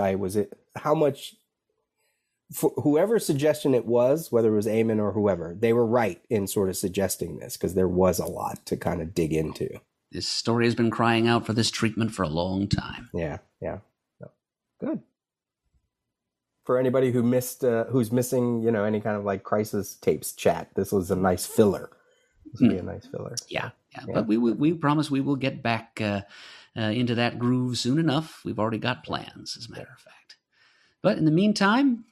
for whoever's suggestion it was, whether it was Eamonn or whoever, they were right in sort of suggesting this, because there was a lot to kind of dig into. This story has been crying out for this treatment for a long time. Yeah. So, good. For anybody who's missing, any kind of like Crisis Tapes chat, this was a nice filler. This would be a nice filler. Yeah. But we promise we will get back into that groove soon enough. We've already got plans, as a matter of fact. But in the meantime,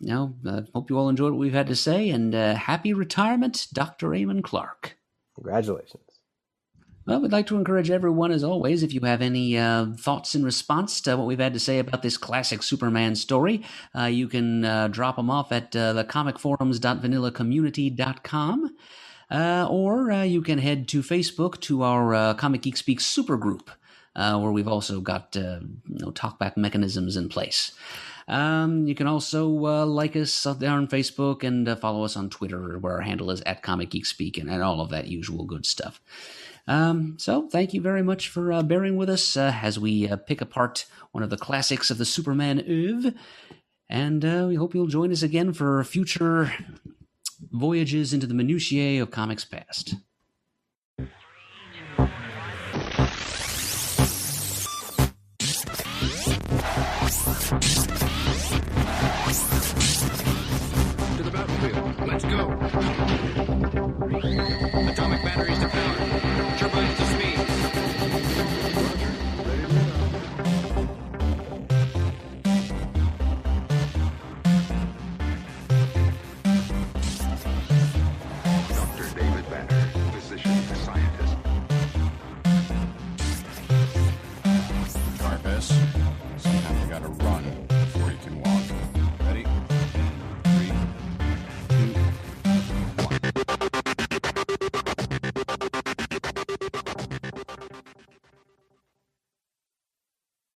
hope you all enjoyed what we've had to say, and happy retirement, Dr. Eamonn Clarke. Congratulations. Well, we'd like to encourage everyone, as always, if you have any thoughts in response to what we've had to say about this classic Superman story, you can drop them off at thecomicforums.vanillacommunity.com, or you can head to Facebook to our Comic Geek Speak supergroup, where we've also got talkback mechanisms in place. You can also like us there on Facebook and follow us on Twitter, where our handle is @ComicGeekSpeak, and all of that usual good stuff. So thank you very much for bearing with us as we pick apart one of the classics of the Superman oeuvre. And we hope you'll join us again for future voyages into the minutiae of comics past.